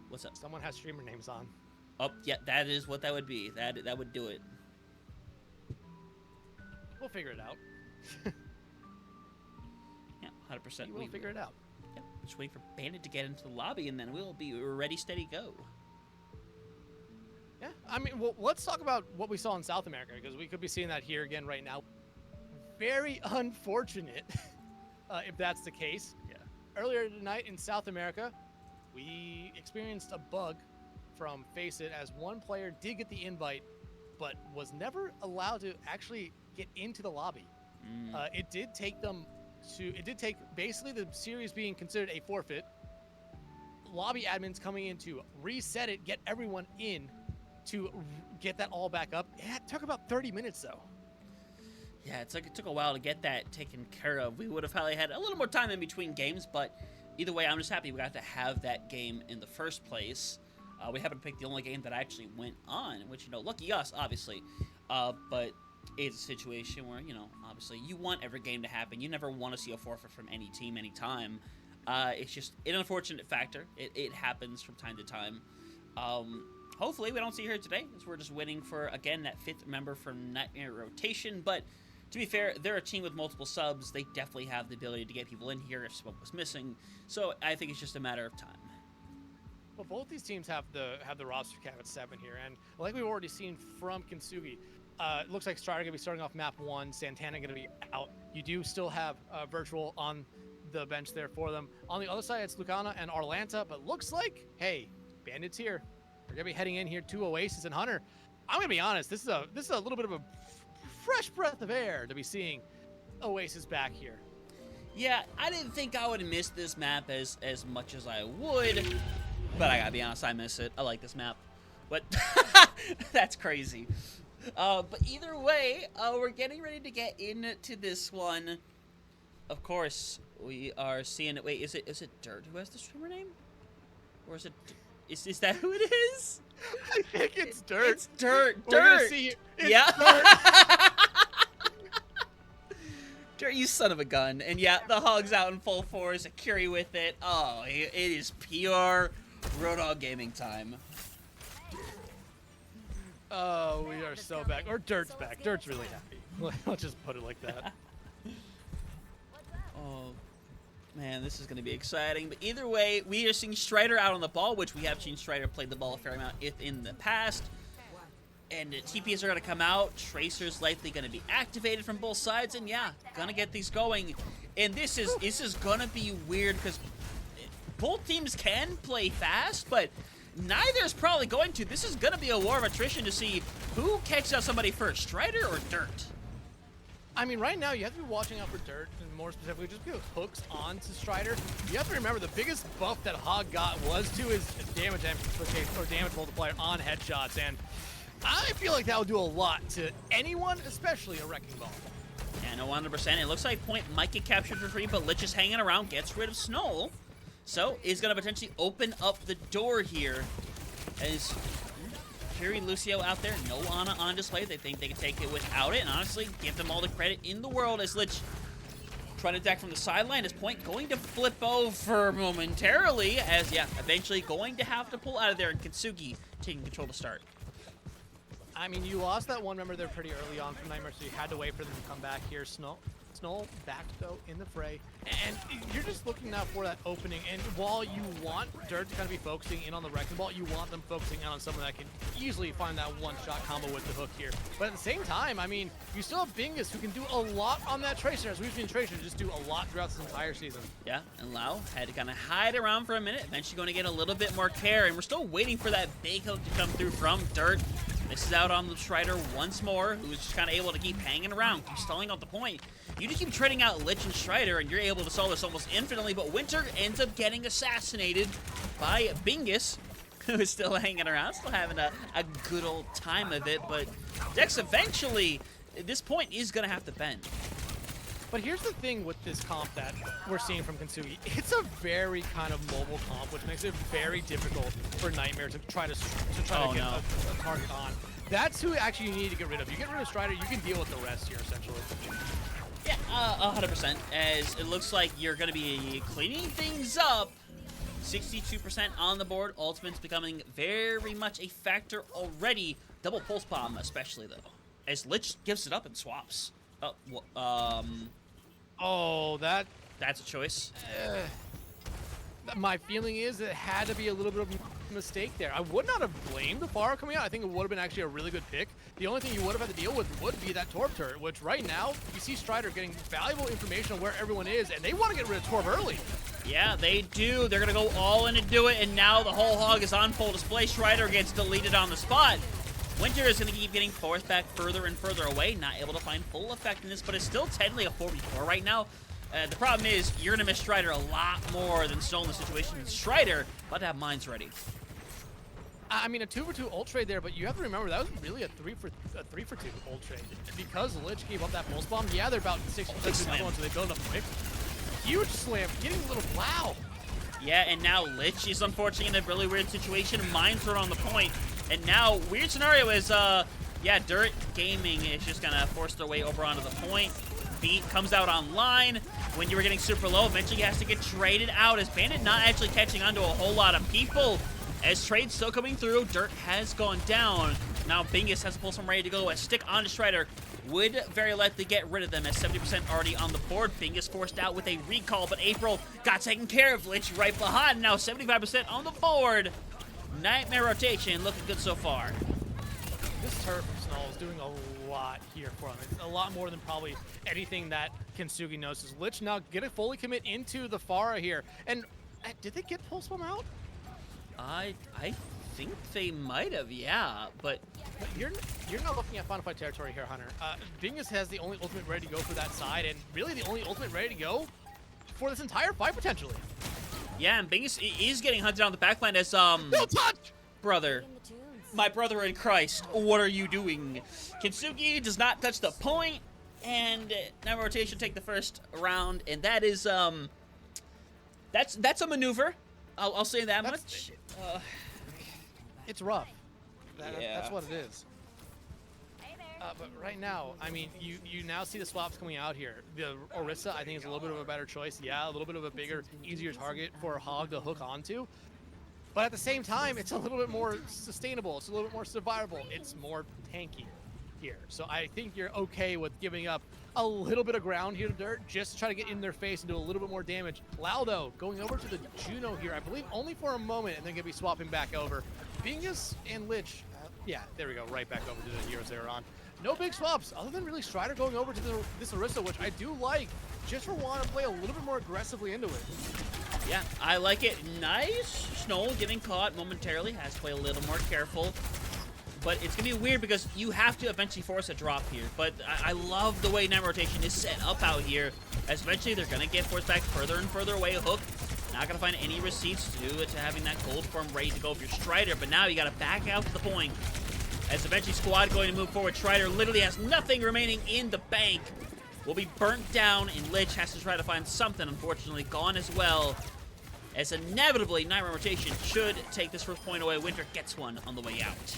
what's up? Someone has streamer names on. Oh, yeah, that is what that would be. That would do it. We'll figure it out. Yeah, 100%. We'll figure it out. Yeah, just waiting for Bandit to get into the lobby, and then we'll be ready, steady, go. Yeah, I mean, well, let's talk about what we saw in South America, because we could be seeing that here again right now. Very unfortunate, if that's the case. Yeah. Earlier tonight in South America, we experienced a bug from FACEIT, as one player did get the invite, but was never allowed to actually get into the lobby. It did take basically the series being considered a forfeit, lobby admins coming in to reset it, get everyone in to get that all back up. Yeah, it took about 30 minutes though. Yeah, it took a while to get that taken care of. We would have probably had a little more time in between games, but either way, I'm just happy we got to have that game in the first place. We happened to pick the only game that actually went on, which, you know, lucky us, obviously. But it's a situation where, you know, obviously you want every game to happen. You never want to see a forfeit from any team, anytime. It's just an unfortunate factor. It happens from time to time. Hopefully we don't see her today, as we're just waiting for, again, that 5th member from Nightmare Rotation. But to be fair, they're a team with multiple subs. They definitely have the ability to get people in here if smoke was missing. So I think it's just a matter of time. Well, both these teams have the roster cap at 7 here, and like we've already seen from Kintsugi, it looks like Strider going to be starting off map 1, Santana going to be out You do still have Virtual on the bench there for them. On the other side, it's Lucana and Arlanta, but looks like, hey, Bandits here. We're going to be heading in here to Oasis and Hunter. I'm going to be honest, this is a little bit of a fresh breath of air to be seeing Oasis back here. Yeah, I didn't think I would miss this map as much as I would, but I gotta be honest, I miss it. I like this map, but that's crazy. But either way, we're getting ready to get into this one. Of course, we are seeing it. Wait, is it Dirt who has the streamer name, or is that who it is? I think it's Dirt. It's Dirt. We're gonna see it's yeah. Dirt. Dirt, you son of a gun. And yeah, the Hog's out in full force, a Curie with it. Oh, it is pure Road Hog Gaming time. Oh, we are so back. Or Dirt's back. Dirt's really happy. Let's just put it like that. Oh, man, this is going to be exciting. But either way, we are seeing Strider out on the ball, which we have seen Strider play the ball a fair amount in the past. And TPs are going to come out. Tracer's likely going to be activated from both sides. And yeah, going to get these going. And this is going to be weird because both teams can play fast, but neither is probably going to. This is going to be a war of attrition to see who catches out somebody first, Strider or Dirt. I mean, right now, you have to be watching out for Dirt, and more specifically, just because hooks onto Strider. You have to remember, the biggest buff that Hog got was to his damage amplification, or damage multiplier on headshots, and I feel like that will do a lot to anyone, especially a Wrecking Ball. Yeah, no, 100%. It looks like Point might get captured for free, but Lich is hanging around, gets rid of Snow. So, is going to potentially open up the door here. As Curie Lucio out there, no Ana on display. They think they can take it without it, and honestly, give them all the credit in the world as Lich trying to attack from the sideline. As Point going to flip over momentarily, as, yeah, eventually going to have to pull out of there, and Kitsugi taking control to start. I mean, you lost that one member there pretty early on from Nightmare, so you had to wait for them to come back here. Snow back, though, in the fray. And you're just looking now for that opening. And while you want Dirt to kind of be focusing in on the Wrecking Ball, you want them focusing in on someone that can easily find that one-shot combo with the hook here. But at the same time, I mean, you still have Bingus who can do a lot on that Tracer, as we've seen Tracer just do a lot throughout this entire season. Yeah, and Lau had to kind of hide around for a minute, eventually going to get a little bit more care. And we're still waiting for that big hook to come through from Dirt. This is out on the Strider once more, who's just kind of able to keep hanging around, keep stalling out the point. You just keep trading out Lich and Strider, and you're able to solve this almost infinitely, but Winter ends up getting assassinated by Bingus, who is still hanging around, still having a good old time of it, but Dex eventually, at this point, is going to have to bend. But here's the thing with this comp that we're seeing from Kitsugi. It's a very kind of mobile comp, which makes it very difficult for Nightmare to try to get a target on. That's who actually you need to get rid of. You get rid of Strider, you can deal with the rest here, essentially. Yeah, 100%, as it looks like you're going to be cleaning things up. 62% on the board. Ultimate's becoming very much a factor already. Double Pulse Bomb especially, though, as Lich gives it up and swaps. Oh, that's a choice. My feeling is it had to be a little bit of a mistake there. I would not have blamed the Pharah coming out. I think it would have been actually a really good pick. The only thing you would have had to deal with would be that Torb turret, which right now, you see Strider getting valuable information on where everyone is, and they want to get rid of Torb early. Yeah, they do. They're going to go all in and do it, and now the whole Hog is on full display. Strider gets deleted on the spot. Winter is going to keep getting forced back further and further away, not able to find full effectiveness, but it's still technically a 4v4 right now. The problem is, you're going to miss Strider a lot more than Snow in the situation. Strider about to have mines ready. I mean, a 2-for-2 ult trade there, but you have to remember that was really a 3-for-2 ult trade. Because Lich gave up that pulse bomb, yeah, they're about 60% so they build up quick. Huge slam, getting a little wow. Yeah, and now Lich is unfortunately in a really weird situation. Mines are on the point. And now, weird scenario is, yeah, Dirt Gaming is just going to force their way over onto the point. Beat comes out online. When you were getting super low, eventually he has to get traded out, as Bandit not actually catching onto a whole lot of people. As trade's still coming through, Dirt has gone down. Now Bingus has to pull some ready to go. A stick onto Strider would very likely get rid of them, as 70% already on the board. Bingus forced out with a recall, but April got taken care of. Lich right behind, now 75% on the board. Nightmare rotation looking good so far. This turret from Snow is doing a lot here for him. It's a lot more than probably anything that Kintsugi knows. Lich now get a fully commit into the Pharah here. And did they get Pulse Bomb out? I think they might have, yeah, but you're not looking at Final Fight territory here, Hunter. Bingus has the only ultimate ready to go for that side, and really the only ultimate ready to go for this entire fight potentially. Yeah, and Bingus is getting hunted on the backline as No touch! Brother. My brother in Christ, what are you doing? Kintsugi does not touch the point, and now rotation take the first round, and that is that's a maneuver. I'll say that much. It's rough. Yeah. That's what it is. But right now, I mean, you now see the swaps coming out here. The Orisa, I think, is a little bit of a better choice. Yeah, a little bit of a bigger, easier target for Hog to hook onto. But at the same time, it's a little bit more sustainable. It's a little bit more survivable. It's more tanky here. So I think you're okay with giving up a little bit of ground here to Dirt just to try to get in their face and do a little bit more damage. Lau, though, going over to the Juno here, I believe only for a moment, and then going to be swapping back over. Bingus and Lich, yeah, there we go, right back over to the heroes they were on. No big swaps, other than really Strider going over to this Orisa, which I do like, just for wanting to play a little bit more aggressively into it. Yeah, I like it. Nice. Snow getting caught momentarily, has to play a little more careful. But it's going to be weird because you have to eventually force a drop here. But I love the way Night Rotation is set up out here, as eventually they're going to get forced back further and further away. Hook, not going to find any receipts to having that gold form ready to go for your Strider. But now you got to back out to the point. As eventually Squad going to move forward, Strider literally has nothing remaining in the bank. Will be burnt down, and Lich has to try to find something, unfortunately, gone as well. As inevitably, Night Rotation should take this first point away. Winter gets one on the way out.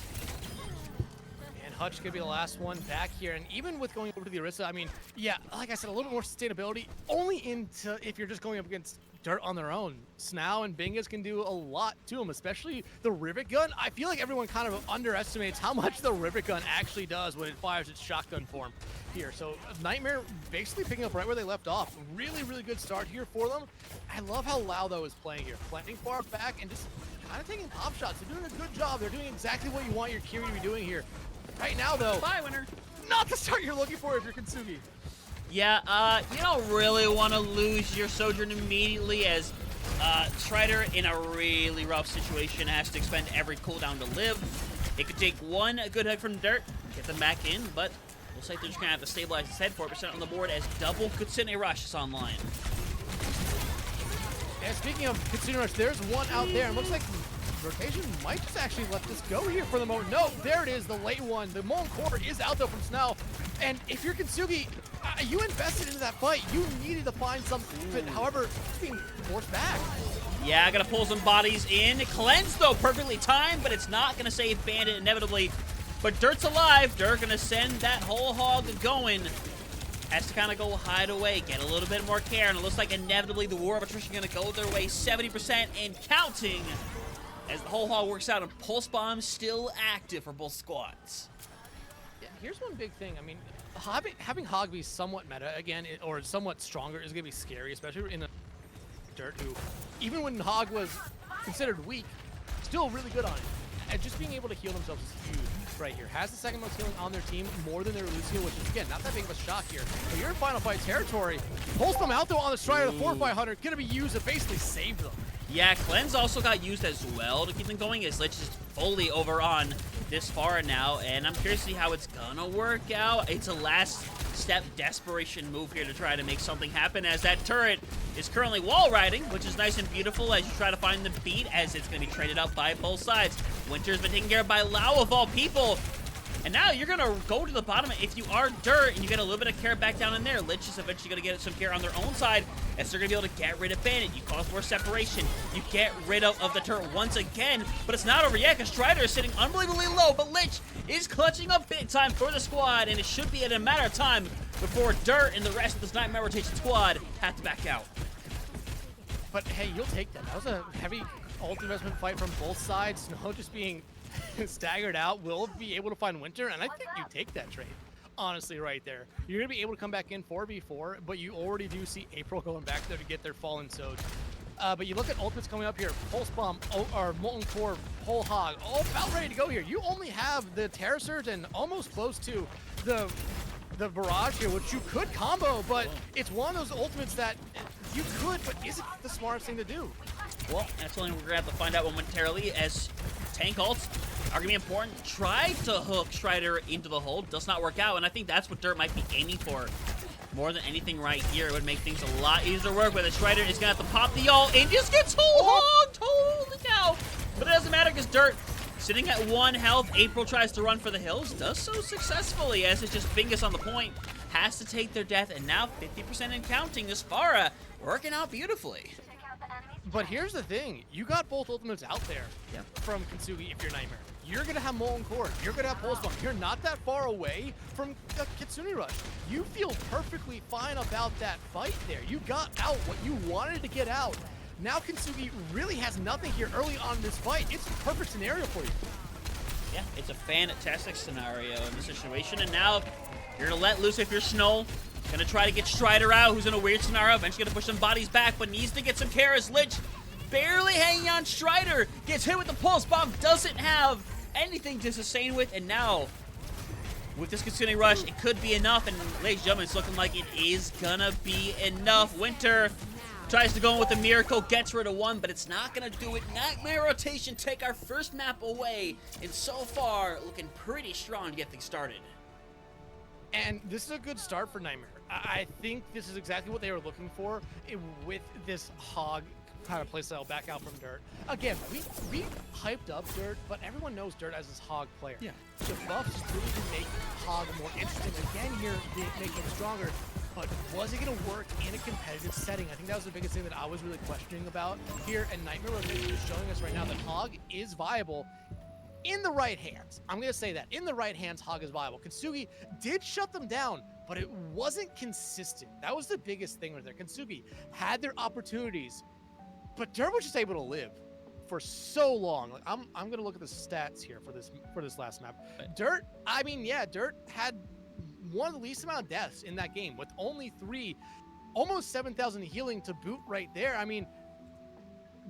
And Hutch could be the last one back here. And even with going over to the Orisa, I mean, yeah, like I said, a little more sustainability, only into if you're just going up against Dirt on their own. Snow and Bingus can do a lot to them, especially the Rivet Gun. I feel like everyone kind of underestimates how much the Rivet Gun actually does when it fires its shotgun form here. So Nightmare basically picking up right where they left off. Really, really good start here for them. I love how Lau, though, is playing here. Playing far back and just kind of taking pop shots. They're doing a good job. They're doing exactly what you want your Kiri to be doing here. Right now, though, Bye, Winter. not the start you're looking for if you're Kintsugi. Yeah, you don't really want to lose your Sojourn immediately, as Strider, in a really rough situation, has to expend every cooldown to live. It could take one good hug from Dirt, get them back in, but looks like they're just going to have to stabilize his head. 4% on the board as double Kitsune Rush is online. And speaking of Kitsune Rush, there's one out there, and looks like rotation might just actually let this go here for the moment. No, there it is, the late one. The Molten Core is out, though, from Snell. And if you're Kintsugi, you invested into that fight. You needed to find something. However, it's being forced back. Yeah, gonna pull some bodies in. Cleanse, though, perfectly timed, but it's not gonna save Bandit inevitably. But Dirt's alive. Dirt gonna send that whole hog going. Has to kind of go hide away, get a little bit more care, and it looks like inevitably the War of Attrition gonna go their way, 70% and counting, as the whole hog works out, and Pulse Bomb still active for both squads. Yeah, here's one big thing. I mean, having Hog be somewhat meta again, or somewhat stronger, is gonna be scary, especially in a Dirt who, even when Hog was considered weak, still really good on it. And just being able to heal themselves is huge right here. Has the second most healing on their team, more than their Lucio, which is, again, not that big of a shock here. But you're in Final Fight territory. Pulls them out, though, on the Strider. The 4-500 gonna be used to basically save them. Yeah, Cleanse also got used as well to keep them going, as Lich is fully over on this far now, and I'm curious to see how it's gonna work out. It's a last step desperation move here to try to make something happen, as that turret is currently wall riding, which is nice and beautiful as you try to find the beat, as it's gonna be traded up by both sides. Winter's been taken care of by Lau of all people. And now you're going to go to the bottom. If you are Dirt and you get a little bit of care back down in there, Lich is eventually going to get some care on their own side, as they're going to be able to get rid of Bandit. You cause more separation. You get rid of the turret once again, but it's not over yet because Strider is sitting unbelievably low, but Lich is clutching up big time for the squad, and it should be in a matter of time before Dirt and the rest of this Nightmare Rotation squad have to back out. But hey, you'll take that. That was a heavy ult investment fight from both sides. Snow just being staggered out, will be able to find Winter, and I think you take that trade, honestly, right there. You're going to be able to come back in 4v4, but you already do see April going back there to get their Fallen Soj. But you look at ultimates coming up here, Pulse Bomb, or Molten Core, Whole Hog, all about ready to go here. You only have the Terror Surge and almost close to the Barrage here, which you could combo, but it's one of those ultimates that you could, but is it the smartest thing to do? Well, that's something we're going to have to find out momentarily, as tank ults are going to be important. Tried to hook Strider into the hole, does not work out, and I think that's what Dirt might be aiming for. More than anything right here, it would make things a lot easier to work with. The Strider is going to have to pop the ult and just gets whole hogged. Holy cow. But it doesn't matter because Dirt, sitting at 1 health, April tries to run for the hills, does so successfully as it's just Fingers on the point. Has to take their death, and now 50% and counting. This Pharah working out beautifully. But here's the thing, you got both ultimates out there from Kintsugi if you're Nightmare. You're gonna have Molten Core, you're gonna have Pulse Bomb. You're not that far away from Kitsune Rush. You feel perfectly fine about that fight there. You got out what you wanted to get out. Now Kintsugi really has nothing here early on in this fight. It's a perfect scenario for you. Yeah, it's a fantastic scenario in this situation, and now you're gonna let loose if you're Snow. Gonna try to get Strider out, who's in a weird scenario. Eventually gonna push some bodies back, but needs to get some care as Lich barely hanging on. Strider gets hit with the Pulse Bomb, doesn't have anything to sustain with, and now with this Kitsune Rush, it could be enough, and ladies and gentlemen, it's looking like it is gonna be enough. Winter tries to go in with a Miracle, gets rid of one, but it's not gonna do it. Nightmare rotation take our first map away, and so far, looking pretty strong to get things started. And this is a good start for Nightmare. I think this is exactly what they were looking for with this Hog kind of playstyle back out from Dirt. Again, we hyped up Dirt, but everyone knows Dirt as this Hog player. Yeah. The buffs really do make Hog more interesting. Again here, making him stronger. But was it going to work in a competitive setting? I think that was the biggest thing that I was really questioning about here. And Nightmare Rotation is showing us right now that Hog is viable in the right hands. I'm going to say that. In the right hands, Hog is viable. Kintsugi did shut them down, but it wasn't consistent. That was the biggest thing right there. Kintsugi had their opportunities, but Dirt was just able to live for so long. Like I'm going to look at the stats here for this last map. Dirt, I mean, yeah, Dirt had one of the least amount of deaths in that game with only 3, almost 7,000 healing to boot right there. I mean,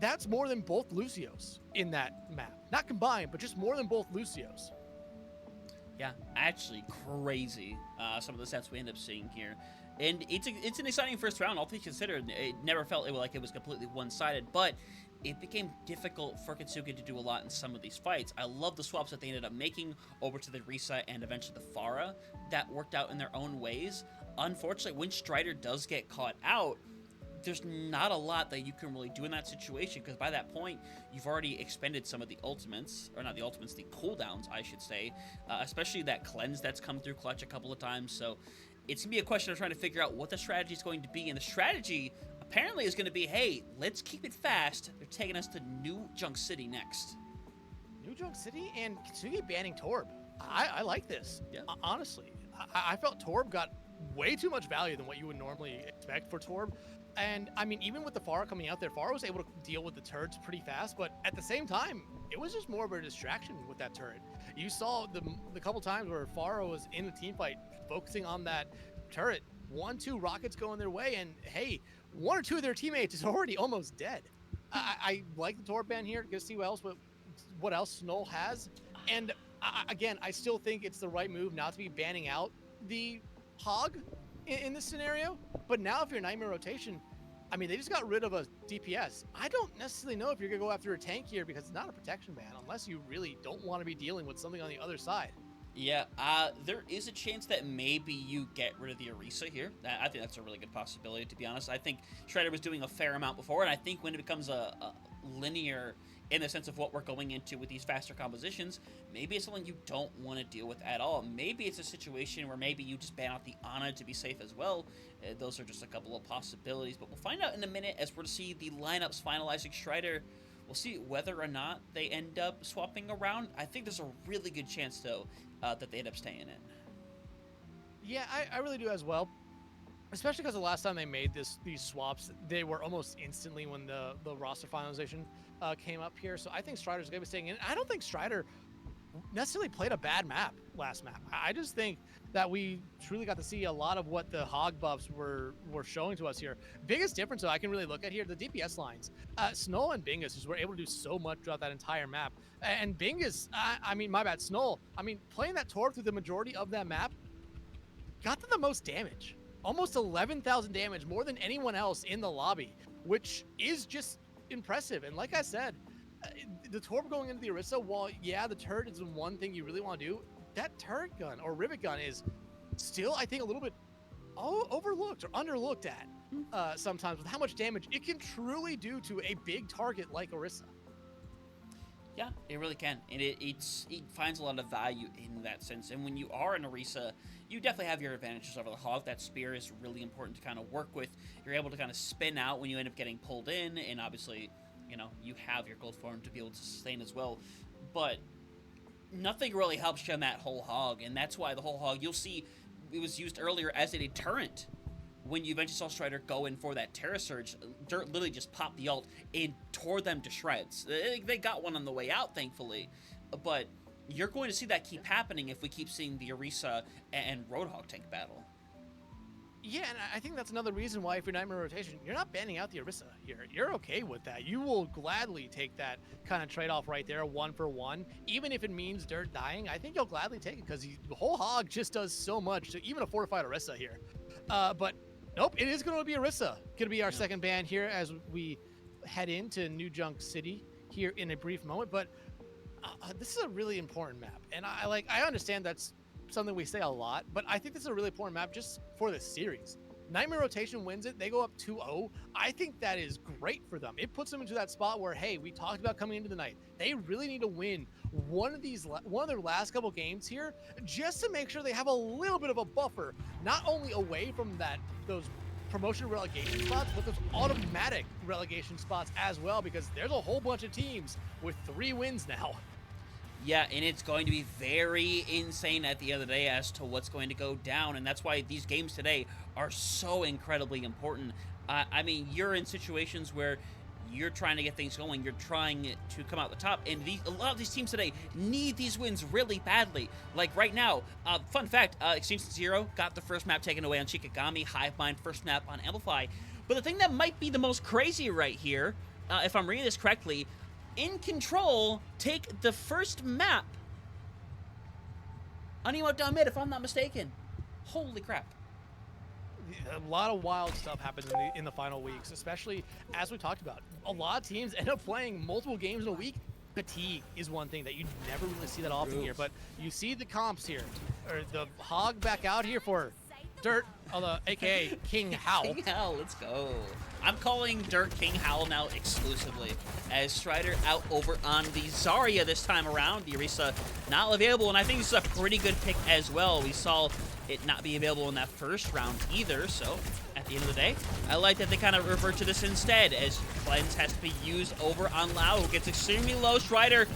that's more than both Lucios in that map. Not combined, but just more than both Lucios. Yeah, actually crazy, some of the stats we end up seeing here. And it's an exciting first round, all things considered. It never felt like it was completely one-sided, but it became difficult for Kintsugi to do a lot in some of these fights. I love the swaps that they ended up making over to the Risa and eventually the Pharah. That worked out in their own ways. Unfortunately, when Strider does get caught out, there's not a lot that you can really do in that situation, because by that point, you've already expended some of the ultimates, or not the ultimates, the cooldowns, I should say, especially that cleanse that's come through clutch a couple of times. So it's going to be a question of trying to figure out what the strategy is going to be, and the strategy apparently is going to be, hey, let's keep it fast. They're taking us to New Junk City next. New Junk City and Kintsugi banning Torb. I like this. Yeah. Honestly, I felt Torb got way too much value than what you would normally expect for Torb. And I mean, even with the Pharah coming out there, Pharah was able to deal with the turrets pretty fast, but at the same time, it was just more of a distraction with that turret. You saw the couple times where Pharah was in a team fight, focusing on that turret. 1, 2 rockets going their way, and hey, 1 or 2 of their teammates is already almost dead. I like the Torb ban here. Get to see what else Snow has. And again, I still think it's the right move not to be banning out the Hog in this scenario. But now if you're Nightmare Rotation, I mean, they just got rid of a DPS. I don't necessarily know if you're going to go after a tank here, because it's not a protection ban unless you really don't want to be dealing with something on the other side. Yeah, there is a chance that maybe you get rid of the Orisa here. I think that's a really good possibility, to be honest. I think Shredder was doing a fair amount before, and I think when it becomes a linear in the sense of what we're going into with these faster compositions, maybe it's something you don't want to deal with at all. Maybe it's a situation where maybe you just ban out the Ana to be safe as well. Those are just a couple of possibilities, but we'll find out in a minute as we're to see the lineups finalizing. Strider, we'll see whether or not they end up swapping around. I think there's a really good chance, though, that they end up staying in. Yeah, I really do as well. Especially because the last time they made these swaps, they were almost instantly when the roster finalization came up here. So I think Strider's going to be staying in. I don't think Strider necessarily played a bad map last map. I just think that we truly got to see a lot of what the hog buffs were showing to us here. Biggest difference that I can really look at here, the DPS lines. Snow and Bingus just were able to do so much throughout that entire map. And Bingus, I mean, my bad, Snow, I mean, playing that Torb through the majority of that map got to the most damage. Almost 11,000 damage, more than anyone else in the lobby, which is just impressive. And like I said, the Torb going into the Orisa, while yeah, the turret is the one thing you really want to do, that turret gun or rivet gun is still, I think, a little bit overlooked or underlooked at sometimes with how much damage it can truly do to a big target like Orisa. Yeah, it really can, and it finds a lot of value in that sense. And when you are an Orisa, you definitely have your advantages over the Hog. That spear is really important to kind of work with. You're able to kind of spin out when you end up getting pulled in, and obviously, you know, you have your gold form to be able to sustain as well. But nothing really helps you on that whole Hog, and that's why the whole Hog, you'll see, it was used earlier as a deterrent. When you eventually saw Strider go in for that Terra Surge, Dirt literally just popped the ult and tore them to shreds. They got one on the way out, thankfully, but you're going to see that keep happening if we keep seeing the Orisa and Roadhog tank battle. Yeah, and I think that's another reason why if you're Nightmare rotation, you're not banning out the Orisa here. You're okay with that. You will gladly take that kind of trade-off right there, 1-for-1. Even if it means Dirt dying, I think you'll gladly take it because the whole Hog just does so much to even a fortified Orisa here. But nope, it is going to be Orisa. Going to be our second ban here as we head into New Junk City here in a brief moment. But this is a really important map. And I understand that's something we say a lot, but I think this is a really important map just for the series. Nightmare rotation wins it. They go up 2-0. I think that is great for them. It puts them into that spot where, hey, we talked about coming into the night. They really need to win one of their last couple games here just to make sure they have a little bit of a buffer, not only away from those promotion relegation spots, but those automatic relegation spots as well, because there's a whole bunch of teams with 3 wins now. Yeah, and it's going to be very insane at the end of the day as to what's going to go down, and that's why these games today are so incredibly important. I mean, you're in situations where you're trying to get things going, you're trying to come out the top, and a lot of these teams today need these wins really badly. Like right now, fun fact, Extinction Zero got the first map taken away on Shikigami, Hivemind first map on Amplify, but the thing that might be the most crazy right here, if I'm reading this correctly, In Control take the first map on Emo down mid, if I'm not mistaken. Holy crap. A lot of wild stuff happens in the final weeks, especially as we talked about. A lot of teams end up playing multiple games in a week. Fatigue is one thing that you never really see that often here, but you see the comps here, or the Hog back out here for Dirt, aka King Howl. King Howl, let's go. I'm calling Dirt King Howl now exclusively, as Strider out over on the Zarya this time around. The Orisa not available, and I think this is a pretty good pick as well. We saw it not be available in that first round either, so at the end of the day, I like that they kind of revert to this instead, as Cleanse has to be used over on Lau, who gets extremely low. Strider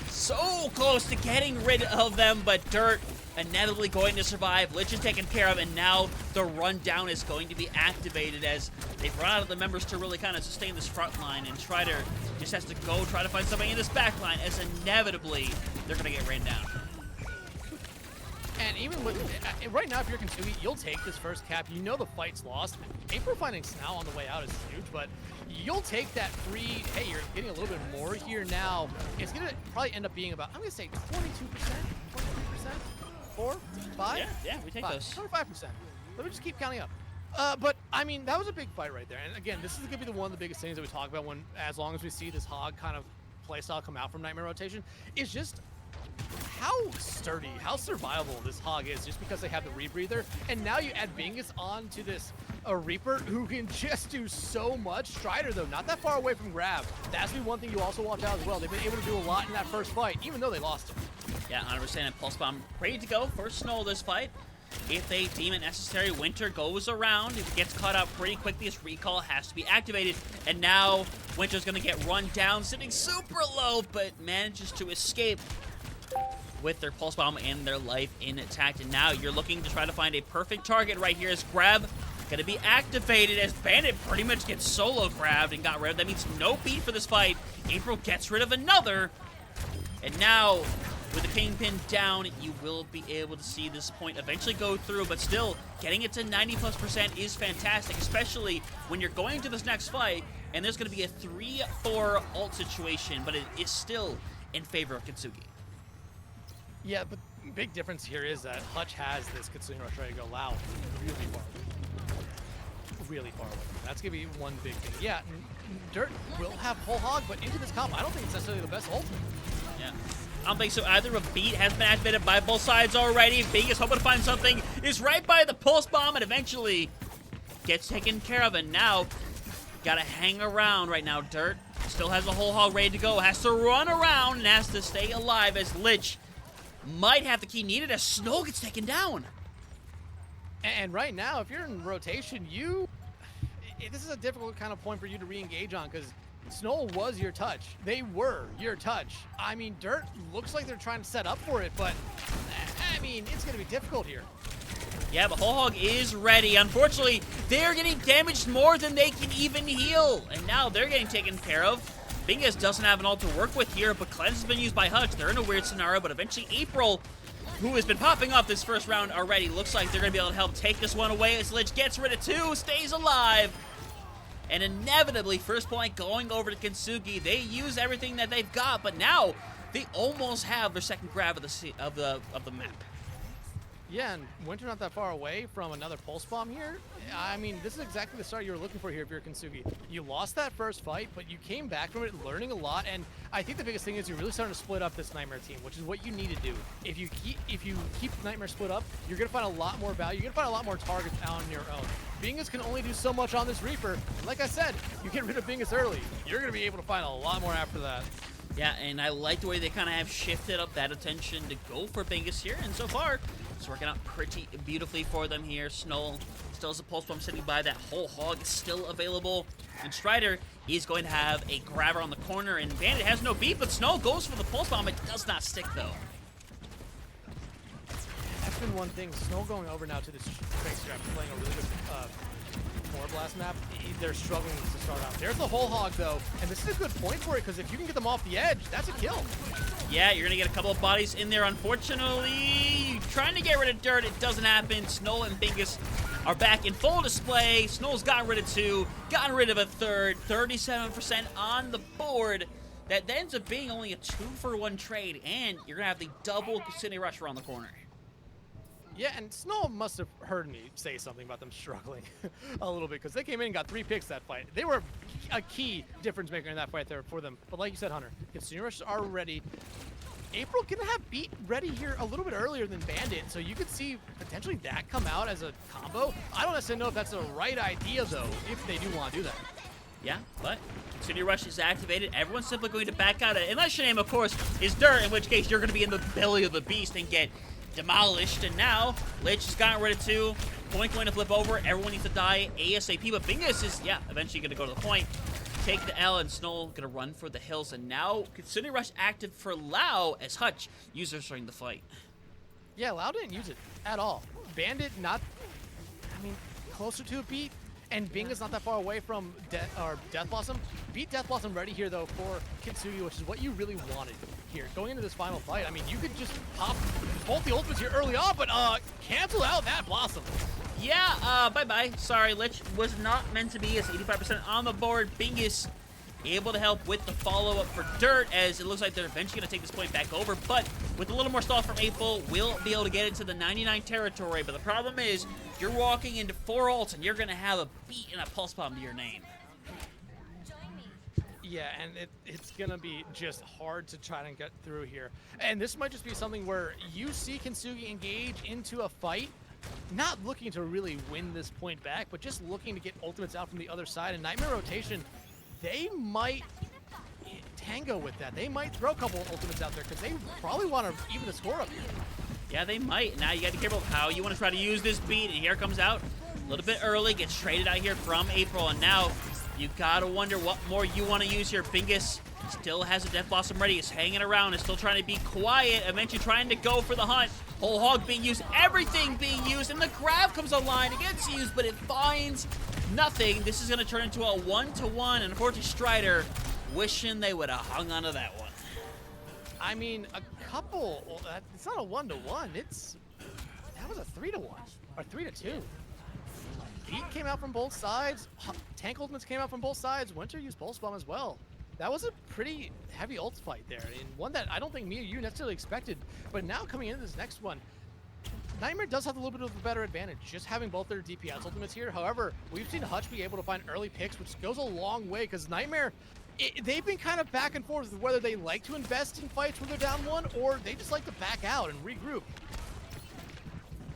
so close to getting rid of them, but Dirt inevitably going to survive. Lich is taken care of, and now the rundown is going to be activated as they've run out of the members to really kind of sustain this front line, and Strider just has to go try to find somebody in this back line, as inevitably they're going to get ran down. And even with, right now, if you're Kintsugi, you'll take this first cap. You know the fight's lost. April finding Snow on the way out is huge, but you'll take that free, hey, you're getting a little bit more here now. It's going to probably end up being about, I'm going to say 22%, 23%, 4, 5? Yeah, we take 5, those. 25%. Let me just keep counting up. But, I mean, that was a big fight right there. And again, this is going to be one of the biggest things that we talk about as long as we see this Hog kind of playstyle come out from Nightmare rotation, is just how sturdy, how survivable this Hog is, just because they have the rebreather. And now you add Bingus on to this Reaper, who can just do so much. Strider, though, not that far away from grab. That's one thing you also watch out as well. They've been able to do a lot in that first fight, even though they lost it. Yeah, 100%. And Pulse Bomb ready to go for Snow this fight. If they deem it necessary, Winter goes around. If it gets caught up pretty quickly, this recall has to be activated. And now Winter's going to get run down, sitting super low, but manages to escape with their Pulse Bomb and their life intact. And now you're looking to try to find a perfect target right here, as Grab going to be activated, as Bandit pretty much gets solo grabbed and got rid of. That means no beat for this fight. April gets rid of another. And now with the Kingpin down, you will be able to see this point eventually go through, but still, getting it to 90+% is fantastic, especially when you're going to this next fight, and there's going to be a 3-4 ult situation, but it is still in favor of Kintsugi. Yeah, but big difference here is that Hutch has this Kitsune Rush ready to go loud really far away. Really far away. That's going to be one big thing. Yeah, Dirt will have whole hog, but into this comp, I don't think it's necessarily the best ult. Yeah. I don't think so either. A beat has been activated by both sides already. Big is hoping to find something. Is right by the pulse bomb and eventually gets taken care of. And now, gotta hang around right now. Dirt still has a whole hog ready to go. Has to run around and has to stay alive as Lich might have the key needed as Snow gets taken down. And right now, if you're in rotation, this is a difficult kind of point for you to re-engage on because Snow was your touch. They were your touch. I mean, Dirt looks like they're trying to set up for it, but I mean, it's going to be difficult here. Yeah, but Whole Hog is ready. Unfortunately, they're getting damaged more than they can even heal. And now they're getting taken care of. Bingus doesn't have an ult to work with here, but Cleanse has been used by Hutch. They're in a weird scenario, but eventually April, who has been popping up this first round already, looks like they're going to be able to help take this one away as Lich gets rid of 2, stays alive. And inevitably, first point going over to Kintsugi. They use everything that they've got, but now they almost have their second grab of the map. Yeah, and Winter not that far away from another pulse bomb here. I mean, this is exactly the start you were looking for here if you're Kintsugi. You lost that first fight, but you came back from it learning a lot, and I think the biggest thing is you're really starting to split up this Nightmare team, which is what you need to do. If you keep Nightmare split up, you're going to find a lot more value. You're going to find a lot more targets on your own. Bingus can only do so much on this Reaper, and like I said, you get rid of Bingus early, you're going to be able to find a lot more after that. Yeah, and I like the way they kind of have shifted up that attention to go for Bingus here, and so far, it's working out pretty beautifully for them here. Snow still has a pulse bomb sitting by. That whole hog is still available. And Strider is going to have a grabber on the corner. And Bandit has no beat, but Snow goes for the pulse bomb. It does not stick, though. That's been one thing. Snow going over now to this strength trap, playing a really good More Blast map. They're struggling to start out. There's the whole hog, though. And this is a good point for it, because if you can get them off the edge, that's a kill. Yeah, you're going to get a couple of bodies in there, unfortunately. Trying to get rid of Dirt, it doesn't happen. Snow and Bingus are back in full display. Snow's gotten rid of 2, gotten rid of a third, 37% on the board. That ends up being only a 2-for-1 trade, and you're going to have the double City Rush around the corner. Yeah, and Snow must have heard me say something about them struggling a little bit, because they came in and got 3 picks that fight. They were a key difference maker in that fight there for them. But like you said, Hunter, City Rush are ready. April gonna have beat ready here a little bit earlier than Bandit, so you could see potentially that come out as a combo. I don't necessarily know if that's the right idea, though, if they do want to do that. Yeah, but City Rush is activated. Everyone's simply going to back out, unless your name, of course, is Dirt, in which case you're going to be in the belly of the beast and get demolished. And now Lich has gotten rid of 2. Point going to flip over. Everyone needs to die ASAP, but Bingus is, yeah, eventually going to go to the point. Take the L, and Snow going to run for the hills. And now City Rush active for Lau as Hutch users during the fight. Yeah, Lau didn't use it at all. Bandit not, I mean, closer to a beat. And Bingus not that far away from Death Blossom. Beat Death Blossom ready here, though, for Kintsugi, which is what you really wanted here. Going into this final fight, I mean, you could just pop both the ultimates here early on, but cancel out that Blossom. Yeah, bye-bye. Sorry, Lich was not meant to be as 85% on the board. Bingus able to help with the follow-up for Dirt, as it looks like they're eventually going to take this point back over, but with a little more stall from April, we'll be able to get into the 99 territory. But the problem is, you're walking into 4 ults, and you're going to have a beat and a pulse bomb to your name. Yeah, and it's going to be just hard to try and get through here. And this might just be something where you see Kintsugi engage into a fight, not looking to really win this point back, but just looking to get ultimates out from the other side. And Nightmare rotation, they might tango with that. They might throw a couple of ultimates out there because they probably want to even the score up here. Yeah, they might. Now you got to be careful of how you want to try to use this beat. And here it comes out a little bit early, gets traded out here from April. And now you got to wonder what more you want to use here. Bingus still has a Death Blossom ready. Is hanging around. Is still trying to be quiet. Eventually trying to go for the hunt. Whole hog being used. Everything being used. And the grab comes online. It gets used, but it finds nothing. This is going to turn into a 1-to-1, and unfortunately Strider wishing they would have hung onto that one. I mean, a couple. Well, it's not a 1-to-1. That was a 3-to-1 or 3-to-2. Heat came out from both sides. Tank ultimates came out from both sides. Winter used Pulse Bomb as well. That was a pretty heavy ult fight there, and one that I don't think me or you necessarily expected. But now coming into this next one, Nightmare does have a little bit of a better advantage, just having both their DPS ultimates here. However, we've seen Hutch be able to find early picks, which goes a long way, because Nightmare, they've been kind of back and forth with whether they like to invest in fights when they're down one, or they just like to back out and regroup.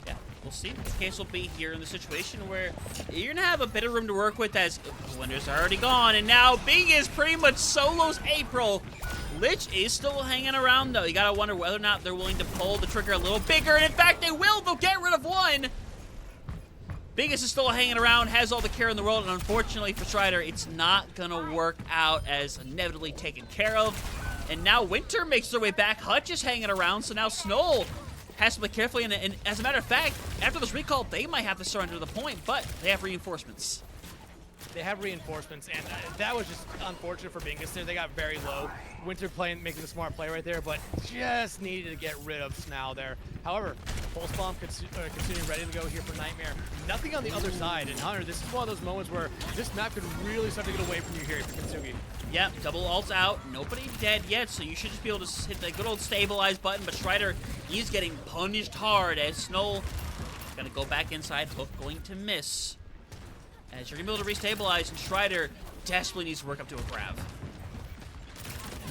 Yeah, we'll see what the case will be here in the situation where you're going to have a bit of room to work with as Winter's already gone, and now Bing is pretty much solos April. Lich is still hanging around, though. You gotta wonder whether or not they're willing to pull the trigger a little bigger, and in fact, they will. They'll get rid of one. Biggest is still hanging around, has all the care in the world, and unfortunately for Strider, it's not gonna work out as inevitably taken care of. And now Winter makes their way back. Hutch is hanging around, so now Snow has to play carefully, and as a matter of fact, after this recall, they might have to surrender the point, but they have reinforcements. They have reinforcements, and that was just unfortunate for Bingus there. They got very low. Winter making the smart play right there, but just needed to get rid of Snow there. However, Pulse Bomb continuing ready to go here for Nightmare. Nothing on the other side, and Hunter, this is one of those moments where this map could really start to get away from you here for Kintsugi. Yep, double ults out, nobody dead yet, so you should just be able to hit the good old stabilize button, but Strider, he's getting punished hard as Snow gonna go back inside, Hook going to miss. As you're gonna be able to restabilize, and Strider desperately needs to work up to a grab.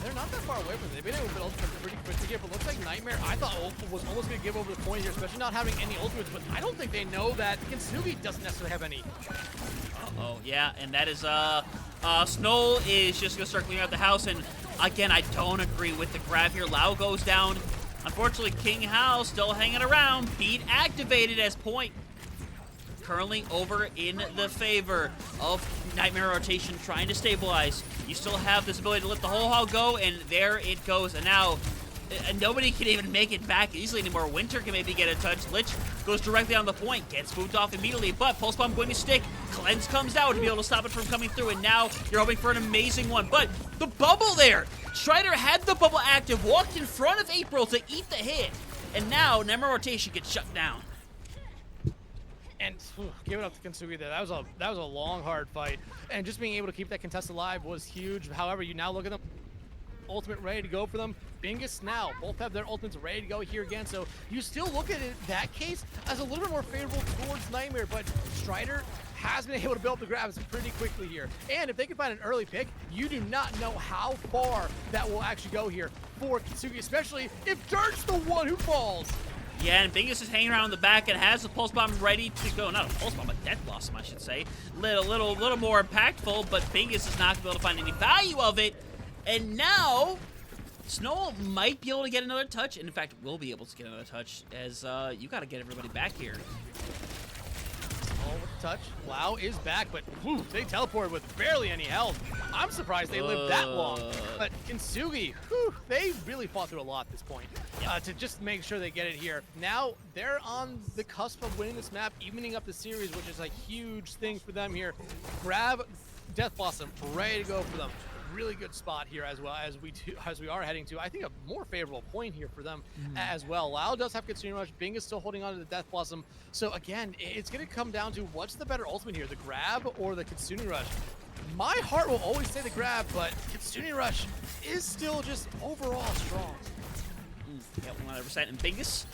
They're not that far away from it. They've been able to build pretty quickly here, but looks like Nightmare, I thought was almost going to give over the point here, especially not having any ultimates, but I don't think they know that Kintsugi doesn't necessarily have any. Uh-oh, yeah, and that is, Snow is just going to start cleaning out the house, and again, I don't agree with the grab here. Lau goes down. Unfortunately, King Hao still hanging around. Beat activated as point. Currently over in the favor of Nightmare rotation, trying to stabilize. You still have this ability to let the whole hall go, and there it goes. And now, nobody can even make it back easily anymore. Winter can maybe get a touch. Lich goes directly on the point, gets moved off immediately, but Pulse Bomb going to stick. Cleanse comes out to be able to stop it from coming through, and now you're hoping for an amazing one. But the bubble there! Strider had the bubble active, walked in front of April to eat the hit, and now Nightmare rotation gets shut down. And give it up to Kintsugi there. That was a long, hard fight. And just being able to keep that contest alive was huge. However, you now look at them, ultimate ready to go for them. Bingus now, both have their ultimates ready to go here again. So you still look at it, that case, as a little bit more favorable towards Nightmare, but Strider has been able to build the grabs pretty quickly here. And if they can find an early pick, you do not know how far that will actually go here for Kintsugi, especially if Dirt's the one who falls. Yeah, and Bingus is hanging around in the back and has the Pulse Bomb ready to go. Not a Pulse Bomb, a Death Blossom, I should say. Little more impactful, but Bingus is not going to be able to find any value of it. And now, Snow might be able to get another touch. And in fact, will be able to get another touch, as you got to get everybody back here. Oh, with the touch. Lau is back, but whew, they teleported with barely any health. I'm surprised they lived that long. But Kintsugi, whew, they really fought through a lot at this point to just make sure they get it here. Now they're on the cusp of winning this map, evening up the series, which is a huge thing for them here. Grab Death Blossom, ready to go for them. Really good spot here as well as we are heading to, I think, a more favorable point here for them as well. Lau does have Kitsune Rush. Bing is still holding on to the Death Blossom. So again, it's going to come down to what's the better ultimate here, the grab or the Kitsune Rush. My heart will always say the grab, but Kitsune Rush is still just overall strong. Yeah, 100%. And Bingus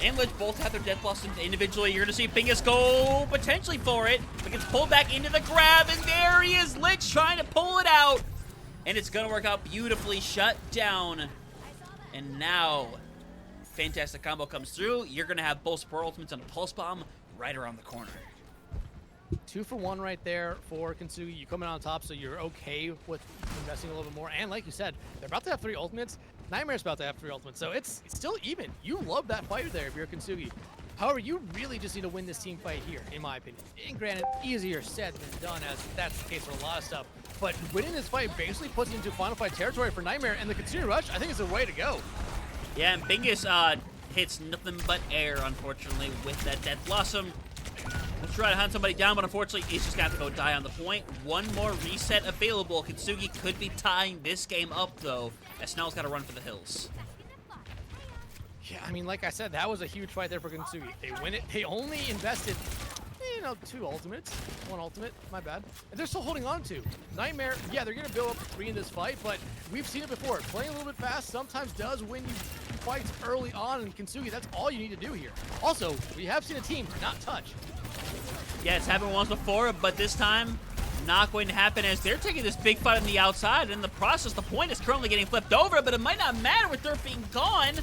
and Lich both have their Death Blossoms individually. You're going to see Bingus go potentially for it, but gets pulled back into the grab, and there he is, Lich trying to pull it out. And it's going to work out beautifully, shut down. And now, fantastic combo comes through. You're going to have both support ultimates and a Pulse Bomb right around the corner. 2 for 1 right there for Kintsugi. You come in on top, so you're okay with investing a little bit more. And like you said, they're about to have 3 ultimates. Nightmare's about to have 3 ultimates, so it's still even. You love that fight there if you're Kintsugi. However, you really just need to win this team fight here, in my opinion. And granted, easier said than done, as that's the case for a lot of stuff. But winning this fight basically puts you into final fight territory for Nightmare, and the Kitsune Rush, I think, is the way to go. Yeah, and Bingus hits nothing but air, unfortunately, with that Death Blossom. We'll try to hunt somebody down, but unfortunately, he's just going to have to go die on the point. One more reset available. Kintsugi could be tying this game up, though, as Snell's got to run for the hills. Yeah, I mean, like I said, that was a huge fight there for Kintsugi. They win it. They only invested, you know, 2 ultimates. 1 ultimate, my bad. And they're still holding on to. Nightmare, yeah, they're going to build up 3 in this fight, but we've seen it before. Playing a little bit fast sometimes does win you fights early on, and Kintsugi, that's all you need to do here. Also, we have seen a team not touch. Yeah, it's happened once before, but this time, not going to happen as they're taking this big fight on the outside. And in the process, the point is currently getting flipped over, but it might not matter with Dirt being gone.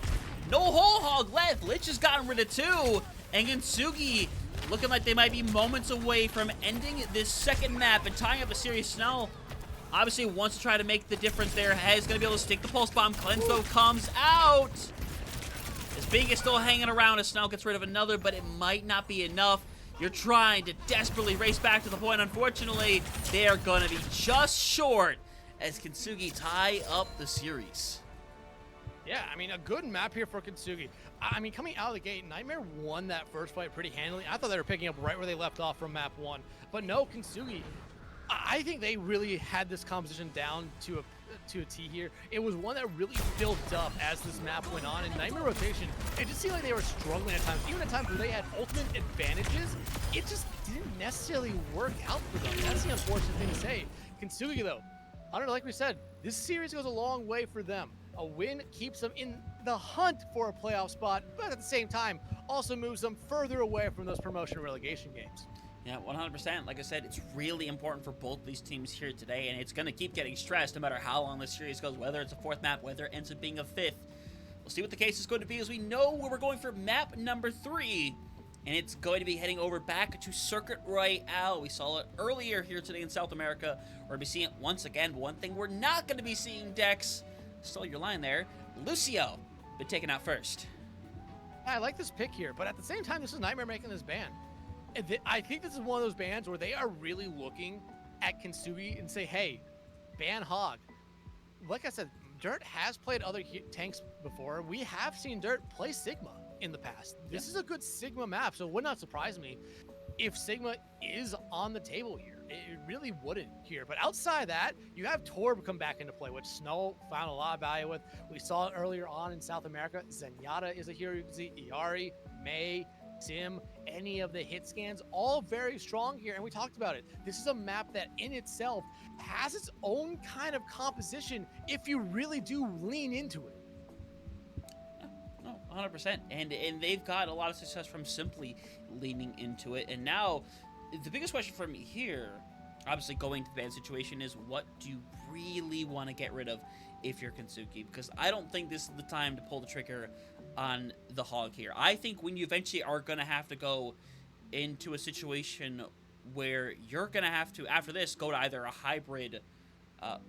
No whole hog left. Lich has gotten rid of 2, and Kintsugi looking like they might be moments away from ending this second map and tying up the series. Snell obviously wants to try to make the difference there. He's going to be able to stick the pulse bomb. Cleanse though comes out. As Bing is still hanging around as Snell gets rid of another, but it might not be enough. You're trying to desperately race back to the point. Unfortunately, they are going to be just short as Kintsugi tie up the series. Yeah, I mean, a good map here for Kintsugi. I mean, coming out of the gate, Nightmare won that first fight pretty handily. I thought they were picking up right where they left off from map 1. But no, Kintsugi, I think they really had this composition down to a T here. It was one that really built up as this map went on. And Nightmare rotation, it just seemed like they were struggling at times. Even at times where they had ultimate advantages, it just didn't necessarily work out for them. That's the unfortunate thing to say. Kintsugi, though, I don't know, like we said, this series goes a long way for them. A win keeps them in the hunt for a playoff spot, but at the same time, also moves them further away from those promotion relegation games. Yeah, 100%. Like I said, it's really important for both these teams here today, and it's going to keep getting stressed no matter how long this series goes, whether it's a 4th map, whether it ends up being a 5th. We'll see what the case is going to be as we know where we're going for map number 3, and it's going to be heading over back to Circuit Royale. We saw it earlier here today in South America. We're going to be seeing it once again, but one thing we're not going to be seeing, Dex, stole your line there, Lucio, been taken out first. I like this pick here, but at the same time, this is Nightmare making this ban. I think this is one of those bans where they are really looking at Kintsugi and say, hey, ban Hog. Like I said, Dirt has played other tanks before. We have seen Dirt play Sigma in the past. This is a good Sigma map, so it would not surprise me if Sigma is on the table here. It really wouldn't here. But outside that, you have Torb come back into play, which Snow found a lot of value with. We saw it earlier on in South America. Zenyatta is a hero you can see. Iari, Mei, Tim, any of the hit scans, all very strong here. And we talked about it. This is a map that in itself has its own kind of composition if you really do lean into it. No, 100%. And they've got a lot of success from simply leaning into it. And now, the biggest question for me here, obviously going to the ban situation, is what do you really want to get rid of if you're Kintsugi? Because I don't think this is the time to pull the trigger on the Hog here. I think when you eventually are going to have to go into a situation where you're going to have to, after this, go to either a hybrid...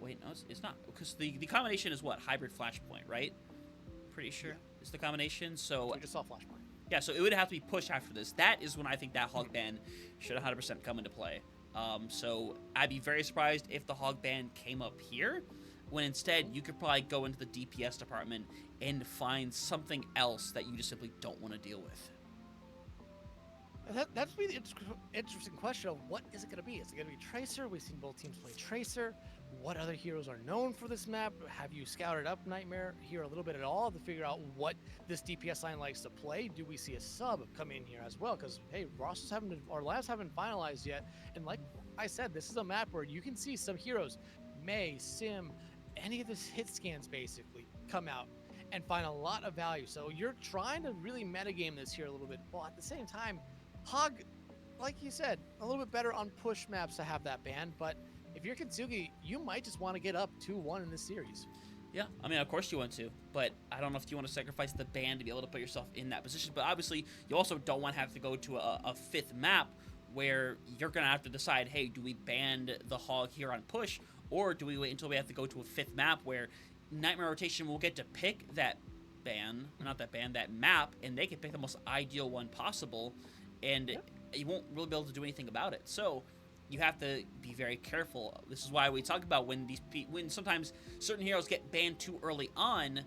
wait, no, it's not. Because the combination is what? Hybrid Flashpoint, right? Pretty sure it's the combination. So we just saw Flashpoint. Yeah, so it would have to be pushed after this. That is when I think that Hog ban should 100% come into play. So I'd be very surprised if the Hog ban came up here, when instead you could probably go into the DPS department and find something else that you just simply don't want to deal with. That's really interesting question of what is it going to be? Is it going to be Tracer? We've seen both teams play Tracer. What other heroes are known for this map? Have you scouted up Nightmare here a little bit at all to figure out what this DPS line likes to play? Do we see a sub come in here as well? Because, hey, rosters our labs haven't finalized yet. And like I said, this is a map where you can see some heroes, Mei, Sim, any of the hit scans basically come out and find a lot of value. So you're trying to really metagame this here a little bit. Well, at the same time, Hog, like you said, a little bit better on push maps to have that ban, but if you're Kintsugi, you might just want to get up 2-1 in this series. Yeah, I mean, of course you want to, but I don't know if you want to sacrifice the ban to be able to put yourself in that position. But obviously, you also don't want to have to go to a 5th map where you're going to have to decide, hey, do we ban the Hog here on push, or do we wait until we have to go to a 5th map where Nightmare Rotation will get to pick that ban, not that ban, that map, and they can pick the most ideal one possible, and you won't really be able to do anything about it. So you have to be very careful. This is why we talk about when sometimes certain heroes get banned too early on,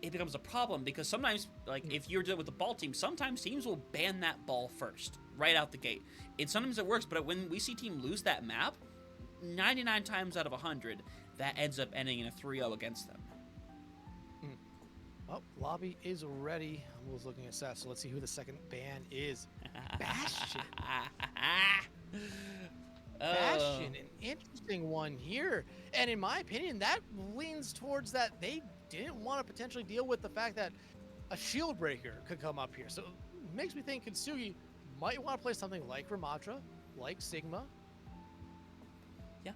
it becomes a problem because sometimes, like, if you're dealing with the ball team, sometimes teams will ban that ball first, right out the gate. And sometimes it works, but when we see team lose that map, 99 times out of 100, that ends up ending in a 3-0 against them. Oh, lobby is ready. I was looking at that, so let's see who the second ban is. Bastion. Bastion, an interesting one here. And in my opinion, that leans towards that they didn't want to potentially deal with the fact that a shield breaker could come up here. So it makes me think Kintsugi might want to play something like Ramatra, like Sigma. Yeah.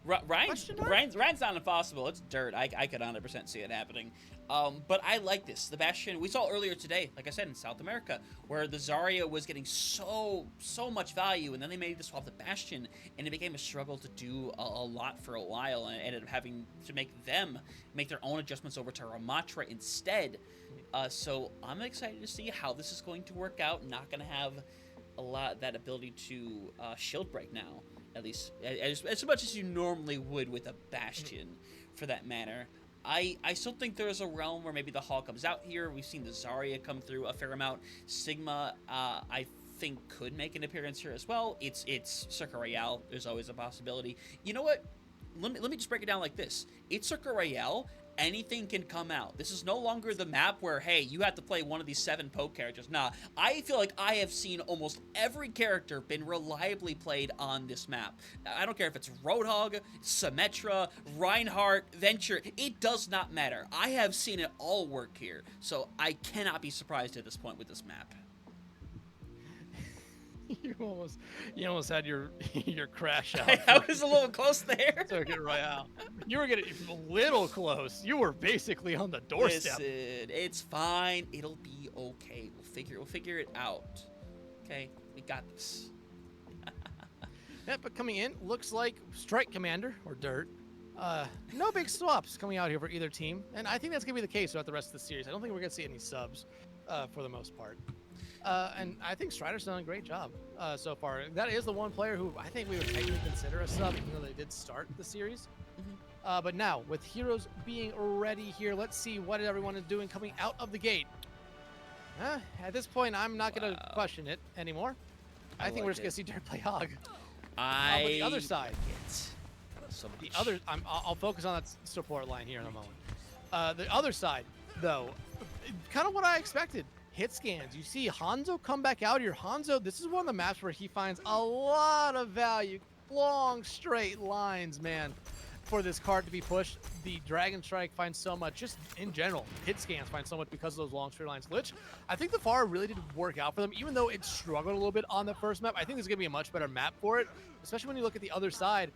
Ryan's not impossible. It's dirt. I could 100% see it happening. But I like this. The Bastion, we saw earlier today, like I said, in South America, where the Zarya was getting so much value, and then they made the swap to Bastion, and it became a struggle to do a lot for a while, and ended up having to make their own adjustments over to Ramatra instead. So I'm excited to see how this is going to work out. Not going to have a lot that ability to shield break now. At least as much as you normally would with a Bastion, for that matter. I still think there's a realm where maybe the Hall comes out here. We've seen the Zarya come through a fair amount. Sigma, I think, could make an appearance here as well. It's Circuit Royale. There's always a possibility. You know what? Let me just break it down like this. It's Circuit Royale. Anything can come out. This is no longer the map where, hey, you have to play one of these 7 poke characters. Nah, I feel like I have seen almost every character been reliably played on this map. I don't care if it's Roadhog, Symmetra, Reinhardt, Venture. It does not matter. I have seen it all work here, so I cannot be surprised at this point with this map. You almost had your crash out. I was a little close there. Circuit Royale. You were getting a little close. You were basically on the doorstep. Listen, it's fine. It'll be okay. We'll figure it out. Okay, we got this. Yeah, but coming in, looks like Strike Commander or Dirt. No big swaps coming out here for either team, and I think that's gonna be the case throughout the rest of the series. I don't think we're gonna see any subs for the most part. And I think Strider's done a great job so far. That is the one player who I think we would technically consider a sub, even though they did start the series. But now, with Heroes being ready here, let's see what everyone is doing coming out of the gate. At this point, I'm not going to question it anymore. I think we're just going to see Dirt play Hog. But the other side. I'll focus on that support line here in a moment. The other side, though, kind of what I expected. Hit scans. You see Hanzo come back out here. Hanzo, this is one of the maps where he finds a lot of value. Long, straight lines, man, for this card to be pushed. The Dragon Strike finds so much, just in general. Hit scans find so much because of those long, straight lines. Lich, I think the FAR really did work out for them, even though it struggled a little bit on the first map. I think this is going to be a much better map for it, especially when you look at the other side.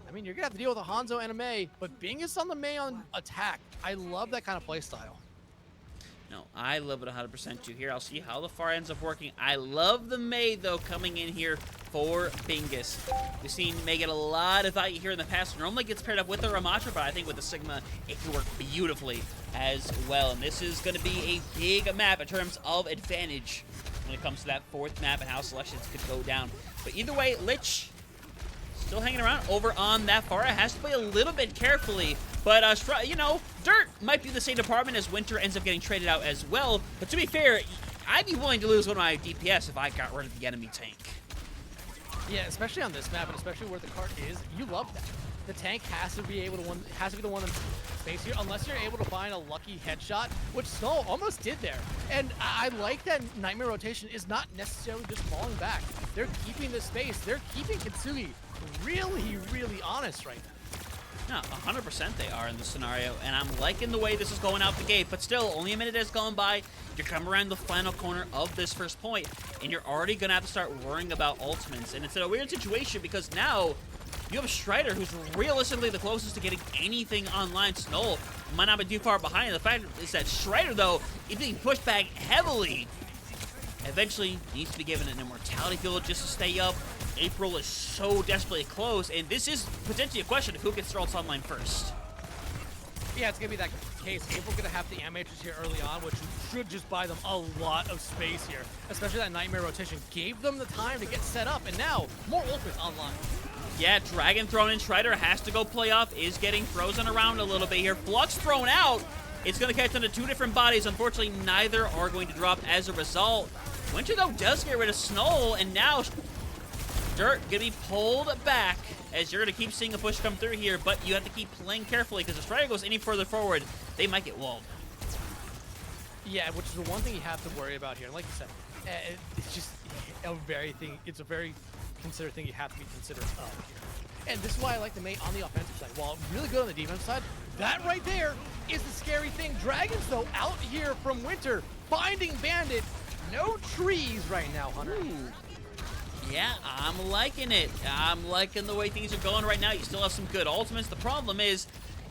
I mean, you're going to have to deal with a Hanzo and a Mei, but Bingus on the Mei on attack. I love that kind of play style. No, I love it 100% too. Here, I'll see how the FAR ends up working. I love the Mei, though, coming in here for Bingus. We've seen Mei get a lot of value here in the past. Normally gets paired up with the Ramatra, but I think with the Sigma, it can work beautifully as well. And this is going to be a big map in terms of advantage when it comes to that 4th map and how selections could go down. But either way, Lich still hanging around over on that FAR. Has to play a little bit carefully. But, Dirt might be the same department as Winter ends up getting traded out as well. But to be fair, I'd be willing to lose one of my DPS if I got rid of the enemy tank. Yeah, especially on this map, and especially where the cart is, you love that. The tank has to be the one in space here, unless you're able to find a lucky headshot, which Snow almost did there. And I like that Nightmare rotation is not necessarily just falling back. They're keeping the space. They're keeping Kintsugi really, really honest right now. No, 100% they are in this scenario, and I'm liking the way this is going out the gate, but still, only a minute has gone by. You're coming around the final corner of this first point, and you're already going to have to start worrying about ultimates, and it's in a weird situation because now you have a Strider who's realistically the closest to getting anything online. Snow might not be too far behind. The fact is that Strider, though, is being pushed back heavily. Eventually, needs to be given an immortality field just to stay up. April is so desperately close, and this is potentially a question of who gets their ults online first. Yeah, it's going to be that case. April's going to have the Amateurs here early on, which should just buy them a lot of space here, especially that Nightmare rotation. Gave them the time to get set up, and now more ultimates online. Yeah, Dragon thrown in. Strider has to go play off, is getting frozen around a little bit here. Flux thrown out. It's going to catch onto 2 different bodies. Unfortunately, neither are going to drop as a result. Winter, though, does get rid of Snow, and now Dirt going to be pulled back as you're going to keep seeing a push come through here, but you have to keep playing carefully because if Strider goes any further forward, they might get walled. Yeah, which is the one thing you have to worry about here. Like you said, it's just it's a very considered thing you have to be considerate of here. And this is why I like the mate on the offensive side. While really good on the defensive side, that right there is the scary thing. Dragons, though, out here from Winter, finding Bandit. No trees right now, Hunter. Ooh. Yeah, I'm liking it. I'm liking the way things are going right now. You still have some good ultimates. The problem is,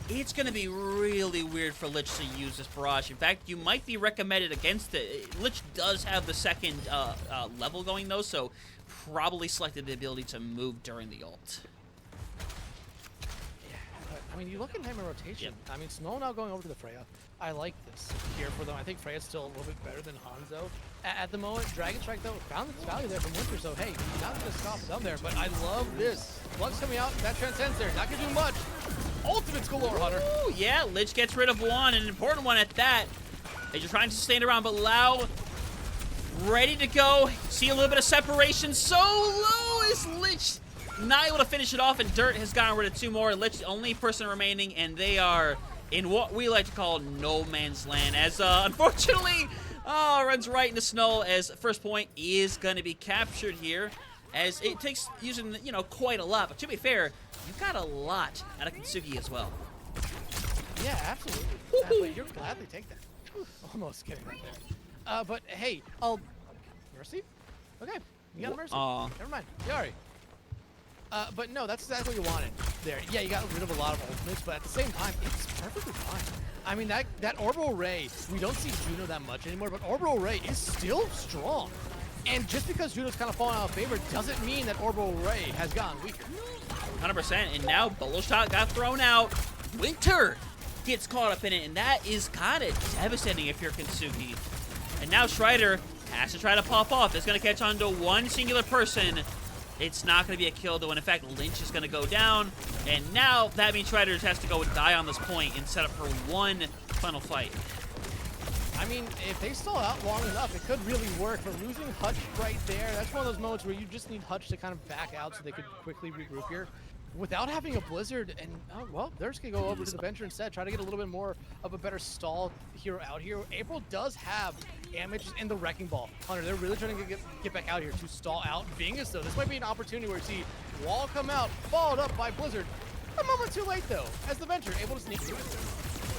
it's going to be really weird for Lich to use this barrage. In fact, you might be recommended against it. Lich does have the second level going, though, so probably selected the ability to move during the ult. Yeah, but, I mean, you look at Nightmare rotation. Yep. I mean, Snow now going over to the Freya. I like this here for them. I think Freya's still a little bit better than Hanzo at the moment. Dragon Strike, though, found its value there from Winter, so hey, not going to stop them there, but I love this. Flux coming out, that transcends there. Not going to do much. Ultimates galore, Hunter. Ooh, yeah, Lich gets rid of one, an important one at that. As you're trying to stand around, but Lau ready to go. See a little bit of separation. So low is Lich not able to finish it off, and Dirt has gotten rid of 2 more. Lich, the only person remaining, and they are in what we like to call no man's land. As unfortunately, runs right into Snow as first point is going to be captured here. As it takes using, quite a lot. But to be fair, you got a lot out of Kintsugi as well. Yeah, absolutely. But you'll gladly take that. Almost getting right there. But hey, Mercy? Okay, you got a Mercy. Never mind. Yari. But no, that's exactly what you wanted there. Yeah, you got rid of a lot of ultimates, but at the same time, it's perfectly fine. I mean, that Orbital Ray, we don't see Juno that much anymore, but Orbital Ray is still strong. And just because Juno's kind of fallen out of favor doesn't mean that Orbital Ray has gotten weaker. 100%, and now Bolo Shot got thrown out. Winter gets caught up in it, and that is kind of devastating if you're Kintsugi. And now Strider has to try to pop off. It's going to catch on to one singular person. It's not going to be a kill, though, and in fact, Lynch is going to go down. And now that means Strider has to go and die on this point and set up for one final fight. I mean, if they stall out long enough, it could really work, but losing Hutch right there, that's one of those moments where you just need Hutch to kind of back out so they could quickly regroup here. Without having a Blizzard, and, well, they're just going to go over to the Venture instead, try to get a little bit more of a better stall hero out here. April does have damage in the Wrecking Ball. Hunter, they're really trying to get back out here to stall out Vingus, though. This might be an opportunity where you see Wall come out, followed up by Blizzard. A moment too late, though, as the Venture able to sneak through.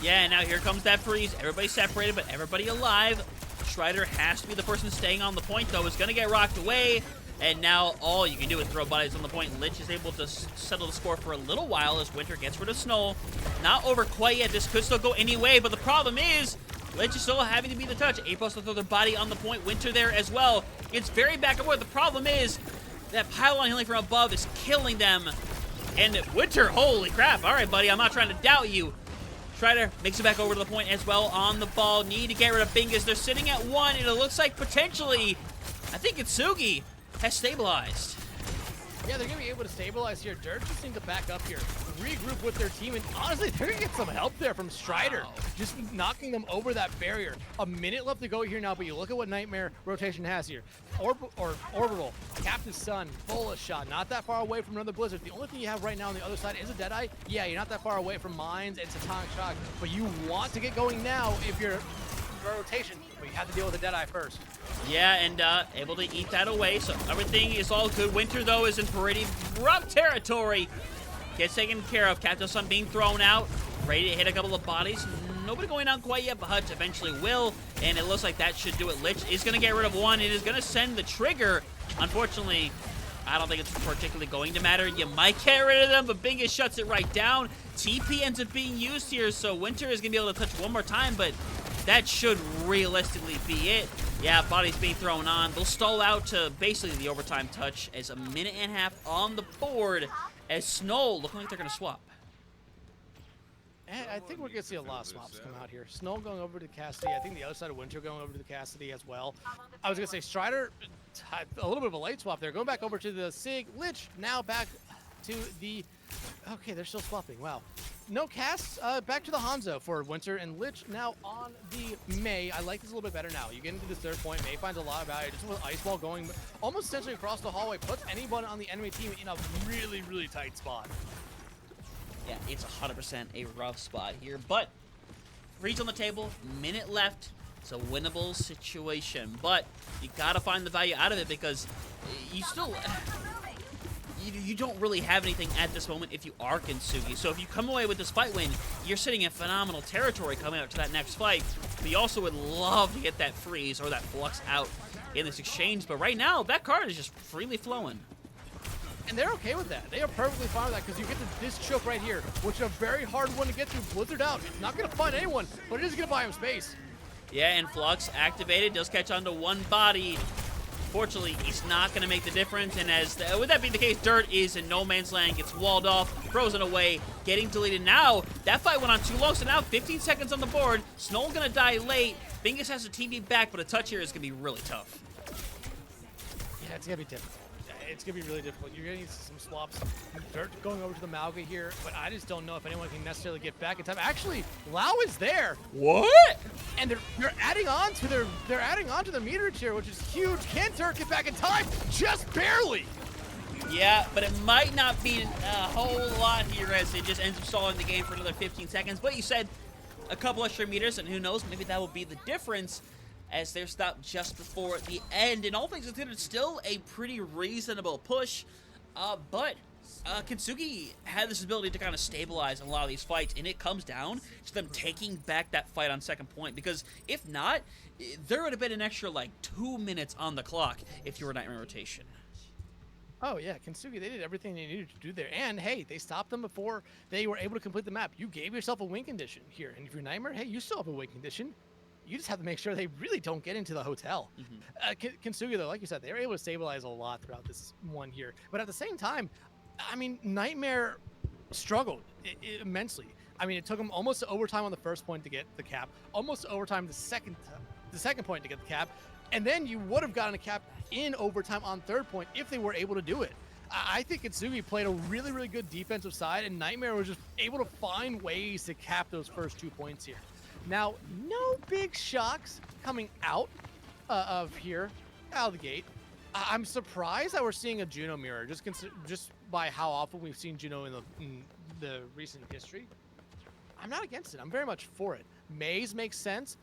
Yeah, now here comes that freeze. Everybody separated, but everybody alive. Strider has to be the person staying on the point, though. It's going to get rocked away. And now all you can do is throw bodies on the point. Lich is able to settle the score for a little while as Winter gets rid of Snow. Not over quite yet. This could still go any way, but the problem is Lich is still having to be the touch. April still throw their body on the point. Winter there as well. It's very back and forth. The problem is that pylon healing from above is killing them. And Winter, holy crap. All right, buddy, I'm not trying to doubt you. Strider makes it back over to the point as well on the ball. Need to get rid of Bingus. They're sitting at 1, and it looks like potentially, I think Itsugi has stabilized. Yeah, they're going to be able to stabilize here. Dirt just need to back up here, regroup with their team, and honestly, they're going to get some help there from Strider. Wow. Just knocking them over that barrier. A minute left to go here now, but you look at what Nightmare rotation has here. Orbital, Captain Sun, Bullet Shot, not that far away from another Blizzard. The only thing you have right now on the other side is a Deadeye. Yeah, you're not that far away from Mines and Satanic Shock, but you want to get going now if you're rotation, but you have to deal with the Deadeye first. Yeah, and able to eat that away, so everything is all good. Winter, though, is in pretty rough territory. Gets taken care of. Captain Sun being thrown out, ready to hit a couple of bodies. Nobody going down quite yet, but Hutch eventually will, and it looks like that should do it. Lich is going to get rid of one. It is going to send the trigger. Unfortunately, I don't think it's particularly going to matter. You might get rid of them, but Bingus shuts it right down. TP ends up being used here, so Winter is going to be able to touch one more time, but that should realistically be it. Yeah, bodies being thrown on. They'll stall out to basically the overtime touch as a minute and a half on the board as Snow looking like they're going to swap. And I think we're going to see a lot of swaps come out here. Snow going over to Cassidy. I think the other side of Winter going over to the Cassidy as well. I was going to say Strider, a little bit of a late swap there. Going back over to the Sig. Lich now back to the... Okay, they're still swapping. Wow. no casts. Back to the Hanzo for Winter and Lich now on the Mei. I like this a little bit better now. You get into this third point. Mei finds a lot of value. Just with Ice Ball going almost essentially across the hallway, puts anyone on the enemy team in a really, really tight spot. Yeah, it's 100% a rough spot here, but freeze on the table, minute left. It's a winnable situation, but you gotta find the value out of it because you still... You don't really have anything at this moment if you are Kintsugi. So if you come away with this fight win, you're sitting in phenomenal territory coming up to that next fight. But you also would love to get that freeze or that flux out in this exchange. But right now, that card is just freely flowing. And they're okay with that. They are perfectly fine with that because you get to this choke right here, which is a very hard one to get through. Blizzard out. It's not going to find anyone, but it is going to buy him space. Yeah, and Flux activated, does catch onto one body. Fortunately, he's not going to make the difference, and with that being the case, Dirt is in no man's land, gets walled off, frozen away, getting deleted. Now, that fight went on too long, so now 15 seconds on the board. Snoll's going to die late. Bingus has to team me back, but a touch here is going to be really tough. Yeah, it's going to be difficult. It's going to be really difficult. You're going to need some swaps. Dirt going over to the Malga here, but I just don't know if anyone can necessarily get back in time. Actually, Lau is there. What? And they're adding on to the meterage here, which is huge. Can Dirt get back in time? Just barely. Yeah, but it might not be a whole lot here as it just ends up stalling the game for another 15 seconds. But you said a couple extra meters, and who knows, maybe that will be the difference as they're stopped just before the end. And all things considered, still a pretty reasonable push. But Kintsugi had this ability to kind of stabilize a lot of these fights, and it comes down to them taking back that fight on second point. Because if not, there would have been an extra, like, 2 minutes on the clock if you were Nightmare rotation. Oh, yeah, Kintsugi, they did everything they needed to do there. And, hey, they stopped them before they were able to complete the map. You gave yourself a win condition here. And if you're Nightmare, hey, you still have a win condition. You just have to make sure they really don't get into the hotel. Kintsugi, though, like you said, they were able to stabilize a lot throughout this one here. But at the same time, I mean, Nightmare struggled immensely. I mean, it took them almost to overtime on the first point to get the cap, almost to overtime the second point to get the cap, and then you would have gotten a cap in overtime on third point if they were able to do it. I think Kintsugi played a really, really good defensive side, and Nightmare was just able to find ways to cap those first 2 points here. Now, no big shocks coming out of the gate. I'm surprised that we're seeing a Juno mirror, just by how often we've seen Juno in the recent history. I'm not against it. I'm very much for it. Mei's makes sense.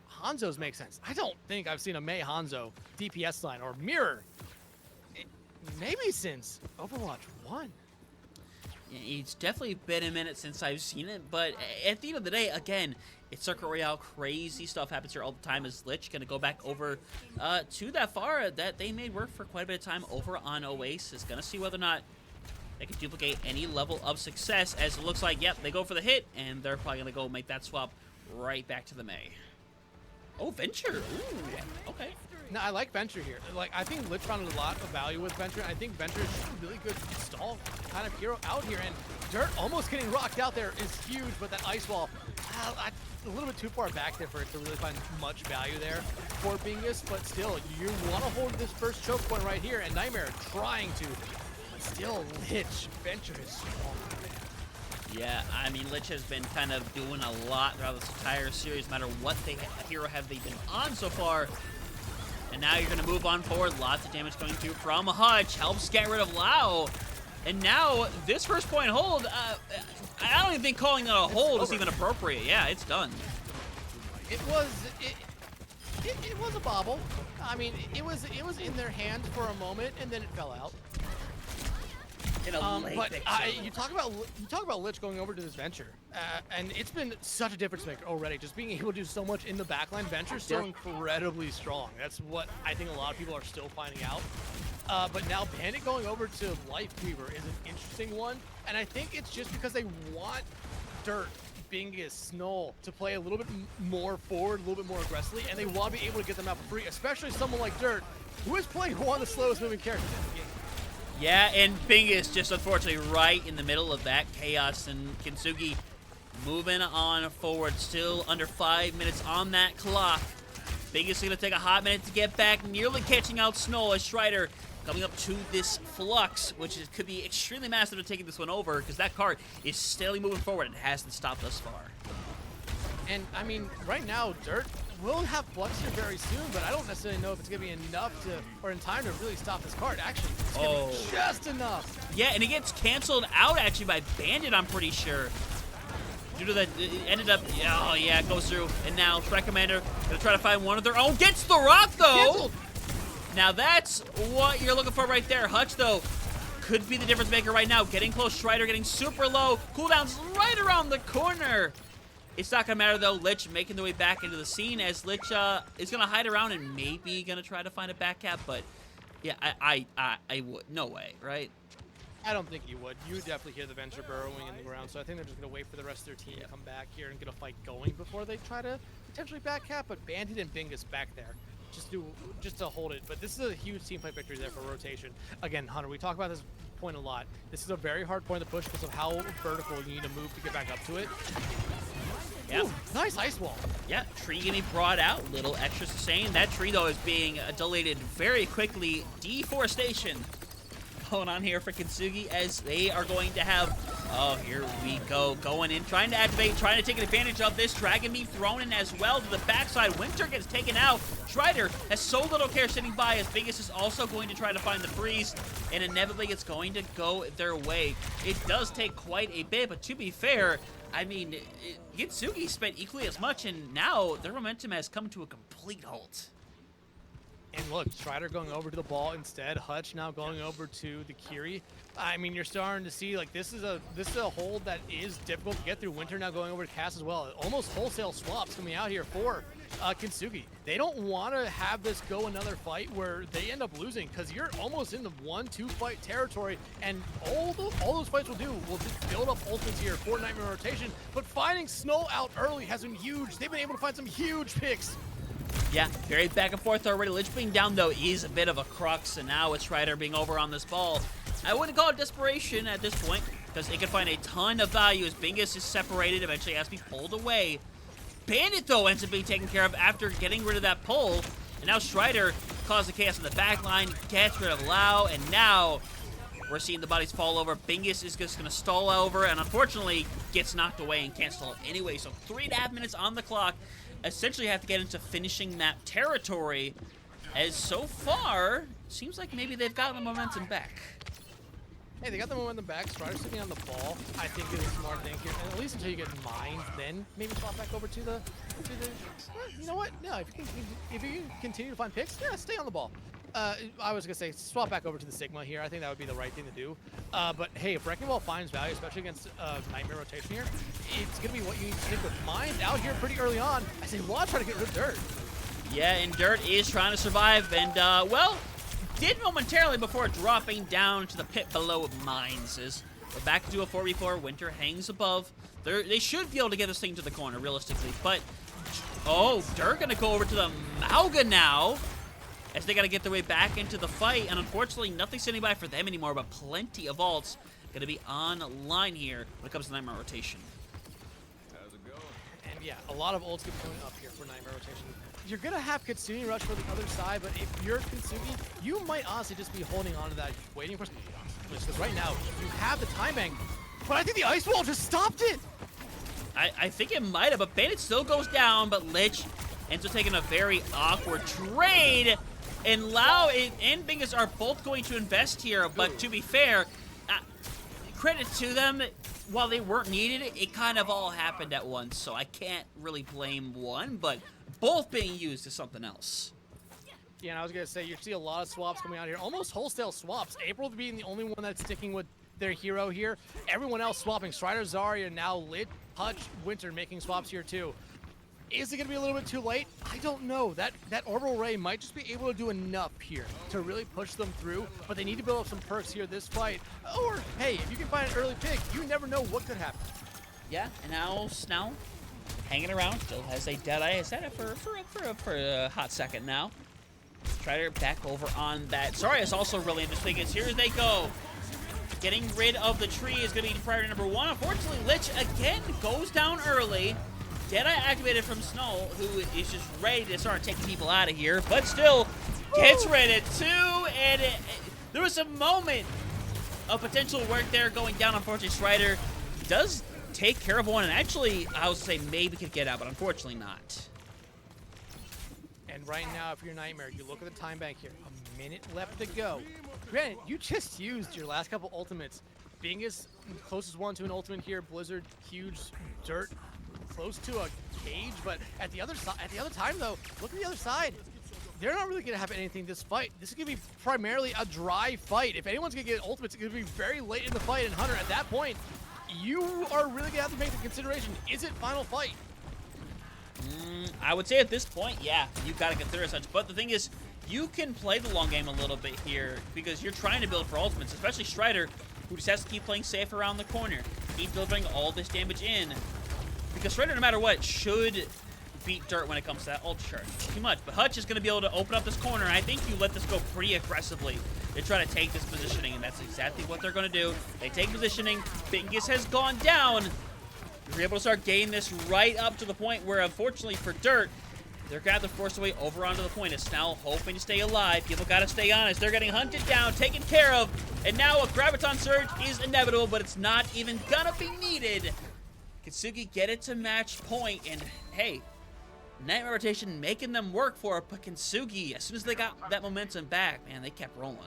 Hanzo's make sense. I don't think I've seen a Mei Hanzo DPS line or mirror maybe since Overwatch 1. Yeah, it's definitely been a minute since I've seen it, but at the end of the day, again, it's Circuit Royale. Crazy stuff happens here all the time as Lich going to go back over to that far that they made work for quite a bit of time over on Oasis. Going to see whether or not they can duplicate any level of success, as it looks like, yep, they go for the hit, and they're probably going to go make that swap right back to the Mei. Oh, Venture. Ooh, okay. No, I like Venture here. Like, I think Lich found a lot of value with Venture. I think Venture is just a really good stall kind of hero out here, and Dirt almost getting rocked out there is huge, but that ice wall, a little bit too far back there for it to really find much value there for Bingus, but still, you want to hold this first choke point right here, and Nightmare trying to, but still, Lich, Venture is strong. Yeah, I mean, Lich has been kind of doing a lot throughout this entire series, no matter what hero have they been on so far. And now you're going to move on forward. Lots of damage coming through from Hutch. Helps get rid of Lau. And now, this first point hold, I don't even think calling that a hold is even appropriate. Yeah, it's done. It was a bobble. I mean, it was in their hand for a moment, and then it fell out. But you talk about Lich going over to this Venture, and it's been such a difference maker already. Just being able to do so much in the backline, Venture's still incredibly strong. That's what I think a lot of people are still finding out. But now Bandit going over to Lifeweaver is an interesting one, and I think it's just because they want Dirt, Bingus, Snoll to play a little bit more forward, a little bit more aggressively, and they want to be able to get them out for free, especially someone like Dirt, who is playing one of the slowest moving characters in the game. Yeah, and Bingus just unfortunately right in the middle of that chaos, and Kintsugi moving on forward, still under 5 minutes on that clock. Bingus is going to take a hot minute to get back, nearly catching out Snow as Strider coming up to this Flux, which could be extremely massive to taking this one over, because that card is steadily moving forward and hasn't stopped thus far. And, I mean, right now, Dirt will have Flux here very soon, but I don't necessarily know if it's going to be enough to, or in time to really stop this card. Actually, it's going to be just enough. Yeah, and it gets canceled out, actually, by Bandit, I'm pretty sure. Due to that, it ended up, oh yeah, it goes through. And now, Strike Commander going to try to find one of their own. Gets the rock, though! Canceled. Now that's what you're looking for right there. Hutch, though, could be the difference maker right now. Getting close, Strider getting super low. Cooldown's right around the corner. It's not going to matter, though. Lich making their way back into the scene as Lich is going to hide around and maybe going to try to find a back cap. But, yeah, I would. No way, right? I don't think you would. You would definitely hear the Venture burrowing in the ground, so I think they're just going to wait for the rest of their team to come back here and get a fight going before they try to potentially back cap. But Bandit and Bingus back there just to hold it. But this is a huge team fight victory there for rotation. Again, Hunter, we talk about this point a lot. This is a very hard point to push because of how vertical you need to move to get back up to it. Yeah. Ooh, nice ice wall. Yeah, tree getting brought out. Little extra sustain. That tree, though, is being deleted very quickly. Deforestation going on here for Kintsugi as they are going to have, oh, here we go, going in, trying to activate, trying to take advantage of this. Dragon being thrown in as well to the backside. Winter gets taken out. Strider has so little care sitting by as Bingus is also going to try to find the freeze, and inevitably it's going to go their way. It does take quite a bit, but to be fair, I mean, Kintsugi spent equally as much, and now their momentum has come to a complete halt. And look, Strider going over to the ball instead. Hutch now going over to the Kiri. I mean, you're starting to see like this is a hold that is difficult to get through. Winter now going over to Cass as well. Almost wholesale swaps coming out here for Kintsugi. They don't want to have this go another fight where they end up losing because you're almost in the 1-2 fight territory, and all those fights will do will just build up ultimates here for Nightmare rotation. But finding Snow out early has been huge. They've been able to find some huge picks. Yeah, very back and forth already. Lich being down, though, is a bit of a crux, and now with Strider being over on this ball, I wouldn't call it desperation at this point, because it can find a ton of value as Bingus is separated, eventually has to be pulled away. Bandit, though, ends up being taken care of after getting rid of that pull, and now Strider causes the chaos in the back line, gets rid of Lau, and now we're seeing the bodies fall over. Bingus is just going to stall over, and unfortunately gets knocked away and can't stall anyway, so 3.5 minutes on the clock. Essentially have to get into finishing map territory, as so far seems like maybe they've gotten the momentum back. Hey, they got the momentum back. Strider sitting on the ball, I think, is a smart thing here. And at least until you get mined, then maybe swap back over to the you know what? No, if you continue to find picks, yeah, stay on the ball. I was gonna say swap back over to the Sigma here. I think that would be the right thing to do. But hey, if Wrecking Ball finds value, especially against Nightmare rotation here, it's gonna be what you need to stick with. Mind out here pretty early on. I say, well, try to get rid of Dirt. Yeah, and Dirt is trying to survive, and well, did momentarily before dropping down to the pit below Mines. We're back into a 4v4. Winter hangs above. They should be able to get this thing to the corner realistically, but oh, Dirt gonna go over to the Mauga now, as they got to get their way back into the fight, and unfortunately, nothing standing by for them anymore, but plenty of ults going to be online here when it comes to Nightmare rotation. How's it going? And yeah, a lot of ults get going up here for Nightmare rotation. You're going to have Kitsune rush for the other side, but if you're Kitsune, you might honestly just be holding on to that, waiting for some, because right now, you have the time bank, but I think the Ice Wall just stopped it! I think it might have, but Bandit still goes down, but Lich ends up taking a very awkward trade. And Lau and Bingus are both going to invest here, but to be fair, credit to them, while they weren't needed, it kind of all happened at once, so I can't really blame one, but both being used is something else. Yeah, and I was going to say, you see a lot of swaps coming out here, almost wholesale swaps. April being the only one that's sticking with their hero here. Everyone else swapping. Strider, Zarya, now Lit, Hutch, Winter making swaps here too. Is it going to be a little bit too late? I don't know. That Orbital Ray might just be able to do enough here to really push them through, but they need to build up some perks here this fight. Or, hey, if you can find an early pick, you never know what could happen. Yeah, and now Snell hanging around, still has a Deadeye. Has had it for a hot second now. Strider back over on that. Sorry, it's also really interesting as here as they go. Getting rid of the tree is going to be priority number one. Unfortunately, Lich again goes down early. Deadeye activated from Snow, who is just ready to start taking people out of here, but still gets rid of two, and There was a moment of potential work there going down. Unfortunately, Strider does take care of one, and actually, I would say maybe could get out, but unfortunately not. And right now, if you're Nightmare, you look at the time bank here. A minute left to go. Granted, you just used your last couple ultimates. Being as closest one to an ultimate here, Blizzard, huge, Dirt, close to a cage. But at the other time though, look at the other side. They're not really gonna have anything this fight. This is gonna be primarily a dry fight. If anyone's gonna get ultimates, it's gonna be very late in the fight. And Hunter, at that point, you are really gonna have to make the consideration: is it final fight? I would say at this point, yeah, you've got to consider it such. But the thing is, you can play the long game a little bit here because you're trying to build for ultimates, especially Strider, who just has to keep playing safe around the corner, keep delivering all this damage in. Because Strider, no matter what, should beat Dirt when it comes to that ult charge. Too much. But Hutch is going to be able to open up this corner, and I think you let this go pretty aggressively. They try to take this positioning, and that's exactly what they're going to do. They take positioning. Bingus has gone down. You're able to start getting this right up to the point where, unfortunately for Dirt, they're going to have to force their way over onto the point. It's now hoping to stay alive. People got to stay honest. They're getting hunted down, taken care of, and now a Graviton Surge is inevitable, but it's not even going to be needed. Kitsugi get it to match point, and hey, Nightmare Rotation making them work for it, but Kitsugi, as soon as they got that momentum back, man, they kept rolling.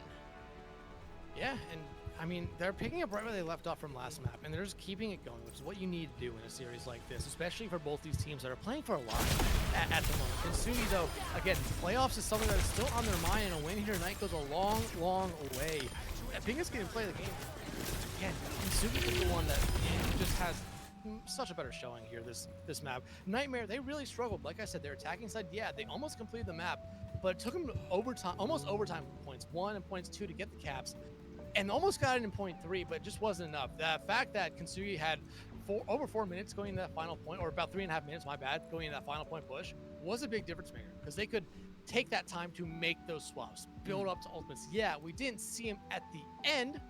Yeah, and I mean, they're picking up right where they left off from last map, and they're just keeping it going, which is what you need to do in a series like this, especially for both these teams that are playing for a lot at the moment. Kitsugi, though, again, playoffs is something that is still on their mind, and a win here tonight goes a long, long way. Bingus can play the game. Again, Kitsugi is the one that just has such a better showing here this map. Nightmare, they really struggled. Like I said, their attacking side, yeah, they almost completed the map, but it took them overtime, almost overtime points 1 and points 2 to get the caps. And almost got it in point 3, but it just wasn't enough. The fact that Kitsugi had over 4 minutes going into that final point, or about 3.5 minutes, my bad, going into that final point push, was a big difference maker because they could take that time to make those swaps, build up to ultimates. Yeah, we didn't see him at the end,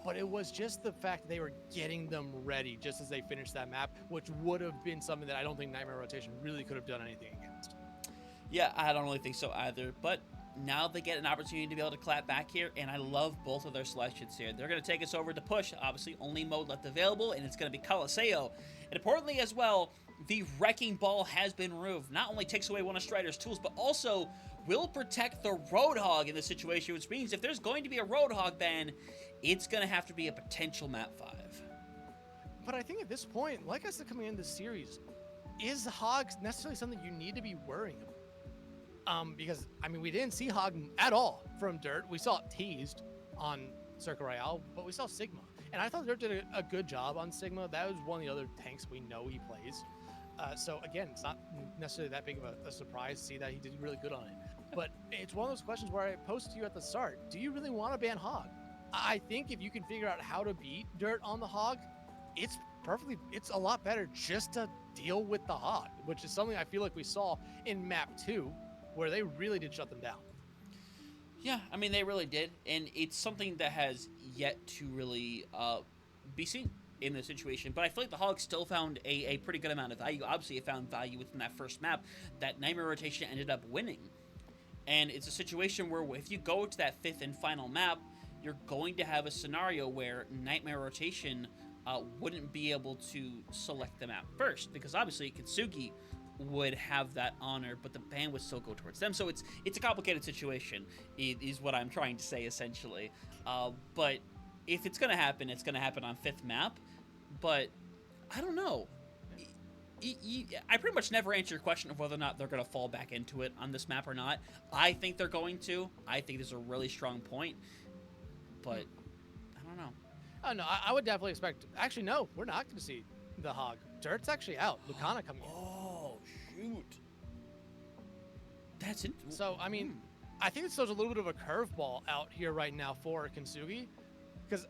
but it was just the fact that they were getting them ready just as they finished that map, which would have been something that I don't think Nightmare Rotation really could have done anything against. Yeah, I don't really think so either, but now they get an opportunity to be able to clap back here, and I love both of their selections here. They're going to take us over to push, obviously, only mode left available, and it's going to be Coliseo. And importantly as well, the Wrecking Ball has been removed. Not only takes away one of Strider's tools, but also will protect the Roadhog in this situation, which means if there's going to be a Roadhog ban, it's going to have to be a potential map 5. But I think at this point, like I said coming in this series, is Hog necessarily something you need to be worrying about? Because, I mean, we didn't see Hog at all from Dirt. We saw it teased on Circle Royale, but we saw Sigma. And I thought Dirt did a good job on Sigma. That was one of the other tanks we know he plays. So, again, it's not necessarily that big of a surprise to see that he did really good on it. But it's one of those questions where I posed to you at the start. Do you really want to ban Hog? I think if you can figure out how to beat Dirt on the Hog, it's a lot better just to deal with the Hog, which is something I feel like we saw in map 2, where they really did shut them down. Yeah, I mean, they really did, and it's something that has yet to really be seen in this situation. But I feel like the Hog still found a pretty good amount of value. Obviously, it found value within that first map that Nightmare Rotation ended up winning. And it's a situation where if you go to that 5th and final map, you're going to have a scenario where Nightmare Rotation wouldn't be able to select the map first, because obviously Kitsugi would have that honor, but the ban would still go towards them. So it's a complicated situation, is what I'm trying to say, essentially. But if it's going to happen, it's going to happen on 5th map. But I don't know. I pretty much never answer your question of whether or not they're going to fall back into it on this map or not. I think they're going to. I think there's a really strong point. But I don't know. Oh, no, I would definitely expect... Actually, no, we're not going to see the Hog. Dirt's actually out. Lucana coming in. Oh, shoot. That's it. So, I mean, I think it's still a little bit of a curveball out here right now for Kitsugi, because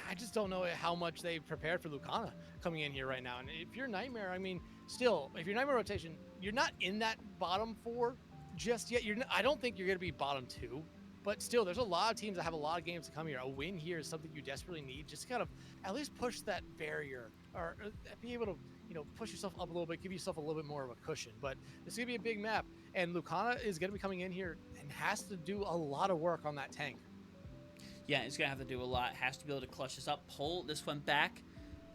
I just don't know how much they prepared for Lucana coming in here right now. And if you're Nightmare, I mean, still, if you're Nightmare Rotation, you're not in that bottom 4 just yet. I don't think you're going to be bottom 2. But still, there's a lot of teams that have a lot of games to come here. A win here is something you desperately need, just to kind of at least push that barrier, or be able to, push yourself up a little bit, give yourself a little bit more of a cushion. But it's going to be a big map, and Lucana is going to be coming in here and has to do a lot of work on that tank. Yeah, he's going to have to do a lot. Has to be able to clutch this up, pull this one back,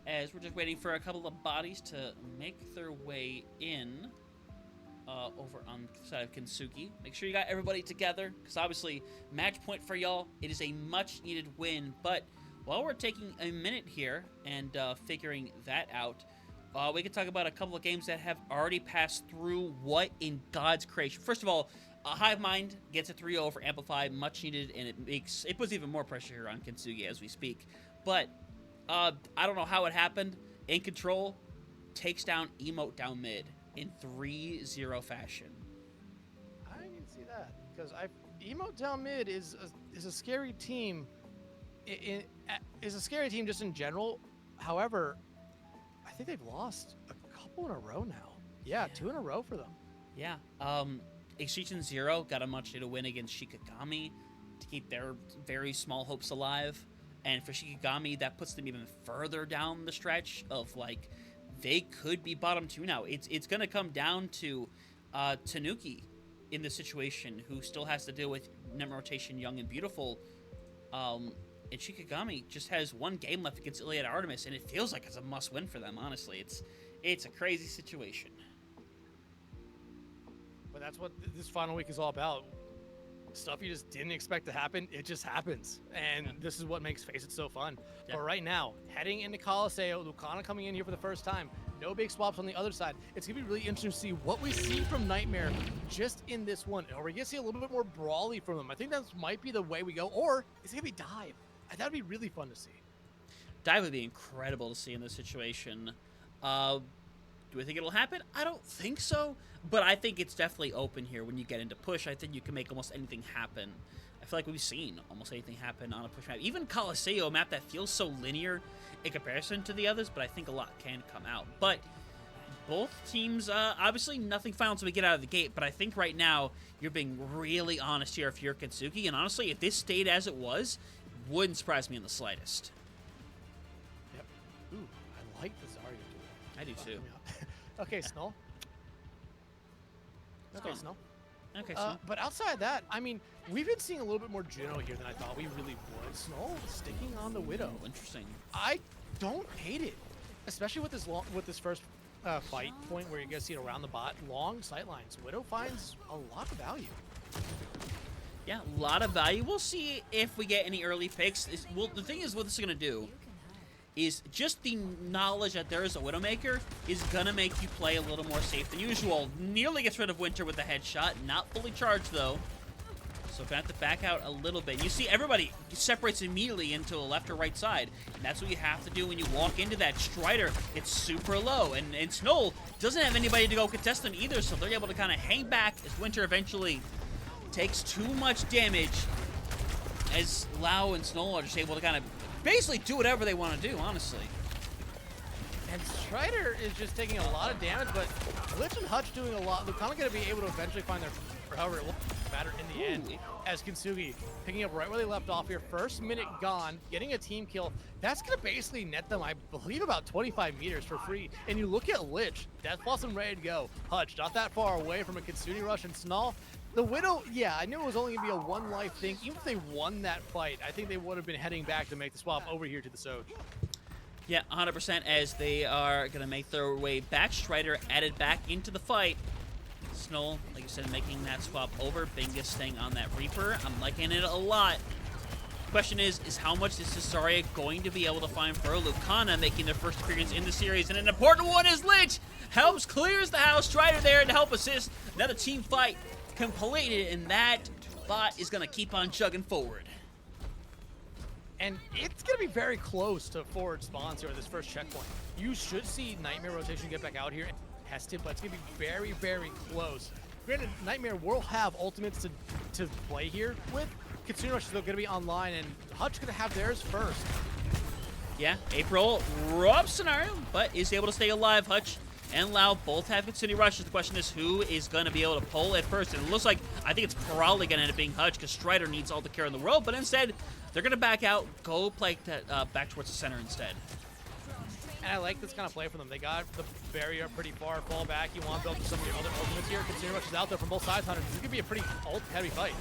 as we're just waiting for a couple of bodies to make their way in over on the side of Kensuke. Make sure you got everybody together, because obviously, match point for y'all. It is a much-needed win, but while we're taking a minute here and figuring that out, we can talk about a couple of games that have already passed through. What in God's creation? First of all, Hive Mind gets a 3-0 for Amplify, much needed, and it puts even more pressure here on Kensuke as we speak. But I don't know how it happened. In Control takes down Emote down mid in 3-0 fashion. I didn't see that because Emote down mid is a scary team. Is a scary team just in general. However, I think they've lost a couple in a row now. Yeah, 2 in a row for them. Yeah. Extinction Zero got a much needed win against Shikigami to keep their very small hopes alive. And for Shikigami, that puts them even further down the stretch of, like, they could be bottom 2 now. It's going to come down to Tanuki in this situation, who still has to deal with net rotation Young and Beautiful. And Shikigami just has 1 game left against Iliad Artemis, and it feels like it's a must-win for them, honestly. It's a crazy situation. But that's what this final week is all about. Stuff you just didn't expect to happen, it just happens. And this is what makes FACEIT so fun. Yeah. But right now, heading into Colosseo, Lucana coming in here for the first time. No big swaps on the other side. It's going to be really interesting to see what we see from Nightmare just in this one. Are we going to see a little bit more brawly from them? I think that might be the way we go. Or is it going to be Dive? That would be really fun to see. Dive would be incredible to see in this situation. Do I think it'll happen? I don't think so, but I think it's definitely open here when you get into push. I think you can make almost anything happen. I feel like we've seen almost anything happen on a push map. Even Colosseo, a map that feels so linear in comparison to the others, but I think a lot can come out. But both teams, obviously nothing final until we get out of the gate, but I think right now you're being really honest here if you're Kensuke, and honestly, if this stayed as it was, wouldn't surprise me in the slightest. Yep. Ooh, I like the Zarya duel. I do too. Okay, Snull. Okay, Snull. Okay, Snull. But outside that, I mean, we've been seeing a little bit more Juno here than I thought we really would. Snull sticking on the Widow. Ooh, interesting. I don't hate it, especially with this first fight point where you guys see it around the bot. Long sight lines. Widow finds a lot of value. Yeah, a lot of value. We'll see if we get any early picks. Well, the thing is, what this is going to do is just the knowledge that there is a Widowmaker is going to make you play a little more safe than usual. Nearly gets rid of Winter with a headshot. Not fully charged, though. So going to have to back out a little bit. You see everybody separates immediately into a left or right side. And that's what you have to do when you walk into that. Strider, it's super low. And Snow doesn't have anybody to go contest them either, so they're able to kind of hang back as Winter eventually takes too much damage, as Lau and Snow are just able to kind of basically do whatever they want to do, honestly. And Strider is just taking a lot of damage, but Lich and Hutch doing a lot. They're kind of going to be able to eventually find their, however, it will matter in the end, as Kensuke picking up right where they left off here. First minute gone, getting a team kill. That's going to basically net them, I believe, about 25 meters for free. And you look at Lich, Death Blossom ready to go. Hutch not that far away from a Kitsune rush, and Snall. The Widow, yeah, I knew it was only going to be a one-life thing. Even if they won that fight, I think they would have been heading back to make the swap over here to the Soj. Yeah, 100%, as they are going to make their way back. Strider added back into the fight. Snow, like you said, making that swap over. Bingus staying on that Reaper. I'm liking it a lot. Question is how much is Cesaria going to be able to find for Lucana, making their first appearance in the series? And an important one is Lich! Helps, clears the house. Strider there to help assist. Another team fight completed, and that bot is going to keep on chugging forward. And it's going to be very close to forward spawns here at this first checkpoint. You should see Nightmare rotation get back out here and test it, but it's going to be very, very close. Granted, Nightmare will have ultimates to play here with. Kitsune Rush is still going to be online, and Hutch going to have theirs first. Yeah, April, rough scenario, but is able to stay alive. Hutch and Lau both have Kitsune Rushes. The question is who is going to be able to pull it first. And it looks like, I think it's probably going to end up being Hutch, because Strider needs all the care in the world, but instead, they're going to back out, go play back towards the center instead. And I like this kind of play for them. They got the barrier pretty far, fall back. You want to build some of your other ultimates here. Kitsune Rush is out there from both sides, Hunter. This could be a pretty heavy fight.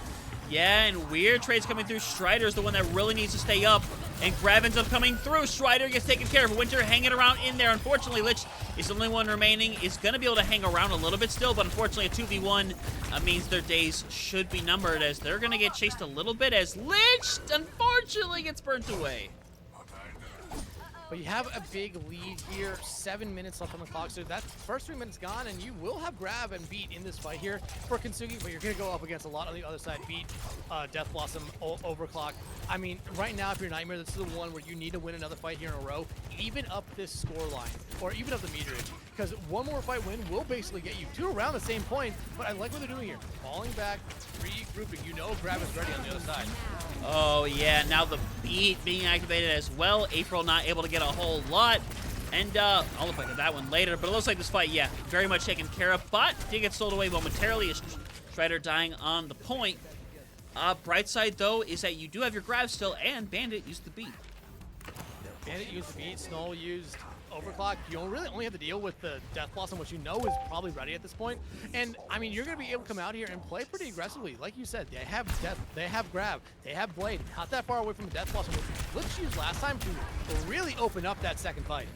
Yeah, and weird trades coming through. Strider's the one that really needs to stay up. And Grab ends up coming through. Strider gets taken care of. Winter hanging around in there. Unfortunately, Lich is the only one remaining. Is going to be able to hang around a little bit still, but unfortunately a 2v1 means their days should be numbered as they're going to get chased a little bit as Lich, unfortunately, gets burnt away. But you have a big lead here, 7 minutes left on the clock, so that first 3 minutes gone, and you will have Grab and Beat in this fight here for Kintsugi, but you're going to go up against a lot on the other side. Beat, Death Blossom, Overclock. I mean, right now, if you're Nightmare, this is the one where you need to win another fight here in a row, even up this score line, or even up the meterage, because one more fight win will basically get you two around the same point, but I like what they're doing here. Falling back, regrouping. You know Grab is ready on the other side. Oh, yeah, now the Beat being activated as well. April not able to get a whole lot. And I'll look back at that one later. But it looks like this fight, yeah, very much taken care of. But did get sold away momentarily as Strider dying on the point. Bright side, though, is that you do have your grab still, and Bandit used the Beat. Bandit used the Beat, Snow used Overclock. You don't really only have to deal with the Death Blossom, which you know is probably ready at this point. And I mean, you're going to be able to come out here and play pretty aggressively. Like you said, they have Death, they have Grab, they have Blade. Not that far away from the Death Blossom, which Lich used last time to really open up that second fight.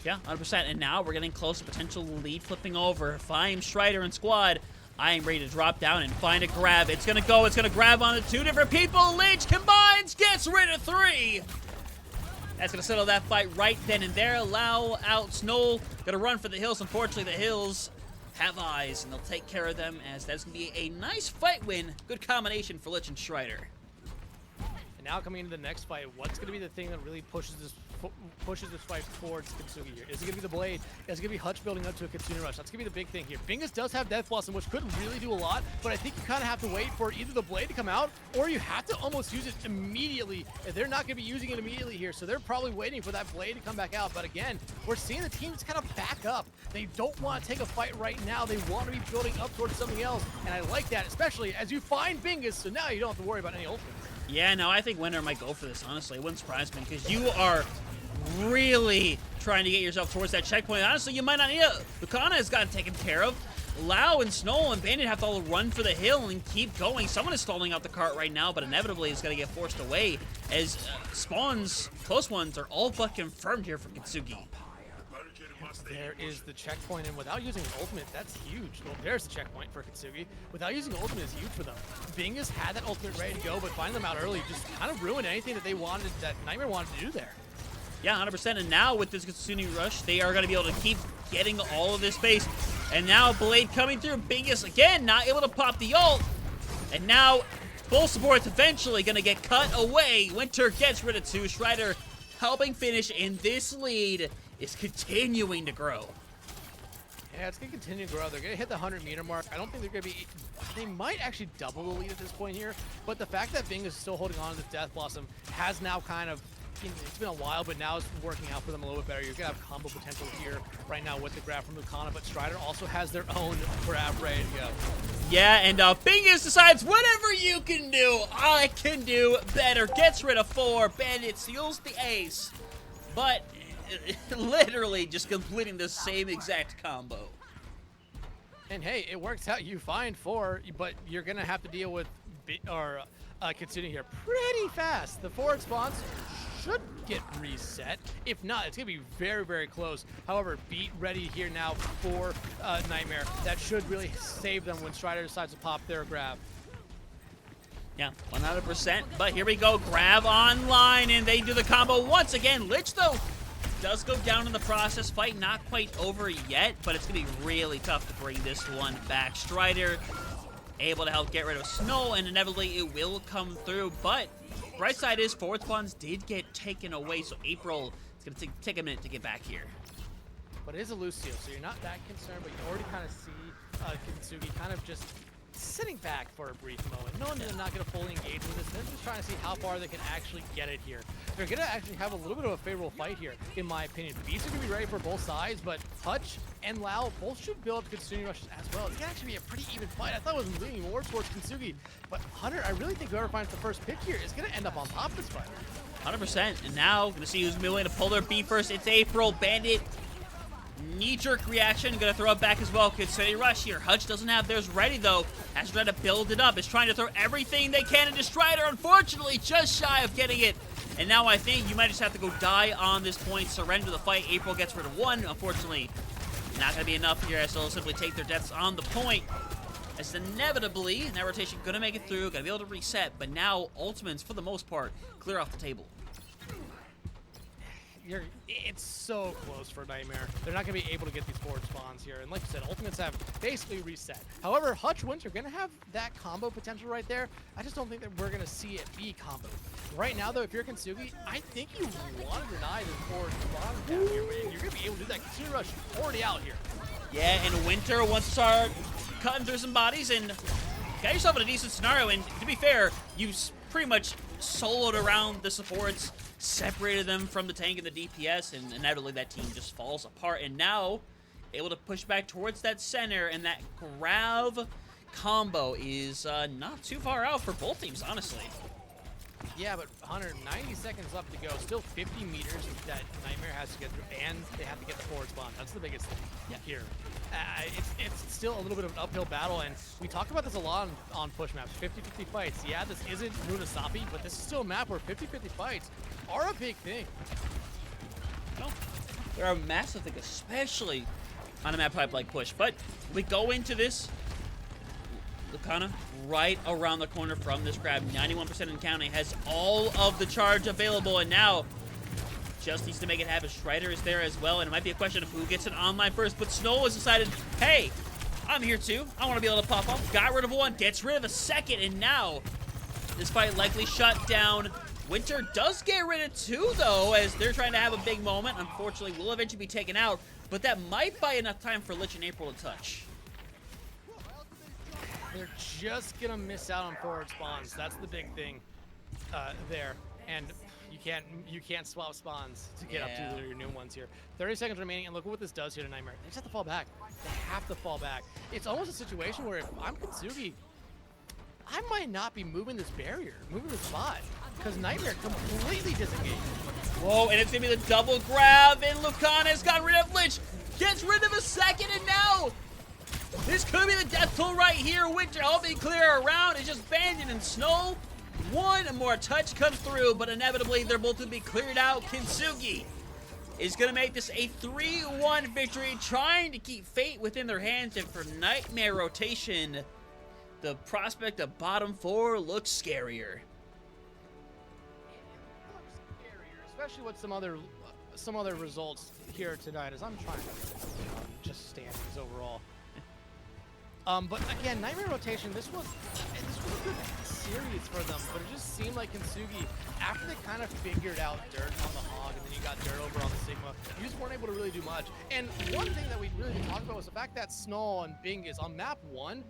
Yeah, 100%. And now we're getting close to potential lead flipping over. If I am Strider and squad, I am ready to drop down and find a grab. It's going to go. It's going to grab onto two different people. Lynch combines, gets rid of three. That's going to settle that fight right then and there. Allow out Snow. Going to run for the hills. Unfortunately, the hills have eyes, and they'll take care of them as that's going to be a nice fight win. Good combination for Lich and Strider. And now coming into the next fight, what's going to be the thing that really pushes this fight towards Kintsugi here? Is it going to be the Blade? Is it going to be Hutch building up to a Kitsune Rush? That's going to be the big thing here. Bingus does have Death Blossom, which could really do a lot, but I think you kind of have to wait for either the Blade to come out, or you have to almost use it immediately. They're not going to be using it immediately here, so they're probably waiting for that Blade to come back out. But again, we're seeing the teams kind of back up. They don't want to take a fight right now. They want to be building up towards something else, and I like that, especially as you find Bingus, so now you don't have to worry about any ultimates. Yeah, no, I think Winter might go for this, honestly. It wouldn't surprise me, because you are really trying to get yourself towards that checkpoint. Honestly, you might not need it. Lucana has gotten taken care of. Lau and Snow and Bandit have to all run for the hill and keep going. Someone is stalling out the cart right now, but inevitably is going to get forced away as spawns, close ones, are all but confirmed here for Kintsugi. There is the checkpoint, and without using ultimate, that's huge. Well, there's the checkpoint for Kintsugi. Without using ultimate is huge for them. Bingus had that ultimate ready to go, but finding them out early just kind of ruined anything that they wanted, that Nightmare wanted to do there. Yeah, 100%. And now with this Kitsune Rush, they are going to be able to keep getting all of this space. And now Blade coming through. Bingus, again, not able to pop the ult. And now full support's eventually going to get cut away. Winter gets rid of two. Strider helping finish, and this lead is continuing to grow. Yeah, it's going to continue to grow. They're going to hit the 100-meter mark. I don't think they're going to be... They might actually double the lead at this point here, but the fact that Bingus is still holding on to this Death Blossom has now kind of... It's been a while, but now it's working out for them a little bit better. You're going to have combo potential here right now with the grab from Lucana, but Strider also has their own grab ready to go. Yeah, and Bingus decides whatever you can do, I can do better. Gets rid of four. Bandit seals the ace, but literally just completing the same exact combo. And hey, it works out. You find four, but you're going to have to deal with Kitsune here pretty fast. The forward spawns should get reset. If not, it's going to be very, very close. However, Beat ready here now for Nightmare. That should really save them when Strider decides to pop their grab. Yeah, 100%. But here we go. Grab online, and they do the combo once again. Lich, though, does go down in the process. Fight not quite over yet, but it's going to be really tough to bring this one back. Strider able to help get rid of Snow, and inevitably it will come through. But bright side is forward spawns did get taken away, so April, it's going to take a minute to get back here. But it is a Lucio, so you're not that concerned, but you already kind of see Kintsugi kind of just sitting back for a brief moment. Knowing they're not going to fully engage with this, they're just trying to see how far they can actually get it here. They're going to actually have a little bit of a favorable fight here, in my opinion. Beats are going to be ready for both sides, but Hutch and Lau both should build up Kitsune Rushes as well. It's going to actually be a pretty even fight. I thought it was leaning more towards Kintsugi, but Hunter, I really think whoever finds the first pick here is going to end up on top of this fight. 100%. And now, going to see who's willing to pull their B first. It's April. Bandit Knee-jerk reaction, gonna throw it back as well. Considering rush here. Hutch doesn't have theirs ready though. Has tried to build it up. Is trying to throw everything they can into Strider. Unfortunately, just shy of getting it. And now I think you might just have to go die on this point. Surrender the fight. April gets rid of one. Unfortunately, not gonna be enough here as they'll simply take their deaths on the point. As inevitably, that rotation gonna make it through. Gonna be able to reset. But now ultimates, for the most part, clear off the table. It's so close for Nightmare. They're not going to be able to get these forward spawns here. And like you said, Ultimates have basically reset. However, Hutch Winter going to have that combo potential right there. I just don't think that we're going to see it be combo. Right now, though, if you're Kintsugi, I think you want to deny the forward spawn down here, man. You're going to be able to do that. Kintsugi Rush already out here. Yeah, and Winter wants to start cutting through some bodies and got yourself in a decent scenario. And to be fair, you pretty much soloed around the supports, separated them from the tank and the DPS, and inevitably that team just falls apart. And now, able to push back towards that center, and that grab combo is not too far out for both teams, honestly. Yeah, but 190 seconds left to go. Still 50 meters that Nightmare has to get through, and they have to get the forward spawn. That's the biggest thing here. It's still a little bit of an uphill battle, and we talk about this a lot on push maps. 50-50 fights. Yeah, this isn't Runasapi, but this is still a map where 50-50 fights are a big thing. No, they're a massive thing, especially on a map type like push. But we go into this, Lucana right around the corner from this grab, 91% and counting, has all of the charge available, and now just needs to make it happen. Strider is there as well, and it might be a question of who gets it online first, but Snow has decided, hey, I'm here too. I want to be able to pop off. Got rid of one, gets rid of a second, and now this fight likely shut down. Winter does get rid of two, though, as they're trying to have a big moment. Unfortunately, will eventually be taken out, but that might buy enough time for Lich and April to touch. They're just gonna miss out on forward spawns. That's the big thing there, and you can't swap spawns to get up to your new ones here. 30 seconds remaining, and look what this does here to Nightmare. They just have to fall back. They have to fall back. It's almost a situation where if I'm Kintsugi, I might not be moving this barrier, moving the spot, because Nightmare completely disengaged. Whoa, and it's gonna be the double grab, and Lucana's got rid of Lich, gets rid of a second, and now this could be the death toll right here. Winter helping clear around. It's just Bandit and Snow. One more touch comes through, but inevitably they're both to be cleared out. Kintsugi is going to make this a 3-1 victory, trying to keep fate within their hands. And for Nightmare rotation, the prospect of bottom four looks scarier. Especially with some other results here tonight, as I'm trying to just standings overall. But again, Nightmare rotation, this was a good series for them, but it just seemed like Kintsugi, after they kind of figured out Dirt on the Hog, and then you got Dirt over on the Sigma, you just weren't able to really do much. And one thing that we really didn't talk about was the fact that Snow and Bingus on map 1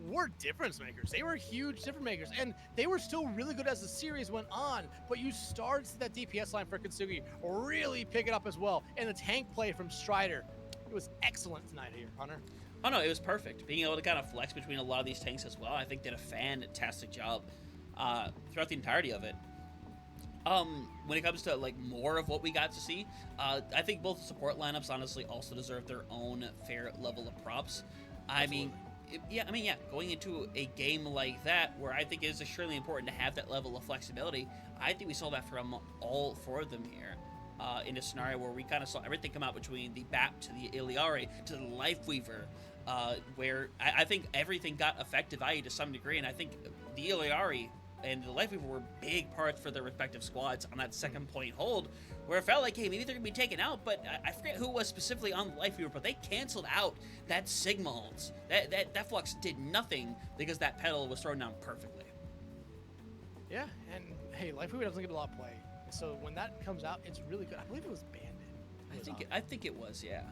were difference makers. They were huge difference makers, and they were still really good as the series went on, but you started to see that DPS line for Kintsugi really pick it up as well, and the tank play from Strider, it was excellent tonight here, Hunter. Oh no, it was perfect. Being able to kind of flex between a lot of these tanks as well, I think did a fantastic job throughout the entirety of it. When it comes to like more of what we got to see, I think both support lineups honestly also deserve their own fair level of props. I mean, going into a game like that, where I think it is extremely important to have that level of flexibility, I think we saw that from all four of them here. In a scenario where we kind of saw everything come out between the BAP to the Iliari to the Lifeweaver, where I think everything got effective value to some degree, and I think the Iliari and the Lifeweaver were big parts for their respective squads on that second point hold, where it felt like, hey, maybe they're going to be taken out, but I forget who was specifically on the Lifeweaver, but they canceled out that Sigma ult. That Flux did nothing because that pedal was thrown down perfectly. Yeah, and hey, Lifeweaver doesn't get a lot of play. So when that comes out, it's really good. I believe it was Bandit. I think it was, yeah.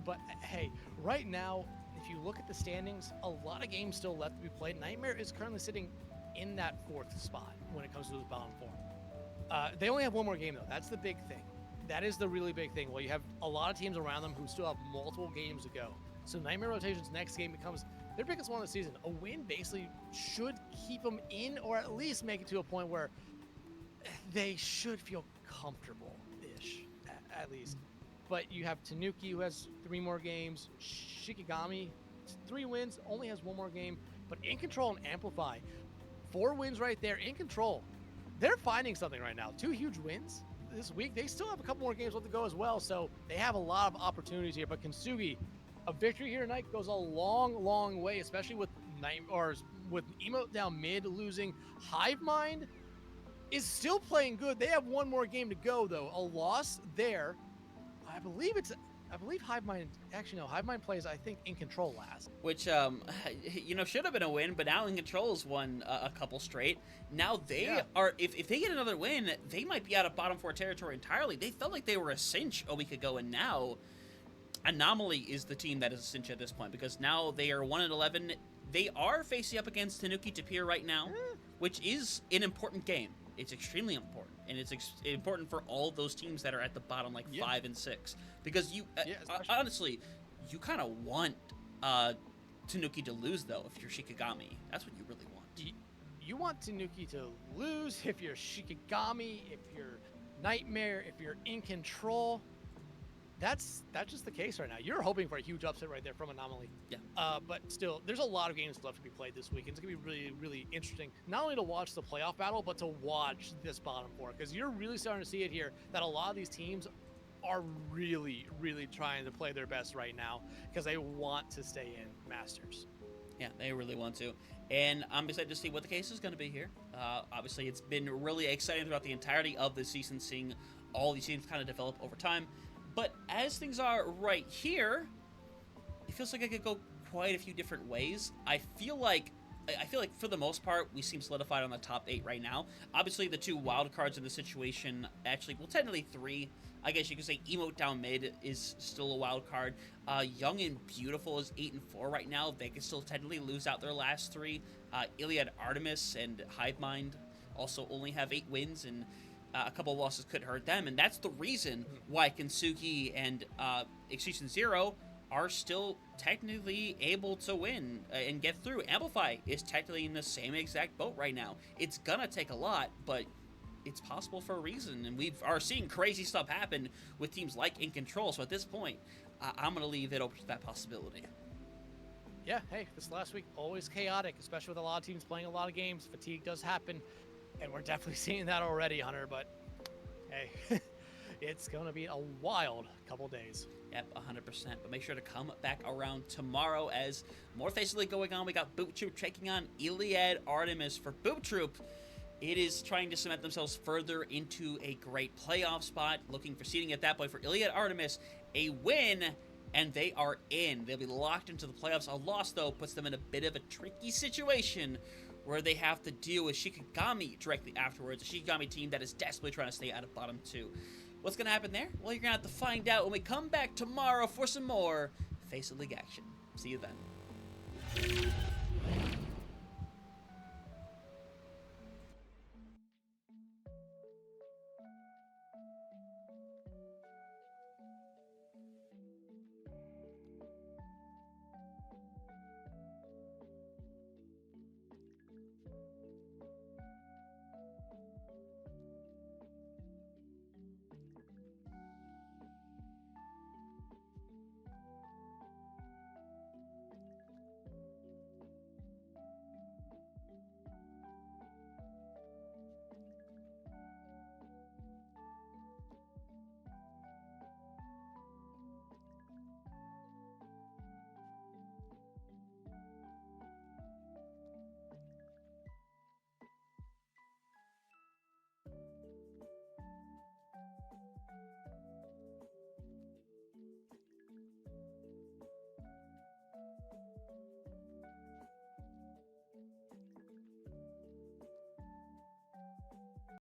But hey, right now, if you look at the standings, a lot of games still left to be played. Nightmare is currently sitting in that 4th spot when it comes to the bottom 4. They only have one more game though. That's the big thing. That is the really big thing. Well, you have a lot of teams around them who still have multiple games to go. So Nightmare Rotation's next game becomes their biggest one of the season. A win basically should keep them in, or at least make it to a point where they should feel comfortable-ish, at least. But you have Tanuki, who has 3 more games. Shikigami, 3 wins, only has 1 more game. But In Control and Amplify, 4 wins right there. In Control, they're finding something right now. 2 huge wins this week. They still have a couple more games left to go as well, so they have a lot of opportunities here. But Kintsugi, a victory here tonight goes a long way, especially with with Emote down mid losing. Hive Mind is still playing good. They have 1 more game to go, though. A loss there. I believe Hive Mind, actually no, Hive Mind plays, I think, In Control last. Which, should have been a win, but now In Control's won a couple straight. Now they are, if they get another win, they might be out of bottom 4 territory entirely. They felt like they were a cinch a week ago, and now Anomaly is the team that is a cinch at this point, because now they are 1-11. They are facing up against Tanuki Tapir right now, which is an important game. It's extremely important, and it's important for all those teams that are at the bottom, like 5 and 6, because you honestly, you kind of want Tanuki to lose, though. If you're Shikigami, that's what you really want. You want Tanuki to lose if you're Shikigami, if you're Nightmare, if you're In Control. That's just the case right now. You're hoping for a huge upset right there from Anomaly. Yeah. But still, there's a lot of games left to be played this week. It's going to be really, really interesting, not only to watch the playoff battle, but to watch this bottom 4, because you're really starting to see it here that a lot of these teams are really, really trying to play their best right now because they want to stay in Masters. Yeah, they really want to. And I'm excited to see what the case is going to be here. Obviously, it's been really exciting throughout the entirety of the season, seeing all these teams kind of develop over time. But as things are right here, it feels like it could go quite a few different ways. I feel like for the most part, we seem solidified on the top 8 right now. Obviously, the 2 wild cards in the situation, actually, well, technically 3. I guess you could say Emote down mid is still a wild card. Young and Beautiful is 8 and 4 right now. They could still technically lose out their last 3. Iliad Artemis and Hive Mind also only have 8 wins, and a couple of losses could hurt them. And that's the reason why Kintsugi and Extinction Zero are still technically able to win and get through. Amplify is technically in the same exact boat right now. It's gonna take a lot, but it's possible for a reason, and we are seeing crazy stuff happen with teams like In Control. So at this point, I'm gonna leave it open to that possibility. Yeah, hey, this last week always chaotic, especially with a lot of teams playing a lot of games. Fatigue does happen, and we're definitely seeing that already, Hunter. But hey, it's gonna be a wild couple days. Yep, 100%. But make sure to come back around tomorrow as more FACEIT going on. We got Boop Troop taking on Iliad Artemis. For Boop Troop, it is trying to cement themselves further into a great playoff spot, looking for seeding at that point. For Iliad Artemis, a win, and they are in. They'll be locked into the playoffs. A loss, though, puts them in a bit of a tricky situation where they have to deal with Shikigami directly afterwards, a Shikigami team that is desperately trying to stay out of bottom 2. What's going to happen there? Well, you're going to have to find out when we come back tomorrow for some more FACEIT League action. See you then.